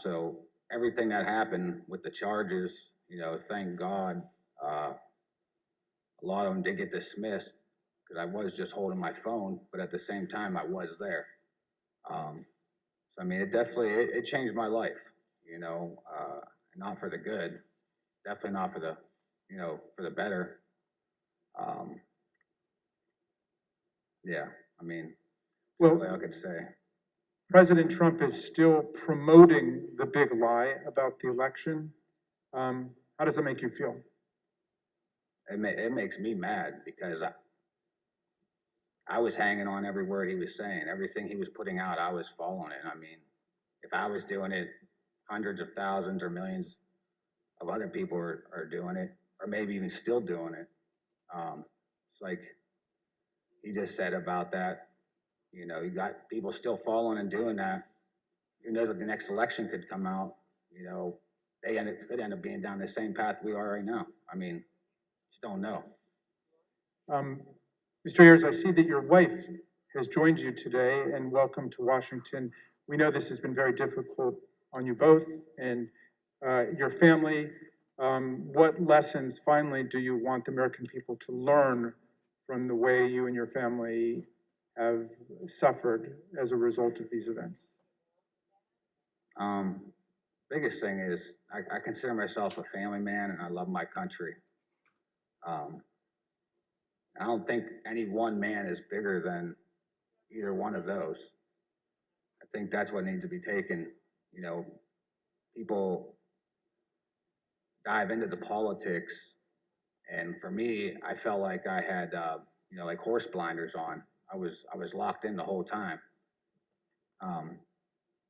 So everything that happened with the charges, you know, thank God, a lot of them did get dismissed because I was just holding my phone, but at the same time I was there. So I mean, it definitely, it changed my life, you know, not for the good, definitely not for the, you know, for the better. Yeah, I mean, Well, that's all I could say. President Trump is still promoting the big lie about the election. How does that make you feel? It makes me mad because I was hanging on every word he was saying. Everything he was putting out, I was following it. I mean, if I was doing it, hundreds of thousands or millions of other people are doing it, or maybe even still doing it. It's like he just said about that, you know, you got people still following and doing that. Who knows what the next election could come out, you know, could end up being down the same path we are right now. I mean, just don't know. Mr. Ayers, I see that your wife has joined you today, and welcome to Washington. We know this has been very difficult on you both and your family. What lessons, finally, do you want the American people to learn from the way you and your family have suffered as a result of these events? Biggest thing is I consider myself a family man and I love my country. I don't think any one man is bigger than either one of those. I think that's what needs to be taken. You know, people dive into the politics, and for me, I felt like I had, you know, like horse blinders on. I was locked in the whole time.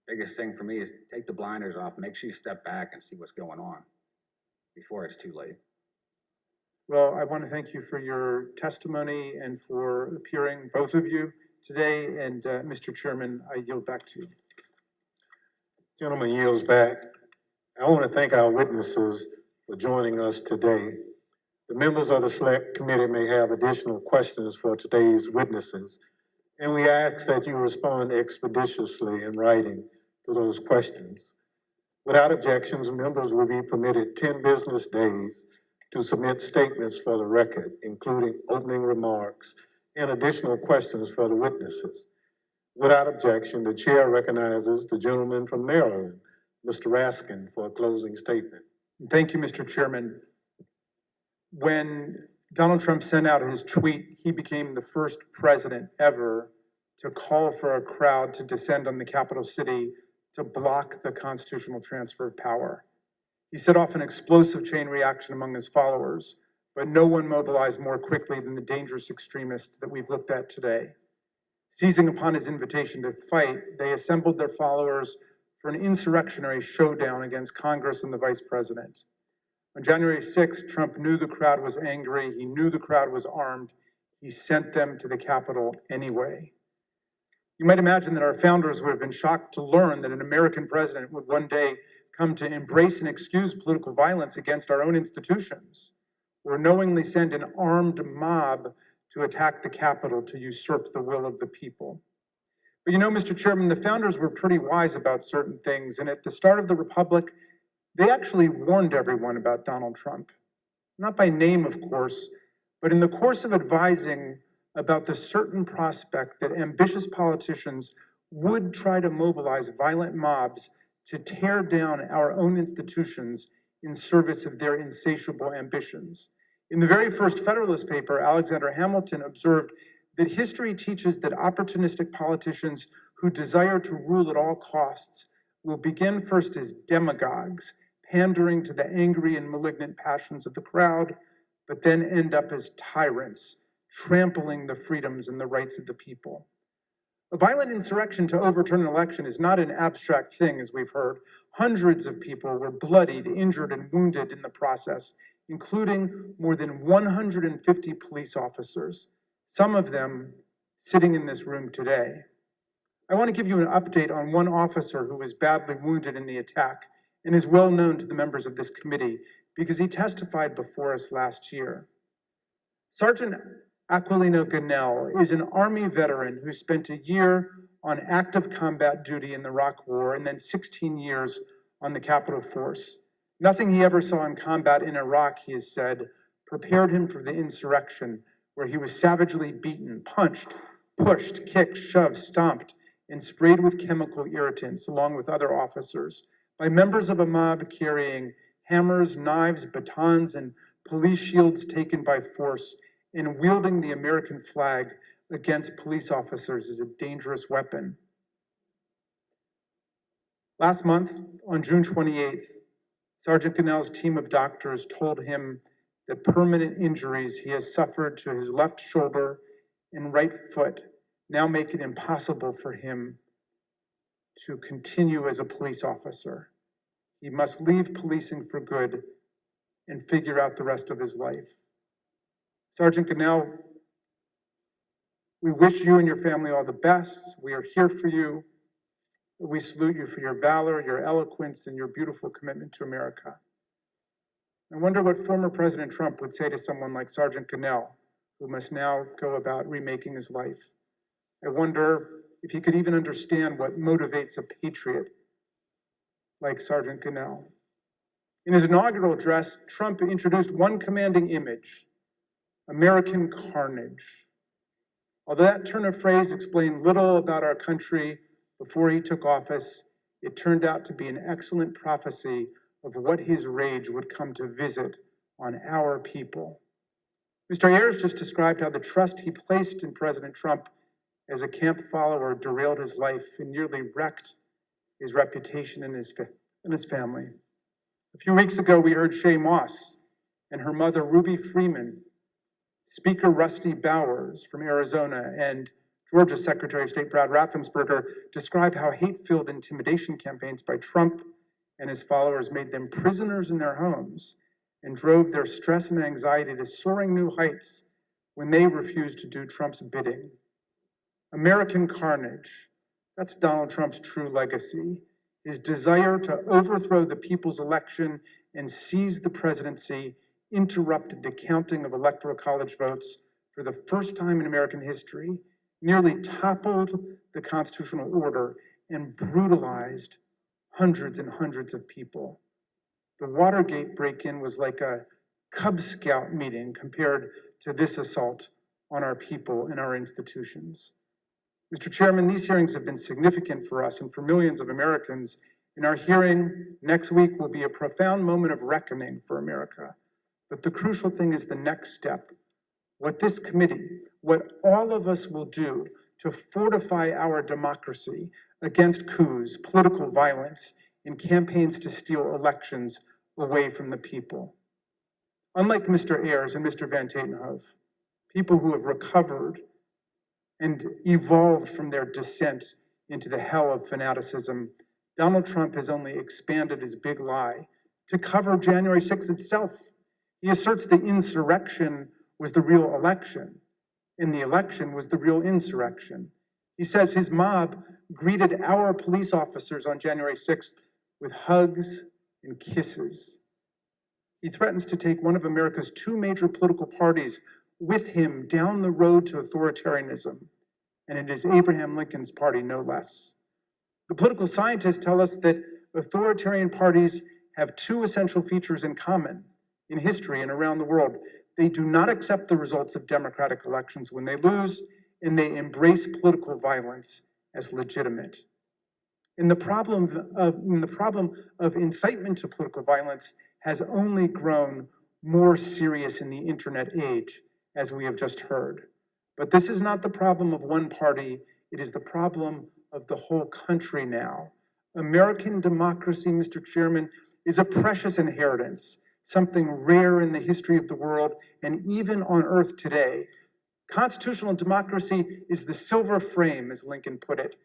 Biggest thing for me is take the blinders off, make sure you step back and see what's going on before it's too late. Well, I want to thank you for your testimony and for appearing, both of you, today. And Mr. Chairman, I yield back to you. Gentleman yields back. I want to thank our witnesses for joining us today. The members of the Select Committee may have additional questions for today's witnesses, and we ask that you respond expeditiously in writing to those questions. Without objections, members will be permitted 10 business days to submit statements for the record, including opening remarks and additional questions for the witnesses. Without objection, the chair recognizes the gentleman from Maryland, Mr. Raskin, for a closing statement. Thank you, Mr. Chairman. When Donald Trump sent out his tweet, he became the first president ever to call for a crowd to descend on the capital city to block the constitutional transfer of power. He set off an explosive chain reaction among his followers, but no one mobilized more quickly than the dangerous extremists that we've looked at today. Seizing upon his invitation to fight, they assembled their followers for an insurrectionary showdown against Congress and the vice president. On January 6th, Trump knew the crowd was angry. He knew the crowd was armed. He sent them to the Capitol anyway. You might imagine that our founders would have been shocked to learn that an American president would one day come to embrace and excuse political violence against our own institutions, or knowingly send an armed mob to attack the Capitol to usurp the will of the people. But you know, Mr. Chairman, the founders were pretty wise about certain things, and at the start of the Republic, they actually warned everyone about Donald Trump. Not by name, of course, but in the course of advising about the certain prospect that ambitious politicians would try to mobilize violent mobs to tear down our own institutions in service of their insatiable ambitions. In the very first Federalist paper, Alexander Hamilton observed that history teaches that opportunistic politicians who desire to rule at all costs will begin first as demagogues, pandering to the angry and malignant passions of the crowd, but then end up as tyrants, trampling the freedoms and the rights of the people. A violent insurrection to overturn an election is not an abstract thing, as we've heard. Hundreds of people were bloodied, injured, and wounded in the process, including more than 150 police officers, some of them sitting in this room today. I want to give you an update on one officer who was badly wounded in the attack and is well known to the members of this committee because he testified before us last year. Sergeant Aquilino Ganell is an Army veteran who spent a year on active combat duty in the Iraq War, and then 16 years on the Capitol Force. Nothing he ever saw in combat in Iraq, he has said, prepared him for the insurrection, where he was savagely beaten, punched, pushed, kicked, shoved, stomped, and sprayed with chemical irritants, along with other officers, by members of a mob carrying hammers, knives, batons, and police shields taken by force, and wielding the American flag against police officers as a dangerous weapon. Last month, on June 28th, Sergeant Cannell's team of doctors told him that permanent injuries he has suffered to his left shoulder and right foot now make it impossible for him to continue as a police officer. He must leave policing for good and figure out the rest of his life. Sergeant Cannell, we wish you and your family all the best. We are here for you. We salute you for your valor, your eloquence, and your beautiful commitment to America. I wonder what former President Trump would say to someone like Sergeant Cannell, who must now go about remaking his life. I wonder if he could even understand what motivates a patriot like Sergeant Cannell. In his inaugural address, Trump introduced one commanding image: American carnage. Although that turn of phrase explained little about our country before he took office, it turned out to be an excellent prophecy of what his rage would come to visit on our people. Mr. Ayers just described how the trust he placed in President Trump as a camp follower derailed his life and nearly wrecked his reputation and his family. A few weeks ago, we heard Shay Moss and her mother, Ruby Freeman, Speaker Rusty Bowers from Arizona, and Georgia Secretary of State Brad Raffensperger describe how hate-filled intimidation campaigns by Trump and his followers made them prisoners in their homes and drove their stress and anxiety to soaring new heights when they refused to do Trump's bidding. American carnage, that's Donald Trump's true legacy. His desire to overthrow the people's election and seize the presidency interrupted the counting of electoral college votes for the first time in American history, nearly toppled the constitutional order, and brutalized hundreds and hundreds of people. The Watergate break-in was like a Cub Scout meeting compared to this assault on our people and our institutions. Mr. Chairman, these hearings have been significant for us and for millions of Americans, and our hearing next week will be a profound moment of reckoning for America. But the crucial thing is the next step. What this committee, what all of us will do to fortify our democracy against coups, political violence, and campaigns to steal elections away from the people. Unlike Mr. Ayers and Mr. Van Tatenhove, people who have recovered and evolved from their descent into the hell of fanaticism, Donald Trump has only expanded his big lie to cover January 6th itself. He asserts the insurrection was the real election, and the election was the real insurrection. He says his mob greeted our police officers on January 6th with hugs and kisses. He threatens to take one of America's two major political parties with him down the road to authoritarianism, and it is Abraham Lincoln's party, no less. The political scientists tell us that authoritarian parties have two essential features in common in history and around the world. They do not accept the results of democratic elections when they lose, and they embrace political violence as legitimate. And the problem of incitement to political violence has only grown more serious in the internet age, as we have just heard. But this is not the problem of one party, it is the problem of the whole country now. American democracy, Mr. Chairman, is a precious inheritance, something rare in the history of the world and even on earth today. Constitutional democracy is the silver frame, as Lincoln put it,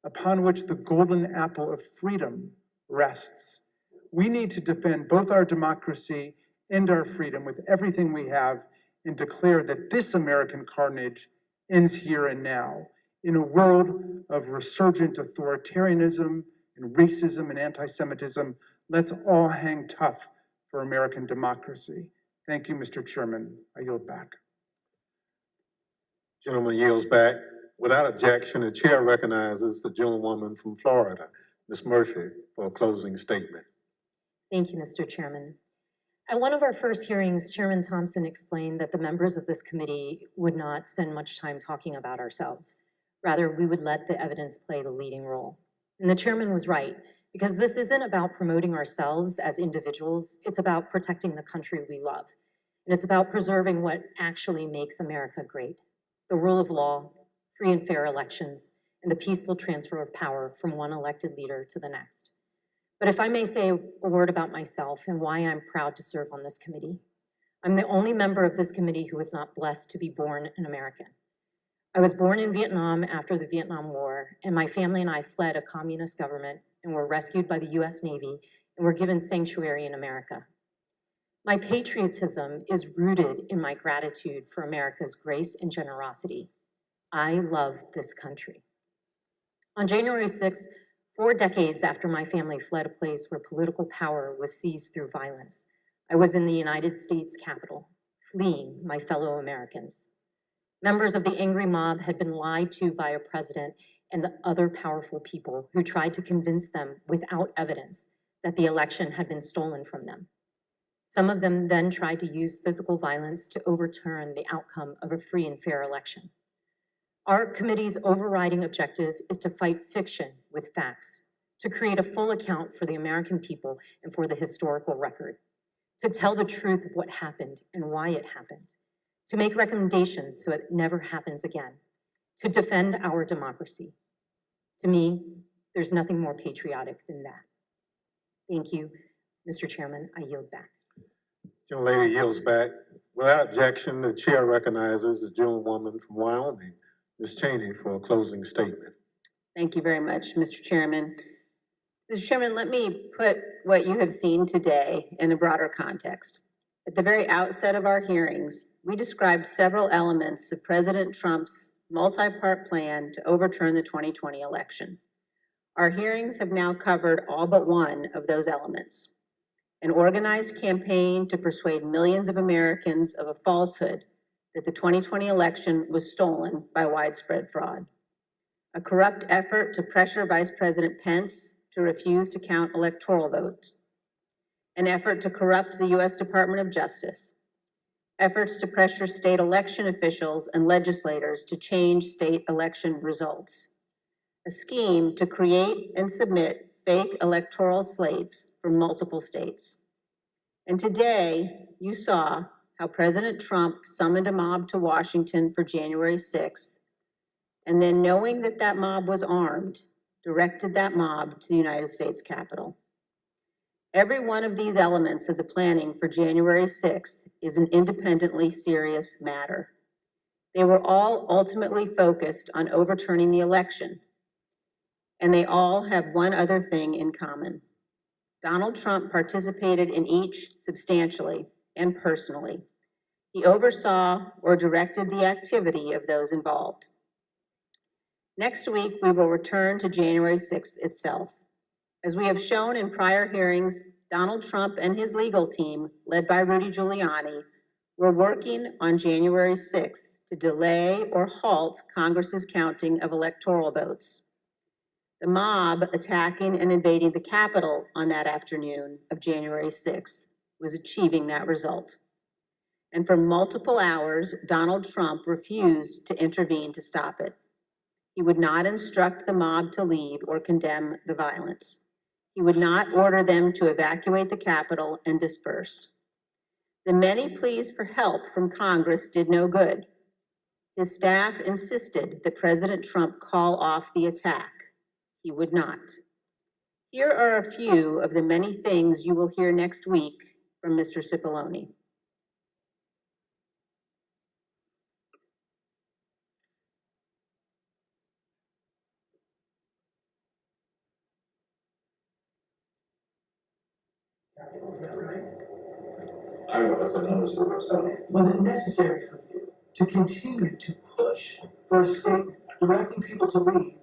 upon which the golden apple of freedom rests. We need to defend both our democracy and our freedom with everything we have and declare that this American carnage ends here and now. In a world of resurgent authoritarianism and racism and anti-Semitism, let's all hang tough for American democracy. Thank you, Mr. Chairman. I yield back. Gentleman yields back. Without objection, the chair recognizes the gentlewoman from Florida, Ms. Murphy, for a closing statement. Thank you, Mr. Chairman. At one of our first hearings, Chairman Thompson explained that the members of this committee would not spend much time talking about ourselves. Rather, we would let the evidence play the leading role. And the chairman was right, because this isn't about promoting ourselves as individuals, it's about protecting the country we love. And it's about preserving what actually makes America great: the rule of law, free and fair elections, and the peaceful transfer of power from one elected leader to the next. But if I may say a word about myself and why I'm proud to serve on this committee. I'm the only member of this committee who was not blessed to be born an American. I was born in Vietnam after the Vietnam War, and my family and I fled a communist government and were rescued by the US Navy and were given sanctuary in America. My patriotism is rooted in my gratitude for America's grace and generosity. I love this country. On January 6th, 4 decades after my family fled a place where political power was seized through violence, I was in the United States Capitol, fleeing my fellow Americans. Members of the angry mob had been lied to by a president and the other powerful people who tried to convince them without evidence that the election had been stolen from them. Some of them then tried to use physical violence to overturn the outcome of a free and fair election. Our committee's overriding objective is to fight fiction with facts, to create a full account for the American people and for the historical record, to tell the truth of what happened and why it happened, to make recommendations so it never happens again, to defend our democracy. To me, there's nothing more patriotic than that. Thank you, Mr. Chairman. I yield back. Gentlelady yields back. Without objection, the chair recognizes the gentlewoman from Wyoming, Ms. Cheney, for a closing statement. Thank you very much, Mr. Chairman. Mr. Chairman, let me put what you have seen today in a broader context. At the very outset of our hearings, we described several elements of President Trump's multi-part plan to overturn the 2020 election. Our hearings have now covered all but one of those elements: an organized campaign to persuade millions of Americans of a falsehood that the 2020 election was stolen by widespread fraud, a corrupt effort to pressure Vice President Pence to refuse to count electoral votes, an effort to corrupt the U.S. Department of Justice, efforts to pressure state election officials and legislators to change state election results, a scheme to create and submit fake electoral slates from multiple states. And today, you saw how President Trump summoned a mob to Washington for January 6th, and then, knowing that that mob was armed, directed that mob to the United States Capitol. Every one of these elements of the planning for January 6th is an independently serious matter. They were all ultimately focused on overturning the election, and they all have one other thing in common. Donald Trump participated in each substantially and personally. He oversaw or directed the activity of those involved. Next week, we will return to January 6th itself. As we have shown in prior hearings, Donald Trump and his legal team, led by Rudy Giuliani, were working on January 6th to delay or halt Congress's counting of electoral votes. The mob attacking and invading the Capitol on that afternoon of January 6th was achieving that result. And for multiple hours, Donald Trump refused to intervene to stop it. He would not instruct the mob to leave or condemn the violence. He would not order them to evacuate the Capitol and disperse. The many pleas for help from Congress did no good. His staff insisted that President Trump call off the attack. He would not. Here are a few of the many things you will hear next week from Mr. Cipollone. Was that right? I was another story. Okay. Was it necessary for you to continue to push for a statement directing people to leave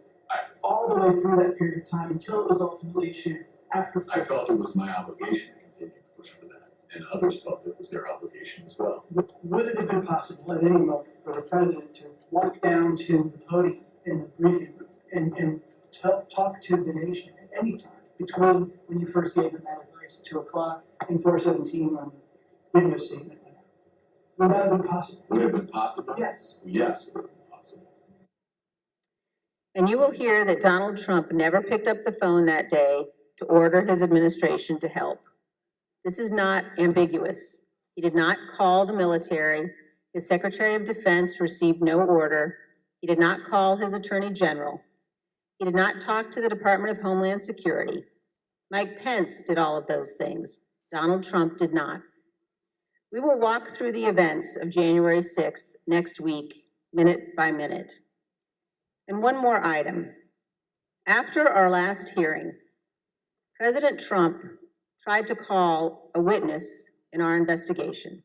all the way through that period of time until it was ultimately issued after? I felt it was my obligation to continue to push for that, and others felt it was their obligation as well. Would it have been possible at any moment for the president to walk down to the podium in the briefing and talk to the nation at any time between when you first gave them that advice at 2 o'clock and 4:17 on the video statement. Would that have been possible? Would it have been possible? Yes. Yes, it would have been possible. And you will hear that Donald Trump never picked up the phone that day to order his administration to help. This is not ambiguous. He did not call the military. His Secretary of Defense received no order. He did not call his Attorney General. He did not talk to the Department of Homeland Security. Mike Pence did all of those things. Donald Trump did not. We will walk through the events of January 6th next week, minute by minute. And one more item. After our last hearing, President Trump tried to call a witness in our investigation,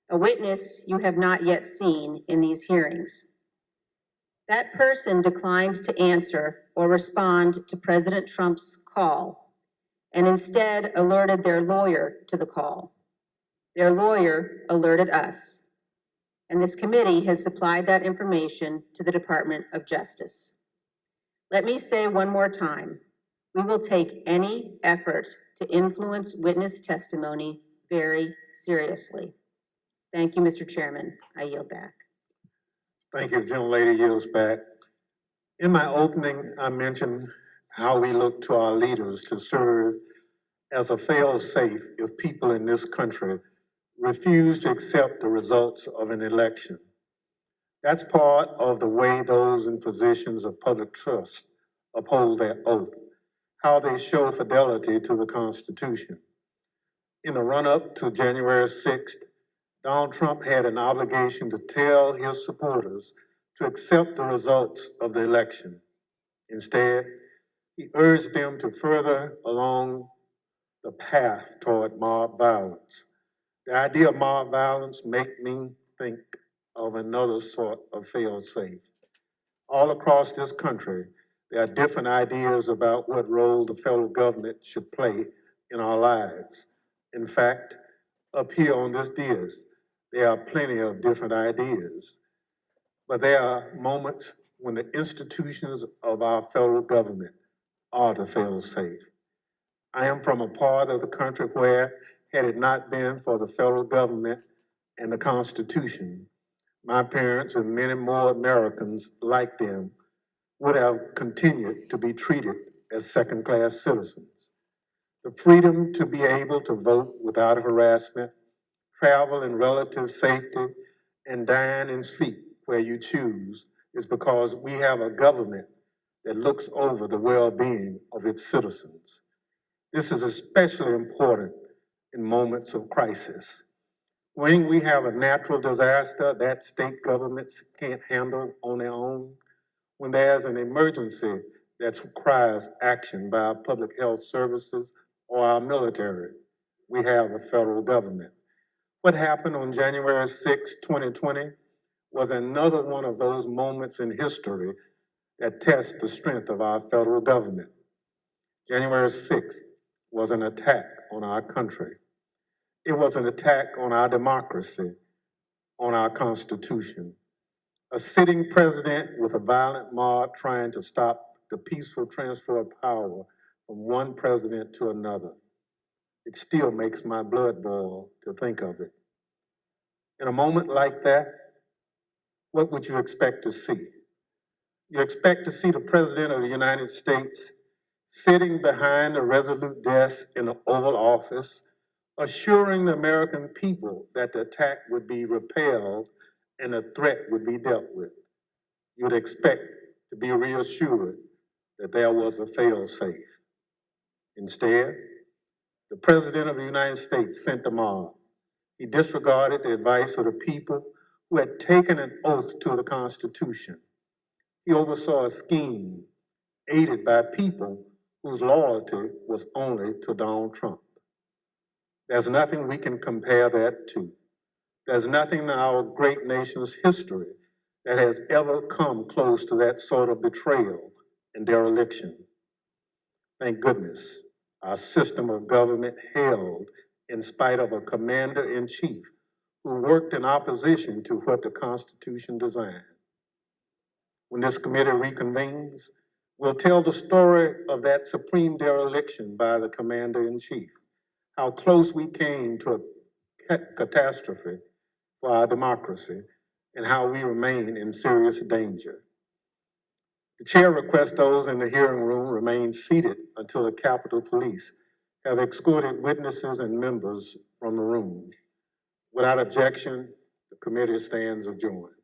a witness you have not yet seen in these hearings. That person declined to answer or respond to President Trump's call and instead alerted their lawyer to the call. Their lawyer alerted us, and this committee has supplied that information to the Department of Justice. Let me say one more time, we will take any effort to influence witness testimony very seriously. Thank you, Mr. Chairman. I yield back. Thank you, gentlelady yields back. In my opening, I mentioned how we look to our leaders to serve as a fail-safe if people in this country refuse to accept the results of an election. That's part of the way those in positions of public trust uphold their oath, how they show fidelity to the Constitution. In the run-up to January 6th, Donald Trump had an obligation to tell his supporters to accept the results of the election. Instead, he urged them to further along the path toward mob violence. The idea of mob violence makes me think of another sort of fail-safe. All across this country, there are different ideas about what role the federal government should play in our lives. In fact, up here on this dais, there are plenty of different ideas. But there are moments when the institutions of our federal government are the fail-safe. I am from a part of the country where, had it not been for the federal government and the Constitution, my parents and many more Americans like them would have continued to be treated as second-class citizens. The freedom to be able to vote without harassment, travel in relative safety, and dine and sleep where you choose is because we have a government that looks over the well-being of its citizens. This is especially important in moments of crisis. When we have a natural disaster that state governments can't handle on their own, when there's an emergency that requires action by our public health services or our military, we have a federal government. What happened on January 6, 2020 was another one of those moments in history that test the strength of our federal government. January 6th was an attack on our country. It was an attack on our democracy, on our Constitution. A sitting president with a violent mob trying to stop the peaceful transfer of power from one president to another. It still makes my blood boil to think of it. In a moment like that, what would you expect to see? You expect to see the President of the United States sitting behind a resolute desk in the Oval Office, assuring the American people that the attack would be repelled and the threat would be dealt with. You would expect to be reassured that there was a fail-safe. Instead, the President of the United States sent the mob. He disregarded the advice of the people who had taken an oath to the Constitution. He oversaw a scheme aided by people whose loyalty was only to Donald Trump. There's nothing we can compare that to. There's nothing in our great nation's history that has ever come close to that sort of betrayal and dereliction. Thank goodness, our system of government held in spite of a commander-in-chief who worked in opposition to what the Constitution designed. When this committee reconvenes, we'll tell the story of that supreme dereliction by the Commander-in-Chief, how close we came to a catastrophe for our democracy, and how we remain in serious danger. The chair requests those in the hearing room remain seated until the Capitol Police have escorted witnesses and members from the room. Without objection, the committee stands adjourned.